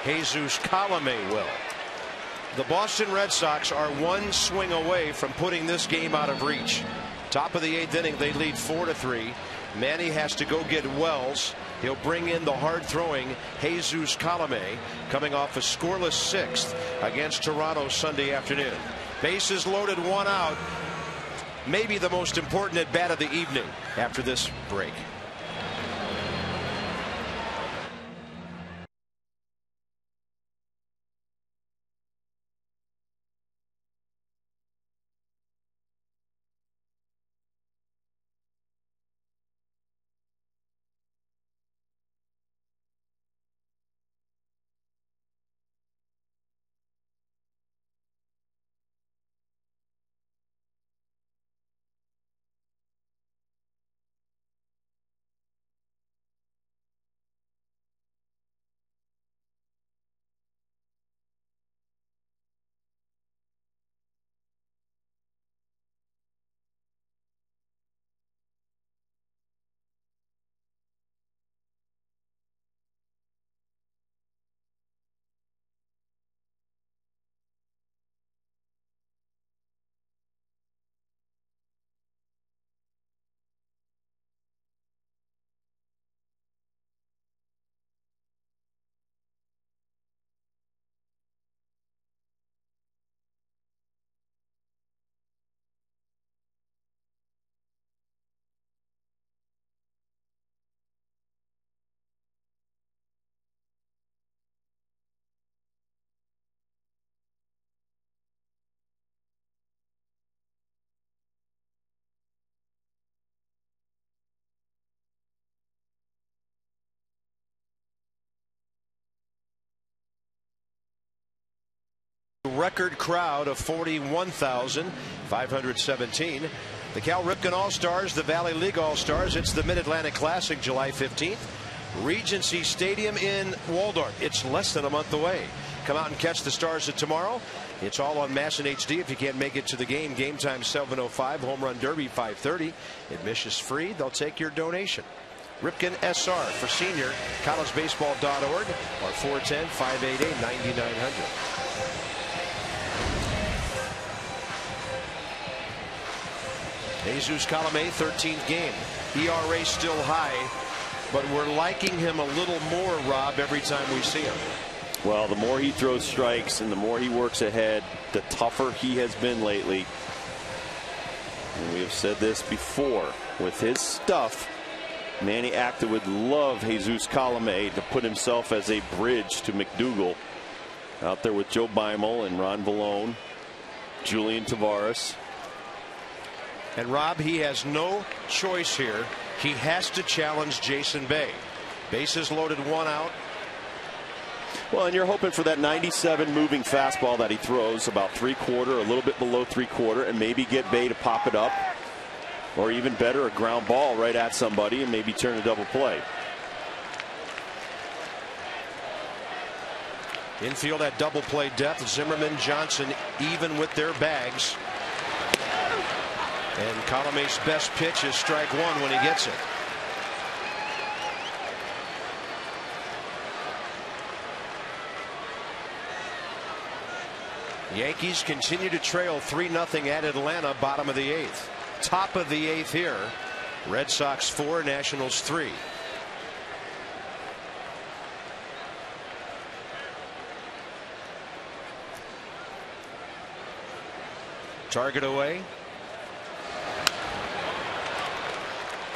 Jesus Colome will. The Boston Red Sox are one swing away from putting this game out of reach. Top of the 8th inning, they lead 4-3. Manny has to go get Wells. He'll bring in the hard-throwing Jesus Colome, coming off a scoreless 6th against Toronto Sunday afternoon. Bases loaded, 1 out. Maybe the most important at-bat of the evening after this break. Record crowd of 41,517. The Cal Ripken All-Stars, the Valley League All-Stars. It's the Mid-Atlantic Classic, July 15th. Regency Stadium in Waldorf. It's less than a month away. Come out and catch the Stars at tomorrow. It's all on Mass and HD if you can't make it to the game. Game time 7:05. Home Run Derby 5:30. Admission is free. They'll take your donation. Ripken SR for senior. collegebaseball.org or 410-588-9900. Jesus Colome, 13th game. ERA still high, but we're liking him a little more, Rob, every time we see him. Well, the more he throws strikes and the more he works ahead, the tougher he has been lately. And we have said this before. With his stuff, Manny Acta would love Jesus Colome to put himself as a bridge to McDougal. Out there with Joe Beimel and Ron Vallone, Julian Tavares. And Rob, he has no choice here. He has to challenge Jason Bay. Bases loaded, 1 out. Well, and you're hoping for that 97 moving fastball that he throws about 3/4, a little bit below 3/4, and maybe get Bay to pop it up. Or even better, a ground ball right at somebody and maybe turn a double play. Infield at double play depth. Zimmerman, Johnson even with their bags. And Colome's best pitch is strike one when he gets it. Yankees continue to trail 3-0 at Atlanta, bottom of the 8th. Top of the 8th here. Red Sox 4, Nationals 3. Target away.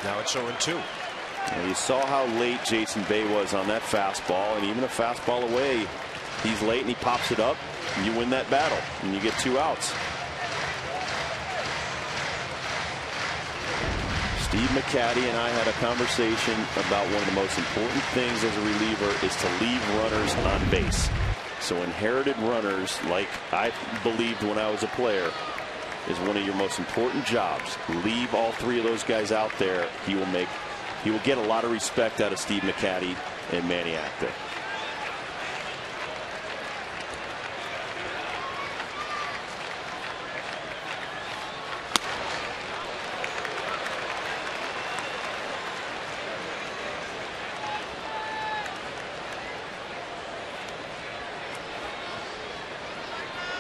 Now it's 0-2. You saw how late Jason Bay was on that fastball, and even a fastball away, he's late and he pops it up, and you win that battle, and you get 2 outs. Steve McCatty and I had a conversation about one of the most important things as a reliever is to leave runners on base. So inherited runners, like I believed when I was a player, is one of your most important jobs. Leave all 3 of those guys out there. He will get a lot of respect out of Steve McCatty and Manny Acta.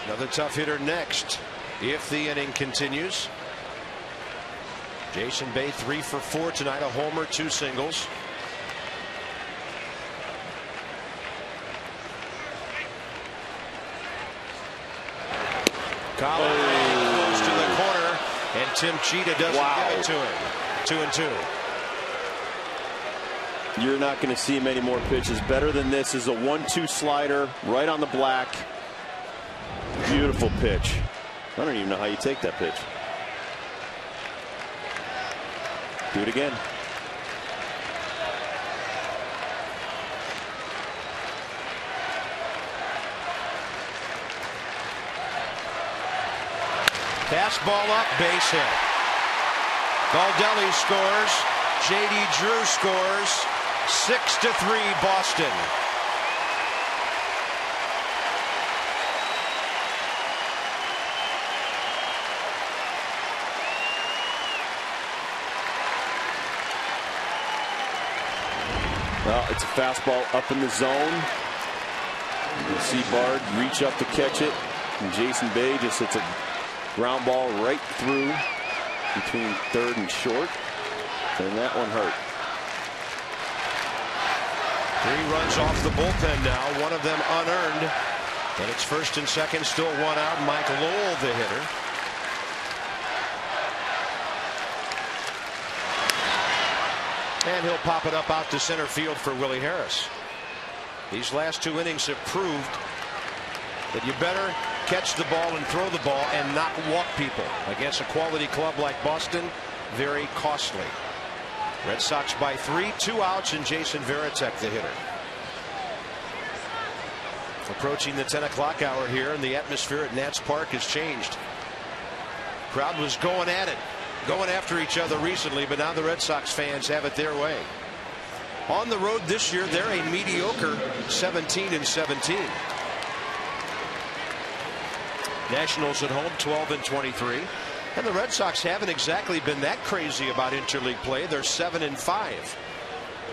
Another tough hitter next if the inning continues. Jason Bay 3 for 4 tonight, a homer, 2 singles. Colin goes to the corner, and Tim Cheetah doesn't give it to him. 2-2. You're not going to see many more pitches. Better than this is a 1-2 slider right on the black. Beautiful pitch. I don't even know how you take that pitch. Do it again. Fastball up, base hit. Baldelli scores. J.D. Drew scores. 6-3 Boston. Well, it's a fastball up in the zone. You see Bard reach up to catch it, and Jason Bay just hits a ground ball right through between third and short, and that one hurt. 3 runs off the bullpen now, one of them unearned, and it's first and second, still 1 out. Mike Lowell, the hitter. And he'll pop it up out to center field for Willie Harris. These last 2 innings have proved that you better catch the ball and throw the ball and not walk people. Against a quality club like Boston, very costly. Red Sox by 3, 2 outs, and Jason Varitek, the hitter. Approaching the 10 o'clock hour here, and the atmosphere at Nats Park has changed. Crowd was going at it, going after each other recently, but now the Red Sox fans have it their way. On the road this year, they're a mediocre 17-17. Nationals at home 12-23, and the Red Sox haven't exactly been that crazy about interleague play. They're 7-5.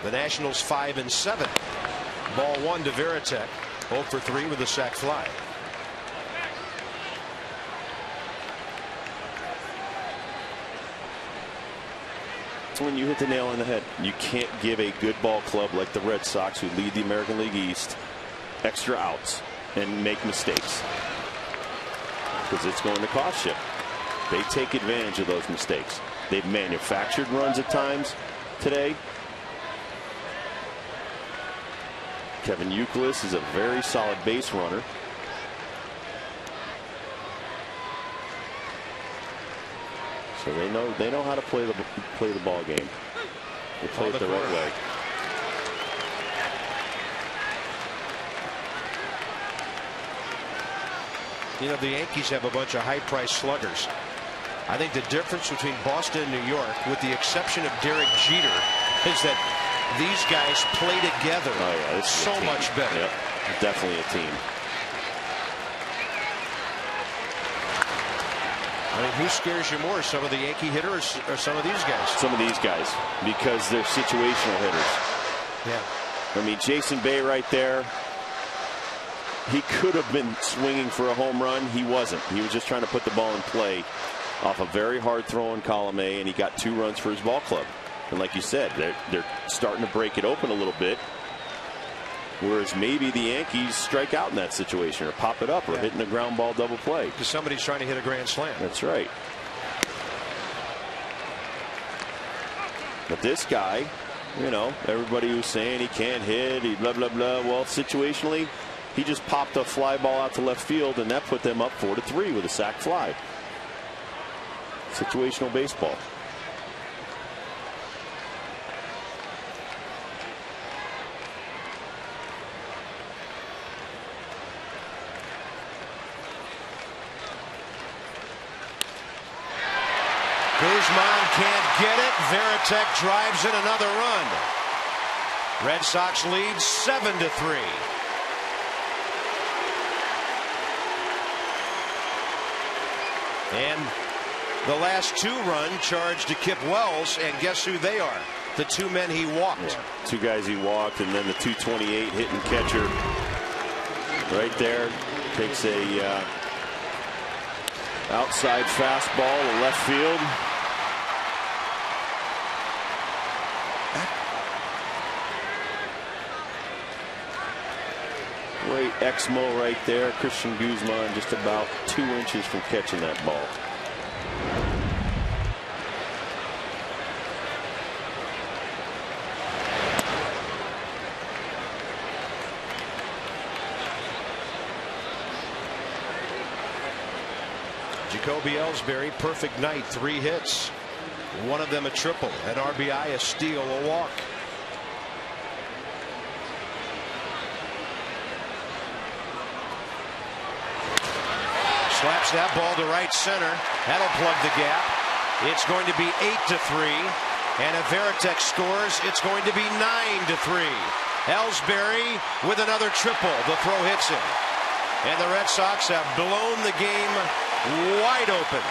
The Nationals 5-7. Ball 1 to Varitek, 0 for 3 with a sac fly. When you hit the nail on the head, you can't give a good ball club like the Red Sox, who lead the American League East, extra outs and make mistakes, because it's going to cost you. They take advantage of those mistakes. They've manufactured runs at times today. Kevin Youkilis is a very solid base runner. So they know how to play the ball game. They play it the right way. You know, the Yankees have a bunch of high-priced sluggers. I think the difference between Boston and New York, with the exception of Derek Jeter, is that these guys play together so much better. Yep, definitely a team. I mean, who scares you more, some of the Yankee hitters or some of these guys? Some of these guys, because they're situational hitters. Yeah. I mean, Jason Bay right there, he could have been swinging for a home run. He wasn't. He was just trying to put the ball in play off a very hard throw in column A, and he got 2 runs for his ball club. And like you said, they're starting to break it open a little bit. Whereas maybe the Yankees strike out in that situation or pop it up or hitting a ground ball double play. Because somebody's trying to hit a grand slam. That's right. But this guy, you know, everybody was saying he can't hit, he blah, blah, blah. Well, situationally, he just popped a fly ball out to left field, and that put them up 4-3 with a sac fly. Situational baseball. Guzman can't get it. Varitek drives in another run. Red Sox lead 7-3. And the last 2 run charged to Kip Wells, and guess who they are? The 2 men he walked. Yeah, 2 guys he walked, and then the 228 hitting catcher right there takes a outside fastball to left field. Great Exmo right there. Christian Guzman just about 2 inches from catching that ball. Jacoby Ellsbury, perfect night, 3 hits. One of them a triple, an RBI, a steal, a walk. Slaps that ball to right center. That'll plug the gap. It's going to be 8-3. And if Varitek scores, it's going to be 9-3. Ellsbury with another triple. The throw hits him. And the Red Sox have blown the game wide open.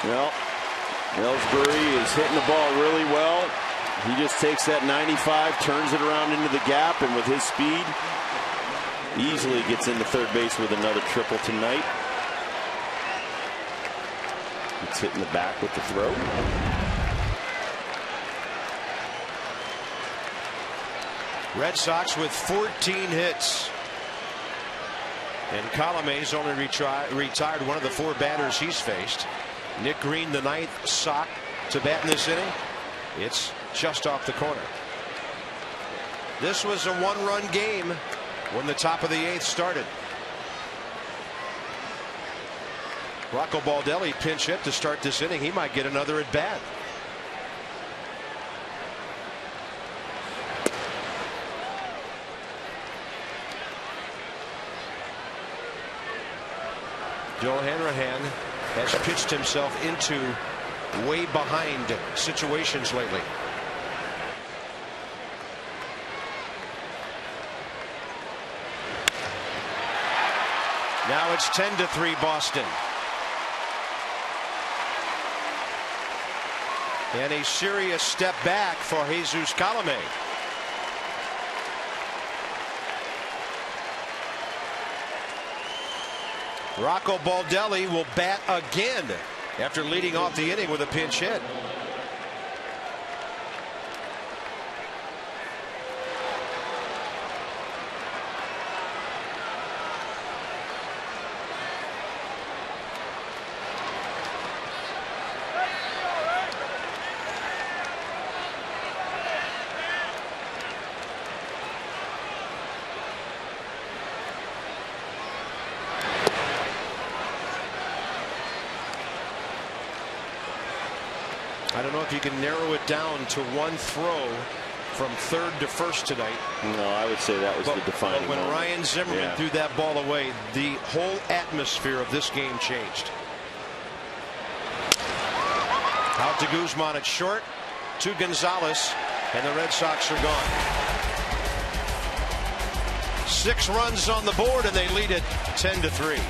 Well, Ellsbury is hitting the ball really well. He just takes that 95, turns it around into the gap, and with his speed, easily gets into third base with another triple tonight. It's hitting the back with the throw. Red Sox with 14 hits. And Colome's only retired one of the 4 batters he's faced. Nick Green, the 9th Sox to bat in this inning. It's just off the corner. This was a 1-run game when the top of the 8th started. Rocco Baldelli pinch hit to start this inning. He might get another at bat. Joe Hanrahan has pitched himself into way behind situations lately. Now it's 10-3 Boston. And a serious step back for Jesus Colome. Rocco Baldelli will bat again after leading off the inning with a pinch hit. I don't know if you can narrow it down to one throw from third to first tonight. No, I would say that was the defining when moment. Ryan Zimmerman threw that ball away, the whole atmosphere of this game changed. Out to Guzman at short, to Gonzalez, and the Red Sox are gone. 6 runs on the board, and they lead it 10-3.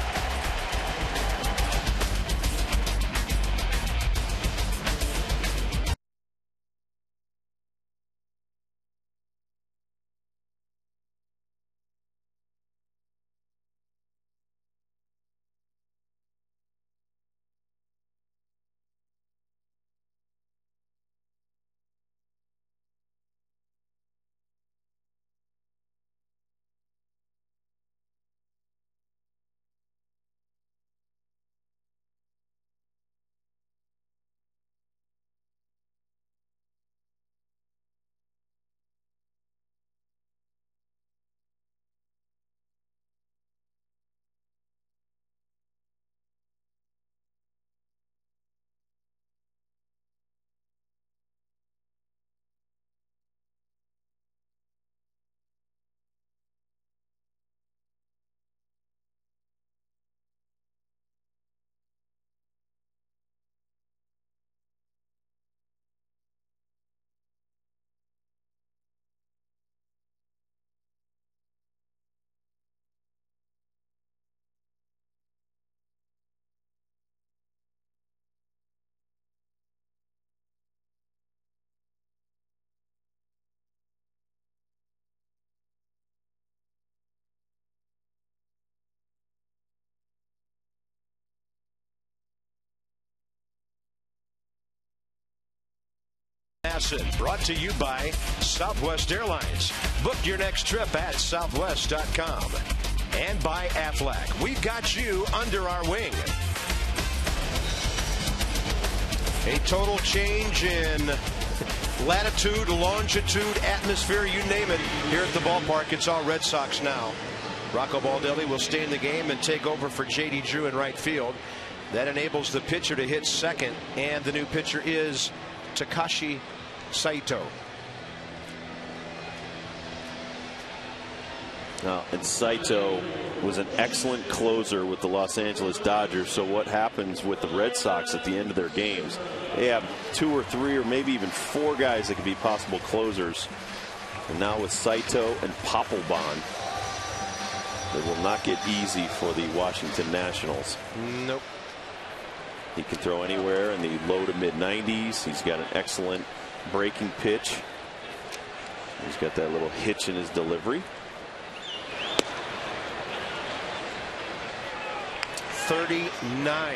Brought to you by Southwest Airlines. Book your next trip at southwest.com. And by Aflac. We've got you under our wing. A total change in latitude, longitude, atmosphere, you name it. Here at the ballpark, it's all Red Sox now. Rocco Baldelli will stay in the game and take over for J.D. Drew in right field. That enables the pitcher to hit second, and the new pitcher is Takashi Saito. And Saito was an excellent closer with the Los Angeles Dodgers. So what happens with the Red Sox at the end of their games? They have 2 or 3 or maybe even 4 guys that could be possible closers. And now with Saito and Papelbon, it will not get easy for the Washington Nationals. Nope. He can throw anywhere in the low to mid 90s. He's got an excellent breaking pitch. He's got that little hitch in his delivery. 39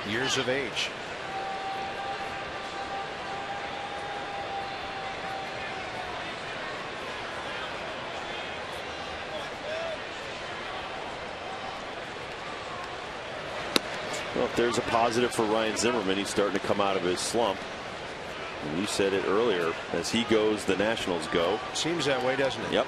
years of age. Well, if there's a positive for Ryan Zimmerman, he's starting to come out of his slump. And you said it earlier, as he goes, the Nationals go. Seems that way, doesn't it? Yep.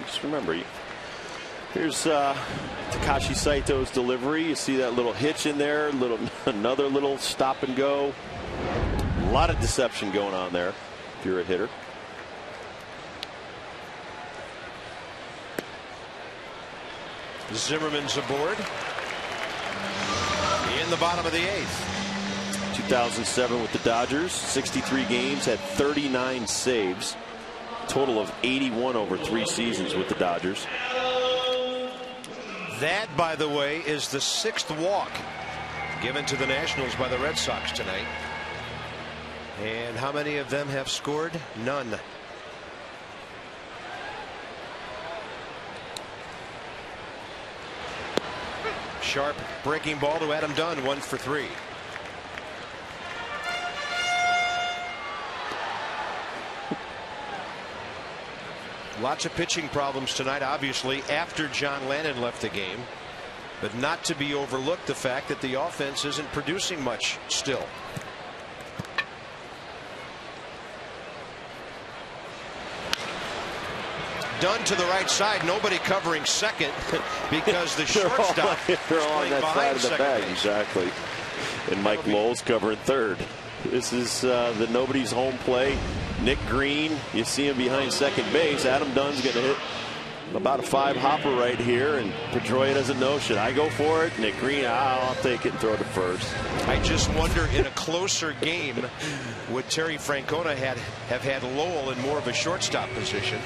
Just remember, here's Takashi Saito's delivery. You see that little hitch in there, another little stop and go. A lot of deception going on there if you're a hitter. Zimmerman's aboard in the bottom of the 8th. 2007 with the Dodgers, 63 games, had 39 saves. Total of 81 over 3 seasons with the Dodgers. That, by the way, is the 6th walk given to the Nationals by the Red Sox tonight. And how many of them have scored? None. Sharp breaking ball to Adam Dunn, 1 for 3. Lots of pitching problems tonight, obviously, after John Lannon left the game. But not to be overlooked the fact that the offense isn't producing much still. Dunn to the right side. Nobody covering second because the shortstop is playing that behind side of the second bag. base. Exactly. And Mike Lowell's covering third. This is the nobody's home play. Nick Green, you see him behind second base. Adam Dunn's going to hit about a 5-hopper right here, and Pedroia doesn't know. Should I go for it? Nick Green, I'll take it and throw it to first. I just wonder, in a closer game, would Terry Francona have had Lowell in more of a shortstop position?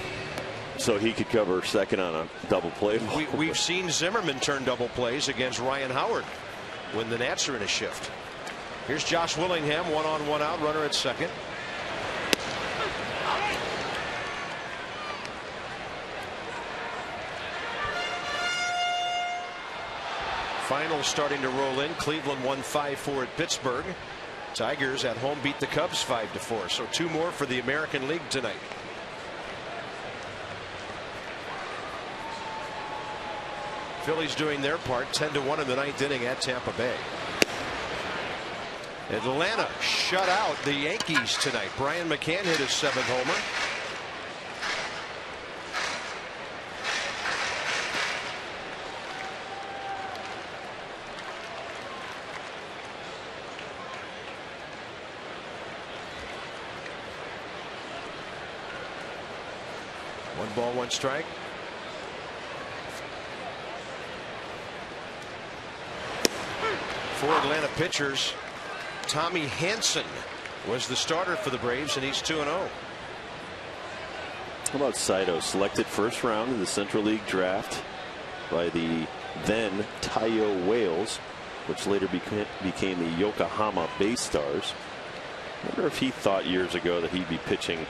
So he could cover second on a double play. We've seen Zimmerman turn double plays against Ryan Howard when the Nats are in a shift. Here's Josh Willingham, 1 on 1 out, runner at second. Finals starting to roll in. Cleveland won 5-4 at Pittsburgh. Tigers at home beat the Cubs 5-4. So 2 more for the American League tonight. Phillies doing their part, 10-1 in the 9th inning at Tampa Bay. Atlanta shut out the Yankees tonight. Brian McCann hit his 7th homer. One ball, one strike. For Atlanta pitchers, Tommy Hanson was the starter for the Braves, and he's 2-0. How about Saito, selected first round in the Central League draft by the then Tayo Whales, which later became the Yokohama Bay Stars. I wonder if he thought years ago that he'd be pitching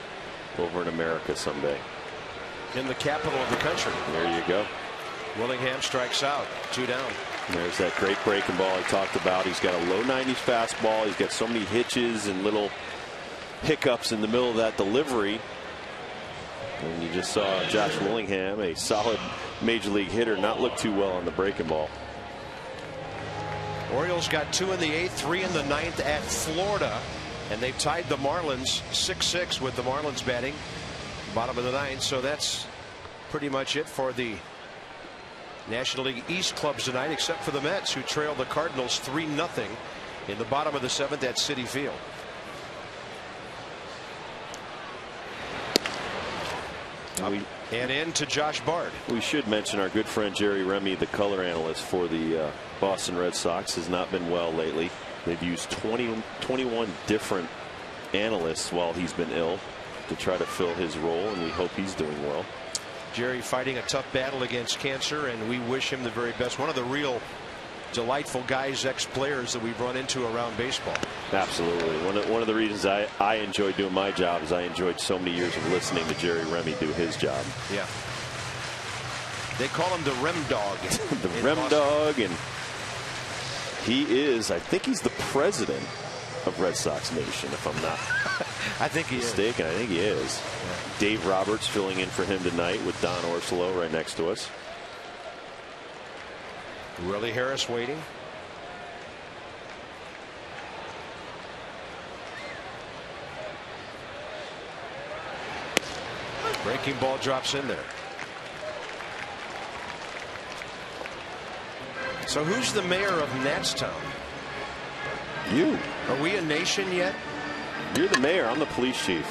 over in America someday. In the capital of the country. There you go. Willingham strikes out, 2 down. There's that great breaking ball I talked about. He's got a low 90s fastball. He's got so many hitches and little hiccups in the middle of that delivery. And you just saw Josh Willingham, a solid major league hitter, not look too well on the breaking ball. Orioles got 2 in the 8th, 3 in the 9th at Florida, and they've tied the Marlins 6-6 with the Marlins batting bottom of the 9th. So that's pretty much it for the National League East clubs tonight, except for the Mets, who trailed the Cardinals 3-0 in the bottom of the 7th at Citi Field. And in to Josh Bard. We should mention our good friend Jerry Remy, the color analyst for the Boston Red Sox, has not been well lately. They've used 21 different analysts while he's been ill to try to fill his role, and we hope he's doing well. Jerry fighting a tough battle against cancer, and we wish him the very best. One of the real delightful guys, ex-players that we've run into around baseball. Absolutely. One of the reasons I enjoy doing my job is I enjoyed so many years of listening to Jerry Remy do his job. Yeah. They call him the Rem Dog. The Rem Dog, and he is, I think he's the president of Red Sox Nation, if I'm not I think he mistaken. I think he is. Yeah. Dave Roberts filling in for him tonight with Don Orsillo right next to us. Willie Harris waiting. Breaking ball drops in there. So who's the mayor of Natstown? You. Are we a nation yet? You're the mayor. I'm the police chief.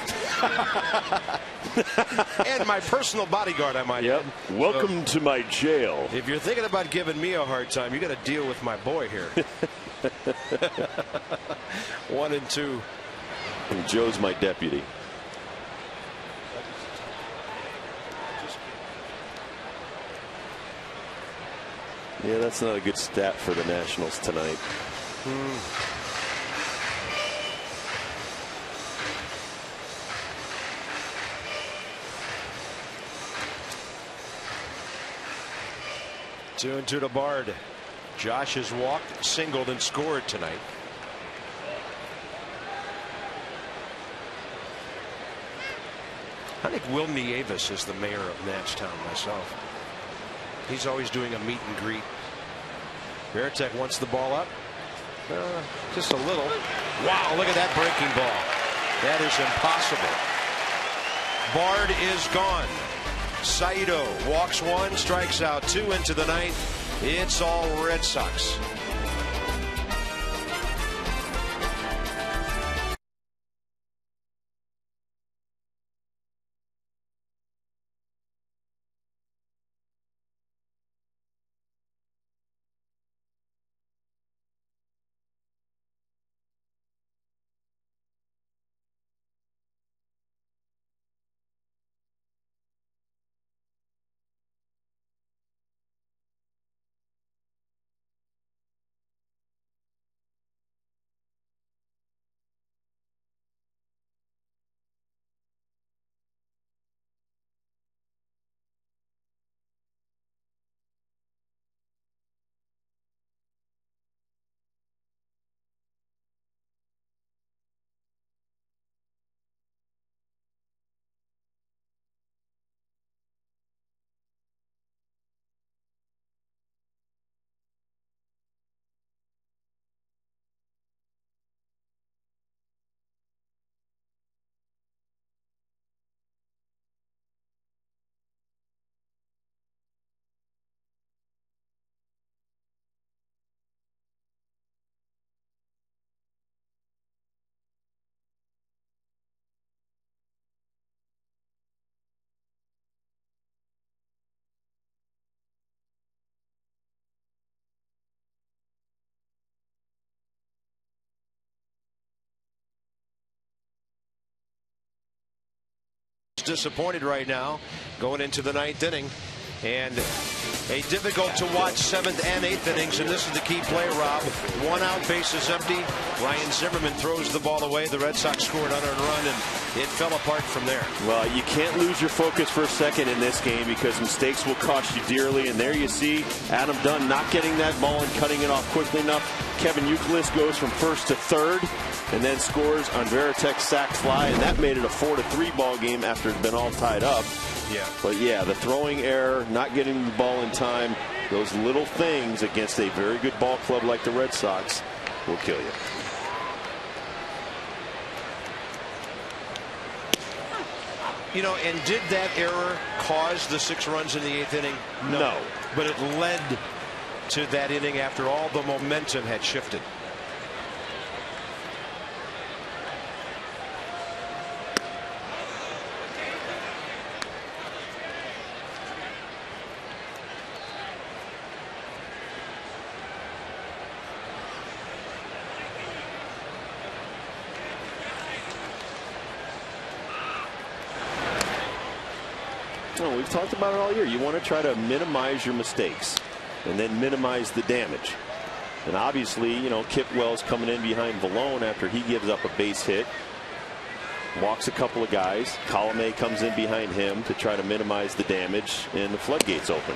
And my personal bodyguard, I might add. Welcome to my jail. If you're thinking about giving me a hard time, you got to deal with my boy here. 1 and 2. And Joe's my deputy. Yeah, that's not a good stat for the Nationals tonight. 2 and 2 to Bard. Josh has walked, singled, and scored tonight. I think Will Nieves is the mayor of Natstown myself. He's always doing a meet and greet. Veritek wants the ball up. Just a little. Wow, look at that breaking ball. That is impossible. Bard is gone. Saito walks 1, strikes out 2 into the 9th. It's all Red Sox. Disappointed right now going into the 9th inning, and a difficult to watch 7th and 8th innings, and this is the key play, Rob. 1 out, bases empty. Ryan Zimmerman throws the ball away. The Red Sox scored unearned run, and it fell apart from there. Well, you can't lose your focus for a second in this game because mistakes will cost you dearly, and there you see Adam Dunn not getting that ball and cutting it off quickly enough. Kevin Youkilis goes from first to third and then scores on Veritek's sac fly, and that made it a 4-3 ball game after it's been all tied up. Yeah. But yeah, the throwing error, not getting the ball in time, those little things against a very good ball club like the Red Sox will kill you. You know, and did that error cause the 6 runs in the 8th inning? No. But it led to that inning after all the momentum had shifted. No, we've talked about it all year. You want to try to minimize your mistakes and then minimize the damage. And obviously, you know, Kip Wells coming in behind Vallone after he gives up a base hit. Walks a couple of guys. Colomé comes in behind him to try to minimize the damage, and the floodgates open.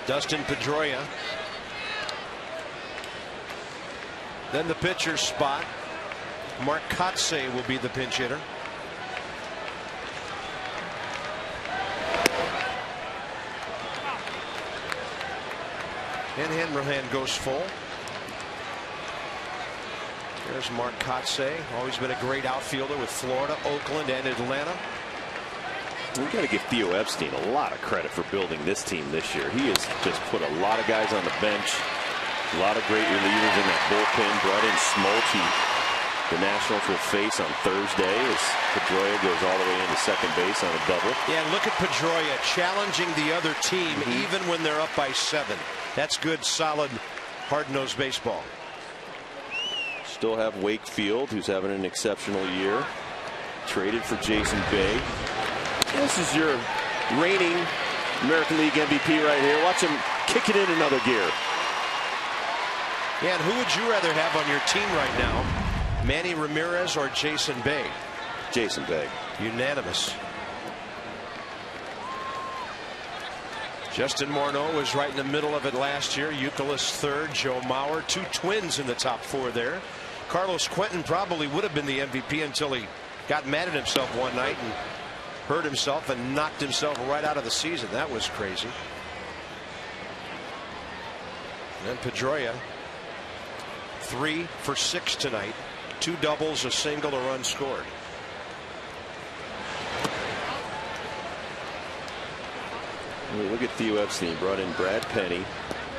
Dustin Pedroia. Then the pitcher's spot. Mark Kotsay will be the pinch hitter. And Hanrahan goes full. There's Mark Kotsay. Always been a great outfielder with Florida, Oakland, and Atlanta. We got to give Theo Epstein a lot of credit for building this team this year. He has just put a lot of guys on the bench. A lot of great relievers in that bullpen. Brought in Smoltz, the Nationals will face on Thursday as Pedroia goes all the way into second base on a double. Yeah, look at Pedroia challenging the other team even when they're up by 7. That's good, solid, hard-nosed baseball. Still have Wakefield, who's having an exceptional year. Traded for Jason Bay. This is your reigning American League MVP right here. Watch him kick it in another gear. Yeah, and who would you rather have on your team right now? Manny Ramirez or Jason Bay? Jason Bay. Unanimous. Justin Morneau was right in the middle of it last year. Youkilis third, Joe Mauer, 2 twins in the top 4 there. Carlos Quentin probably would have been the MVP until he got mad at himself one night and hurt himself and knocked himself right out of the season. That was crazy. And then Pedroia, 3 for 6 tonight. 2 doubles, a single, a run scored. Look at Theo Epstein. Brought in Brad Penny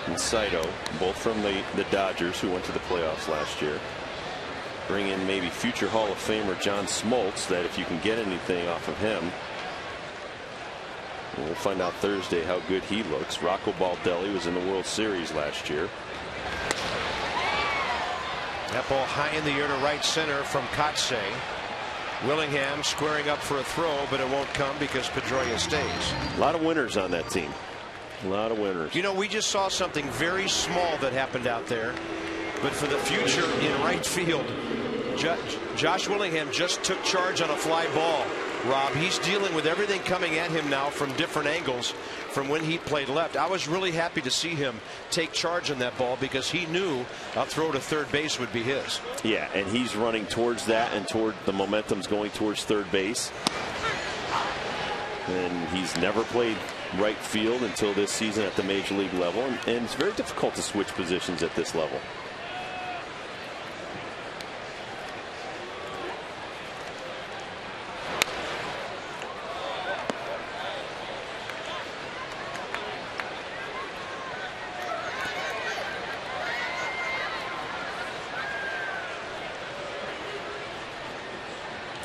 and Saito, both from the Dodgers, who went to the playoffs last year. Bring in maybe future Hall of Famer John Smoltz, that if you can get anything off of him. And we'll find out Thursday how good he looks. Rocco Baldelli was in the World Series last year. That ball high in the air to right center from Kotze. Willingham squaring up for a throw, but it won't come because Pedroia stays. A lot of winners on that team. A lot of winners. You know, we just saw something very small that happened out there, but for the future in right field, Josh Willingham just took charge on a fly ball. Rob, he's dealing with everything coming at him now from different angles from when he played left. I was really happy to see him take charge on that ball because he knew a throw to third base would be his. Yeah, and he's running towards that, and toward the momentum's going towards third base. And he's never played right field until this season at the major league level, and it's very difficult to switch positions at this level.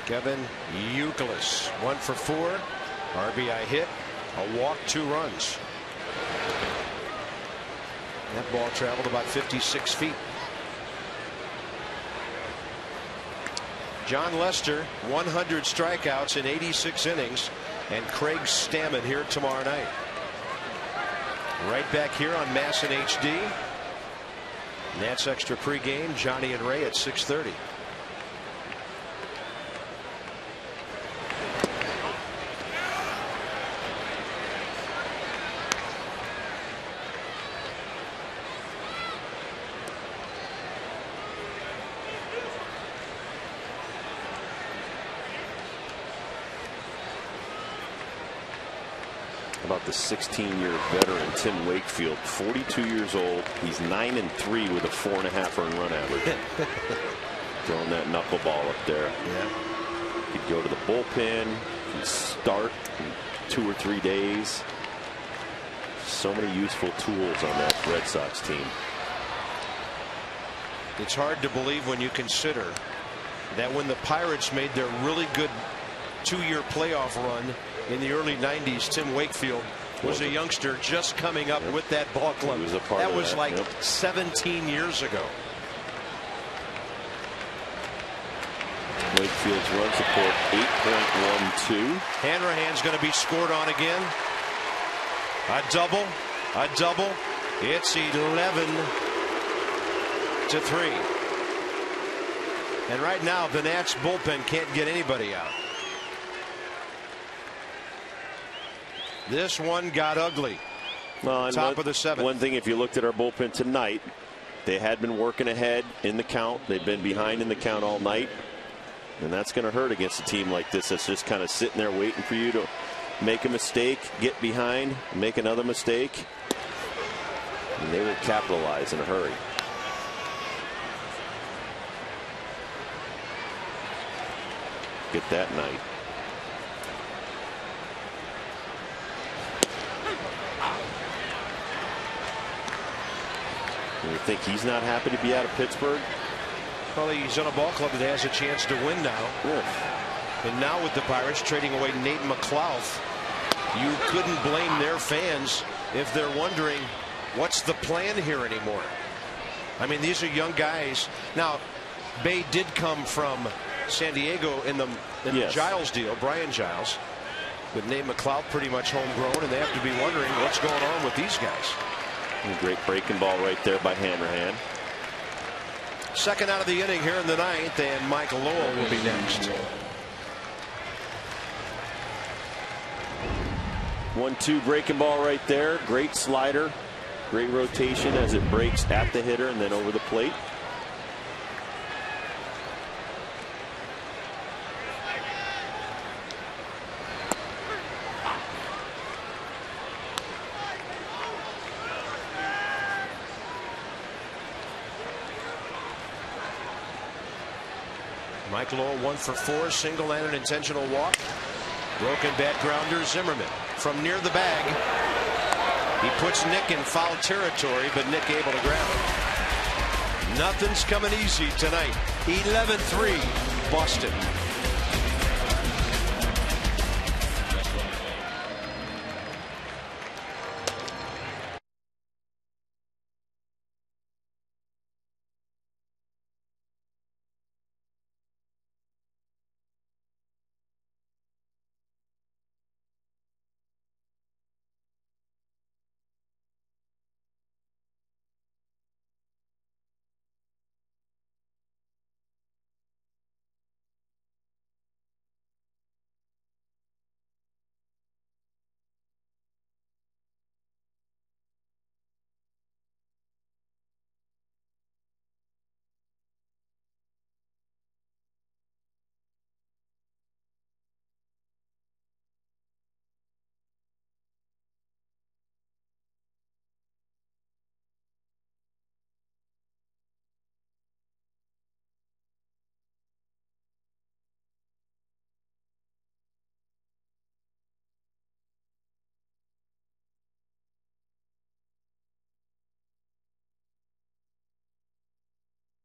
Kevin Youkilis, 1 for 4, RBI hit, a walk, 2 runs. That ball traveled about 56 feet. John Lester, 100 strikeouts in 86 innings, and Craig Stammen here tomorrow night. Right back here on Masson HD. Nats Extra pregame, Johnny and Ray at 6:30. About the 16-year veteran Tim Wakefield, 42 years old. He's 9-3 with a 4.5 earned run average. Throwing that knuckleball up there. Yeah. He'd go to the bullpen, he'd start in 2 or 3 days. So many useful tools on that Red Sox team. It's hard to believe when you consider that when the Pirates made their really good 2-year playoff run in the early 90s, Tim Wakefield was a youngster just coming up with that ball club. That was like 17 years ago. Wakefield's run support 8.12. Hanrahan's going to be scored on again. A double. A double. It's 11-3. And right now the Nats bullpen can't get anybody out. This one got ugly. Well, top of the 7th. One thing, if you looked at our bullpen tonight, they had been working ahead in the count. They've been behind in the count all night. And that's going to hurt against a team like this that's just kind of sitting there waiting for you to make a mistake, get behind, make another mistake. And they will capitalize in a hurry. Get that night. And you think he's not happy to be out of Pittsburgh? Well, he's on a ball club that has a chance to win now. Yeah. And now with the Pirates trading away Nate McLouth, you couldn't blame their fans if they're wondering what's the plan here anymore. I mean, these are young guys. Now, Bay did come from San Diego in the Giles deal, Brian Giles. But Nate McLouth pretty much homegrown, and they have to be wondering what's going on with these guys. A great breaking ball right there by Hanrahan. Second out of the inning here in the 9th, and Mike Lowell will be next. 1-2 breaking ball right there. Great slider. Great rotation as it breaks at the hitter and then over the plate. Mike Lowell 1 for 4, single and an intentional walk. Broken bat grounder. Zimmerman from near the bag. He puts Nick in foul territory, but Nick able to grab it. Nothing's coming easy tonight. 11-3 Boston.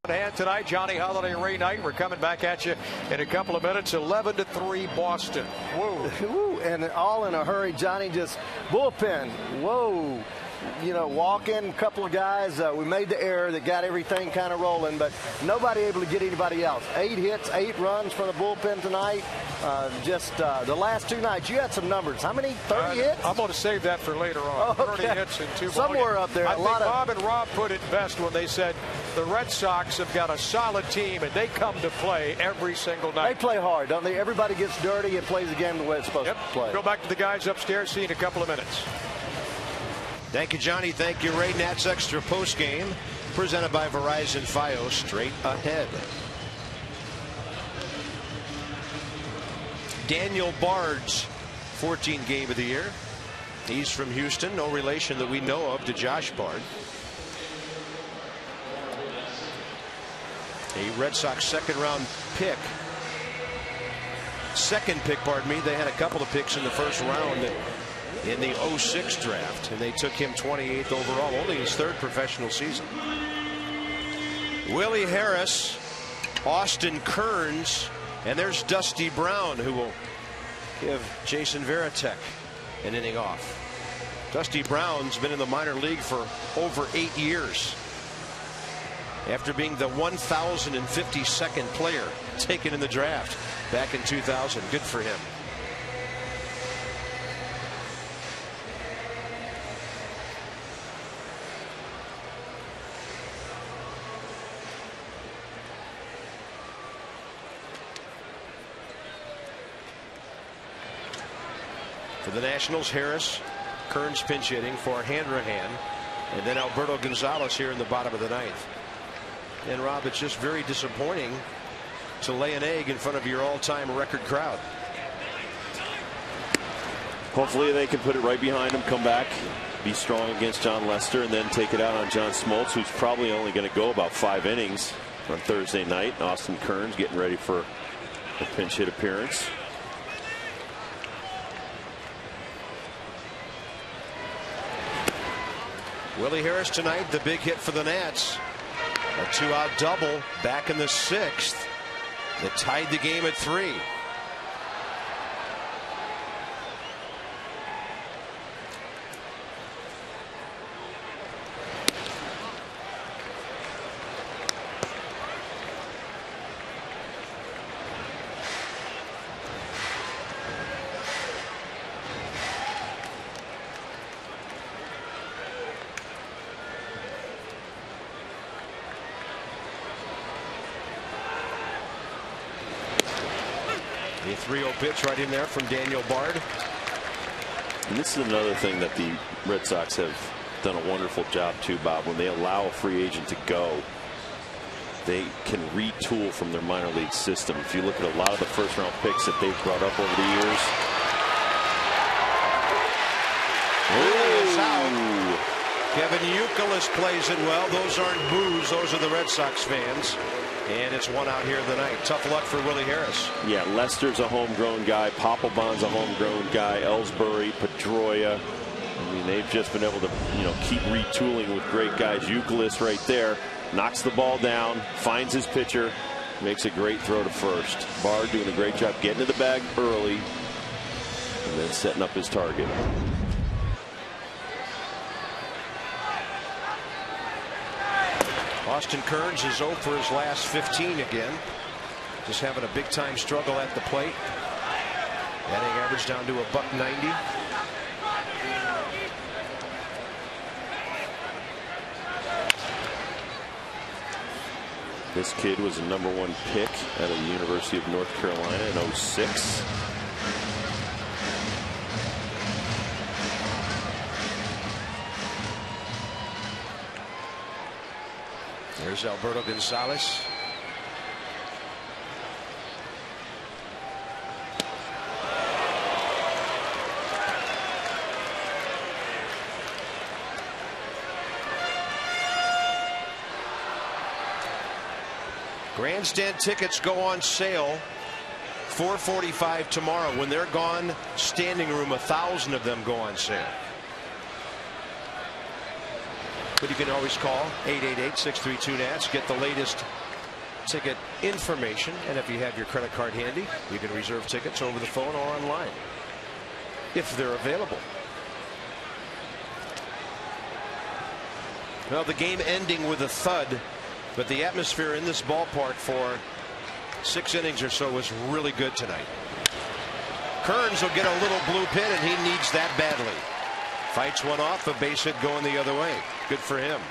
And tonight, Johnny Holiday Ray Knight. We're coming back at you in a couple of minutes. 11-3 Boston. Whoa. And all in a hurry. Johnny just bullpen. Whoa. You know, walk in, a couple of guys. We made the error that got everything kind of rolling, but nobody able to get anybody else. 8 hits, 8 runs from the bullpen tonight. The last 2 nights, you had some numbers. How many? 30 hits? I'm going to save that for later on. Oh, okay. 30 hits in 2 Somewhere up there. I think Bob and Rob put it best when they said the Red Sox have got a solid team, and they come to play every single night. They play hard, don't they? Everybody gets dirty and plays the game the way it's supposed to play. Go back to the guys upstairs. See you in a couple of minutes. Thank you, Johnny. Thank you, Ray. Nats Extra post game presented by Verizon Fios. Straight ahead. Daniel Bard's 14th game of the year. He's from Houston. No relation that we know of to Josh Bard. A Red Sox second pick. Pardon me. They had a couple of picks in the first round in the 06 draft, and they took him 28th overall, only his 3rd professional season. Willie Harris, Austin Kearns, and there's Dusty Brown, who will give Jason Varitek an inning off. Dusty Brown's been in the minor league for over 8 years after being the 1,052nd player taken in the draft back in 2000. Good for him. For the Nationals, Harris, Kearns pinch hitting for Hanrahan, and then Alberto Gonzalez here in the bottom of the 9th. And Rob, it's just very disappointing to lay an egg in front of your all-time record crowd. Hopefully they can put it right behind him, come back, be strong against John Lester, and then take it out on John Smoltz, who's probably only going to go about 5 innings on Thursday night. Austin Kearns getting ready for a pinch hit appearance. Willie Harris tonight, the big hit for the Nats. A 2-out double back in the 6th that tied the game at 3. The 3-0 pitch right in there from Daniel Bard. And this is another thing that the Red Sox have done a wonderful job too, Bob. When they allow a free agent to go, they can retool from their minor league system. If you look at a lot of the first-round picks that they've brought up over the years. It's out. Kevin Youkilis plays it well. Those aren't boos. Those are the Red Sox fans. And it's one out here in the night. Tough luck for Willie Harris. Yeah, Lester's a homegrown guy. Papelbon's a homegrown guy. Ellsbury, Pedroia. I mean, they've just been able to, keep retooling with great guys. Youkilis right there knocks the ball down, finds his pitcher, makes a great throw to first. Bard doing a great job getting to the bag early and then setting up his target. Austin Kearns is 0 for his last 15 again. Just having a big time struggle at the plate. Batting average down to $190. This kid was a #1 pick out of the University of North Carolina in 06. There's Alberto Gonzalez. Grandstand tickets go on sale $4:45 tomorrow. When they're gone, standing room, 1,000 of them go on sale. But you can always call 888-632-NATS. Get the latest ticket information. And if you have your credit card handy, you can reserve tickets over the phone or online if they're available. Well, the game ending with a thud, but the atmosphere in this ballpark for 6 innings or so was really good tonight. Kearns will get a little blue pin, and he needs that badly. Fights one off, a base hit going the other way. Good for him.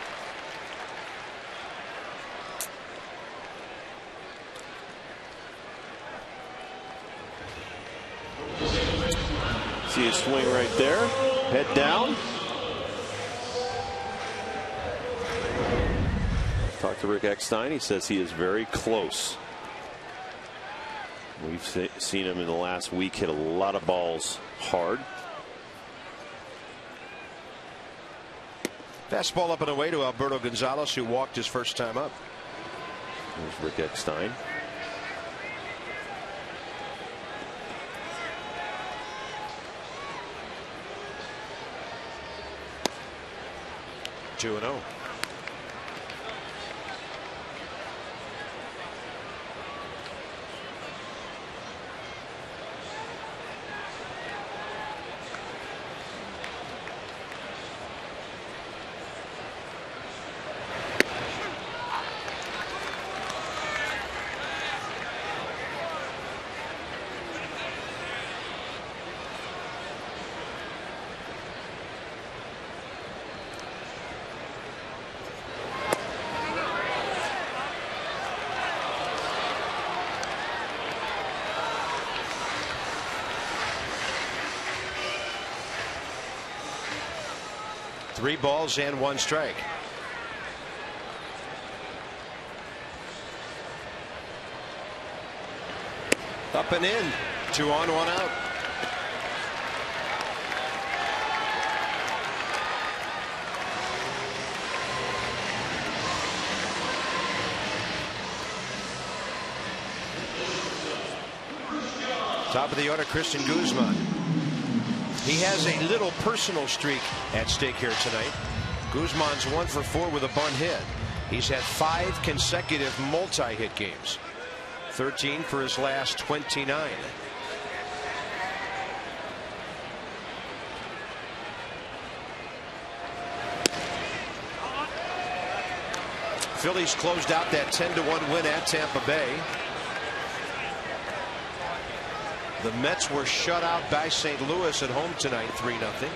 See his swing right there. Head down. Talked to Rick Eckstein. He says he is very close. We've seen him in the last week hit a lot of balls hard. Fastball up and away to Alberto Gonzalez, who walked his first time up. There's Rick Eckstein. Two 2-0. Three balls and 1 strike. Up and in. 2 on, 1 out. Top of the order, Christian Guzman. He has a little personal streak at stake here tonight. Guzman's 1 for 4 with a bunt hit. He's had 5 consecutive multi-hit games. 13 for his last 29. Phillies closed out that 10-1 win at Tampa Bay. The Mets were shut out by St. Louis at home tonight, 3-0.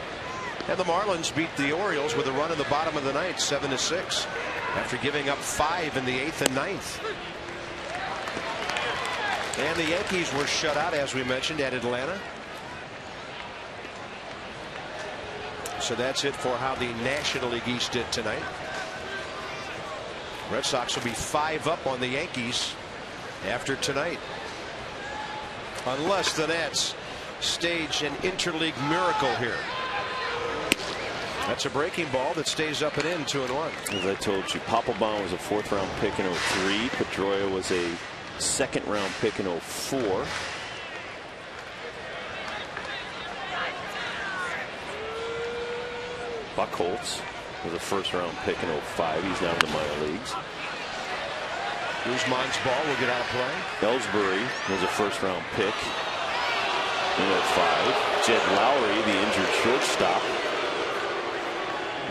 And the Marlins beat the Orioles with a run in the bottom of the ninth, 7-6, after giving up 5 in the 8th and 9th. And the Yankees were shut out, as we mentioned, at Atlanta. So that's it for how the National League East did tonight. Red Sox will be 5 up on the Yankees after tonight, unless the Nats stage an interleague miracle here. That's a breaking ball that stays up and in, 2-1. As I told you, Papelbon was a 4th round pick in 03. Pedroia was a 2nd round pick in 04. Buchholz was a 1st round pick in 05. He's now in the minor leagues. Guzman's ball will get out of play. Ellsbury was a 1st round pick in 05. Jed Lowry, the injured shortstop,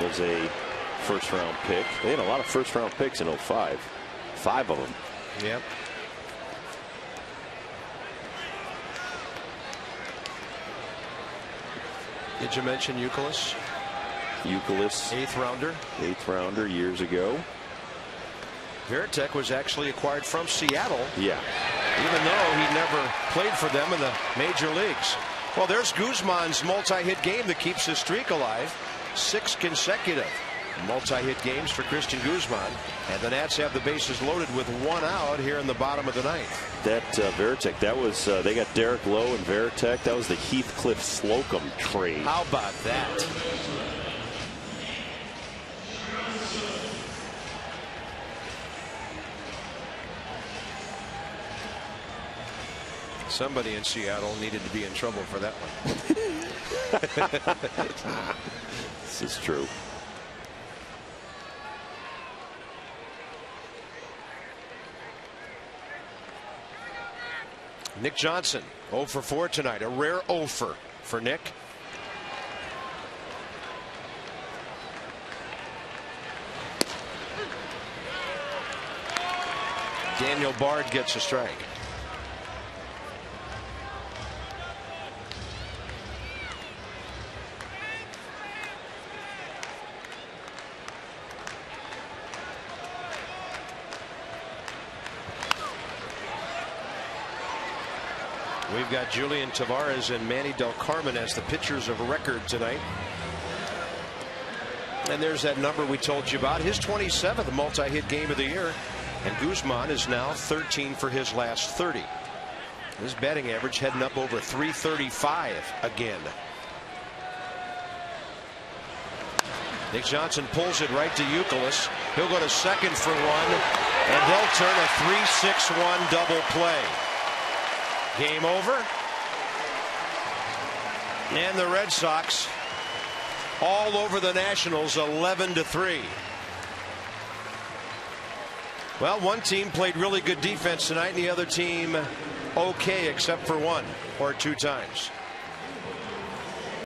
was a 1st round pick. They had a lot of 1st round picks in 05. 5 of them. Yep. Did you mention Youkilis? Youkilis, 8th rounder. 8th rounder years ago. Veritek was actually acquired from Seattle. Yeah. Even though he never played for them in the major leagues. Well, there's Guzman's multi-hit game that keeps his streak alive. 6 consecutive multi-hit games for Christian Guzman. And the Nats have the bases loaded with 1 out here in the bottom of the 9th. That Veritek, that was, they got Derek Lowe and Veritek. That was the Heathcliff Slocum trade. How about that? Somebody in Seattle needed to be in trouble for that one. This is true. Nick Johnson 0 for 4 tonight. A rare 0 for Nick. Daniel Bard gets a strike. We've got Julian Tavares and Manny Del Carmen as the pitchers of record tonight. And there's that number we told you about, his 27th multi-hit game of the year. And Guzman is now 13 for his last 30. His batting average heading up over 335 again. Nick Johnson pulls it right to Youkilis. He'll go to second for 1, and they'll turn a 3-6-1 double play. Game over. And the Red Sox all over the Nationals 11-3. Well, one team played really good defense tonight, and the other team okay, except for 1 or 2 times.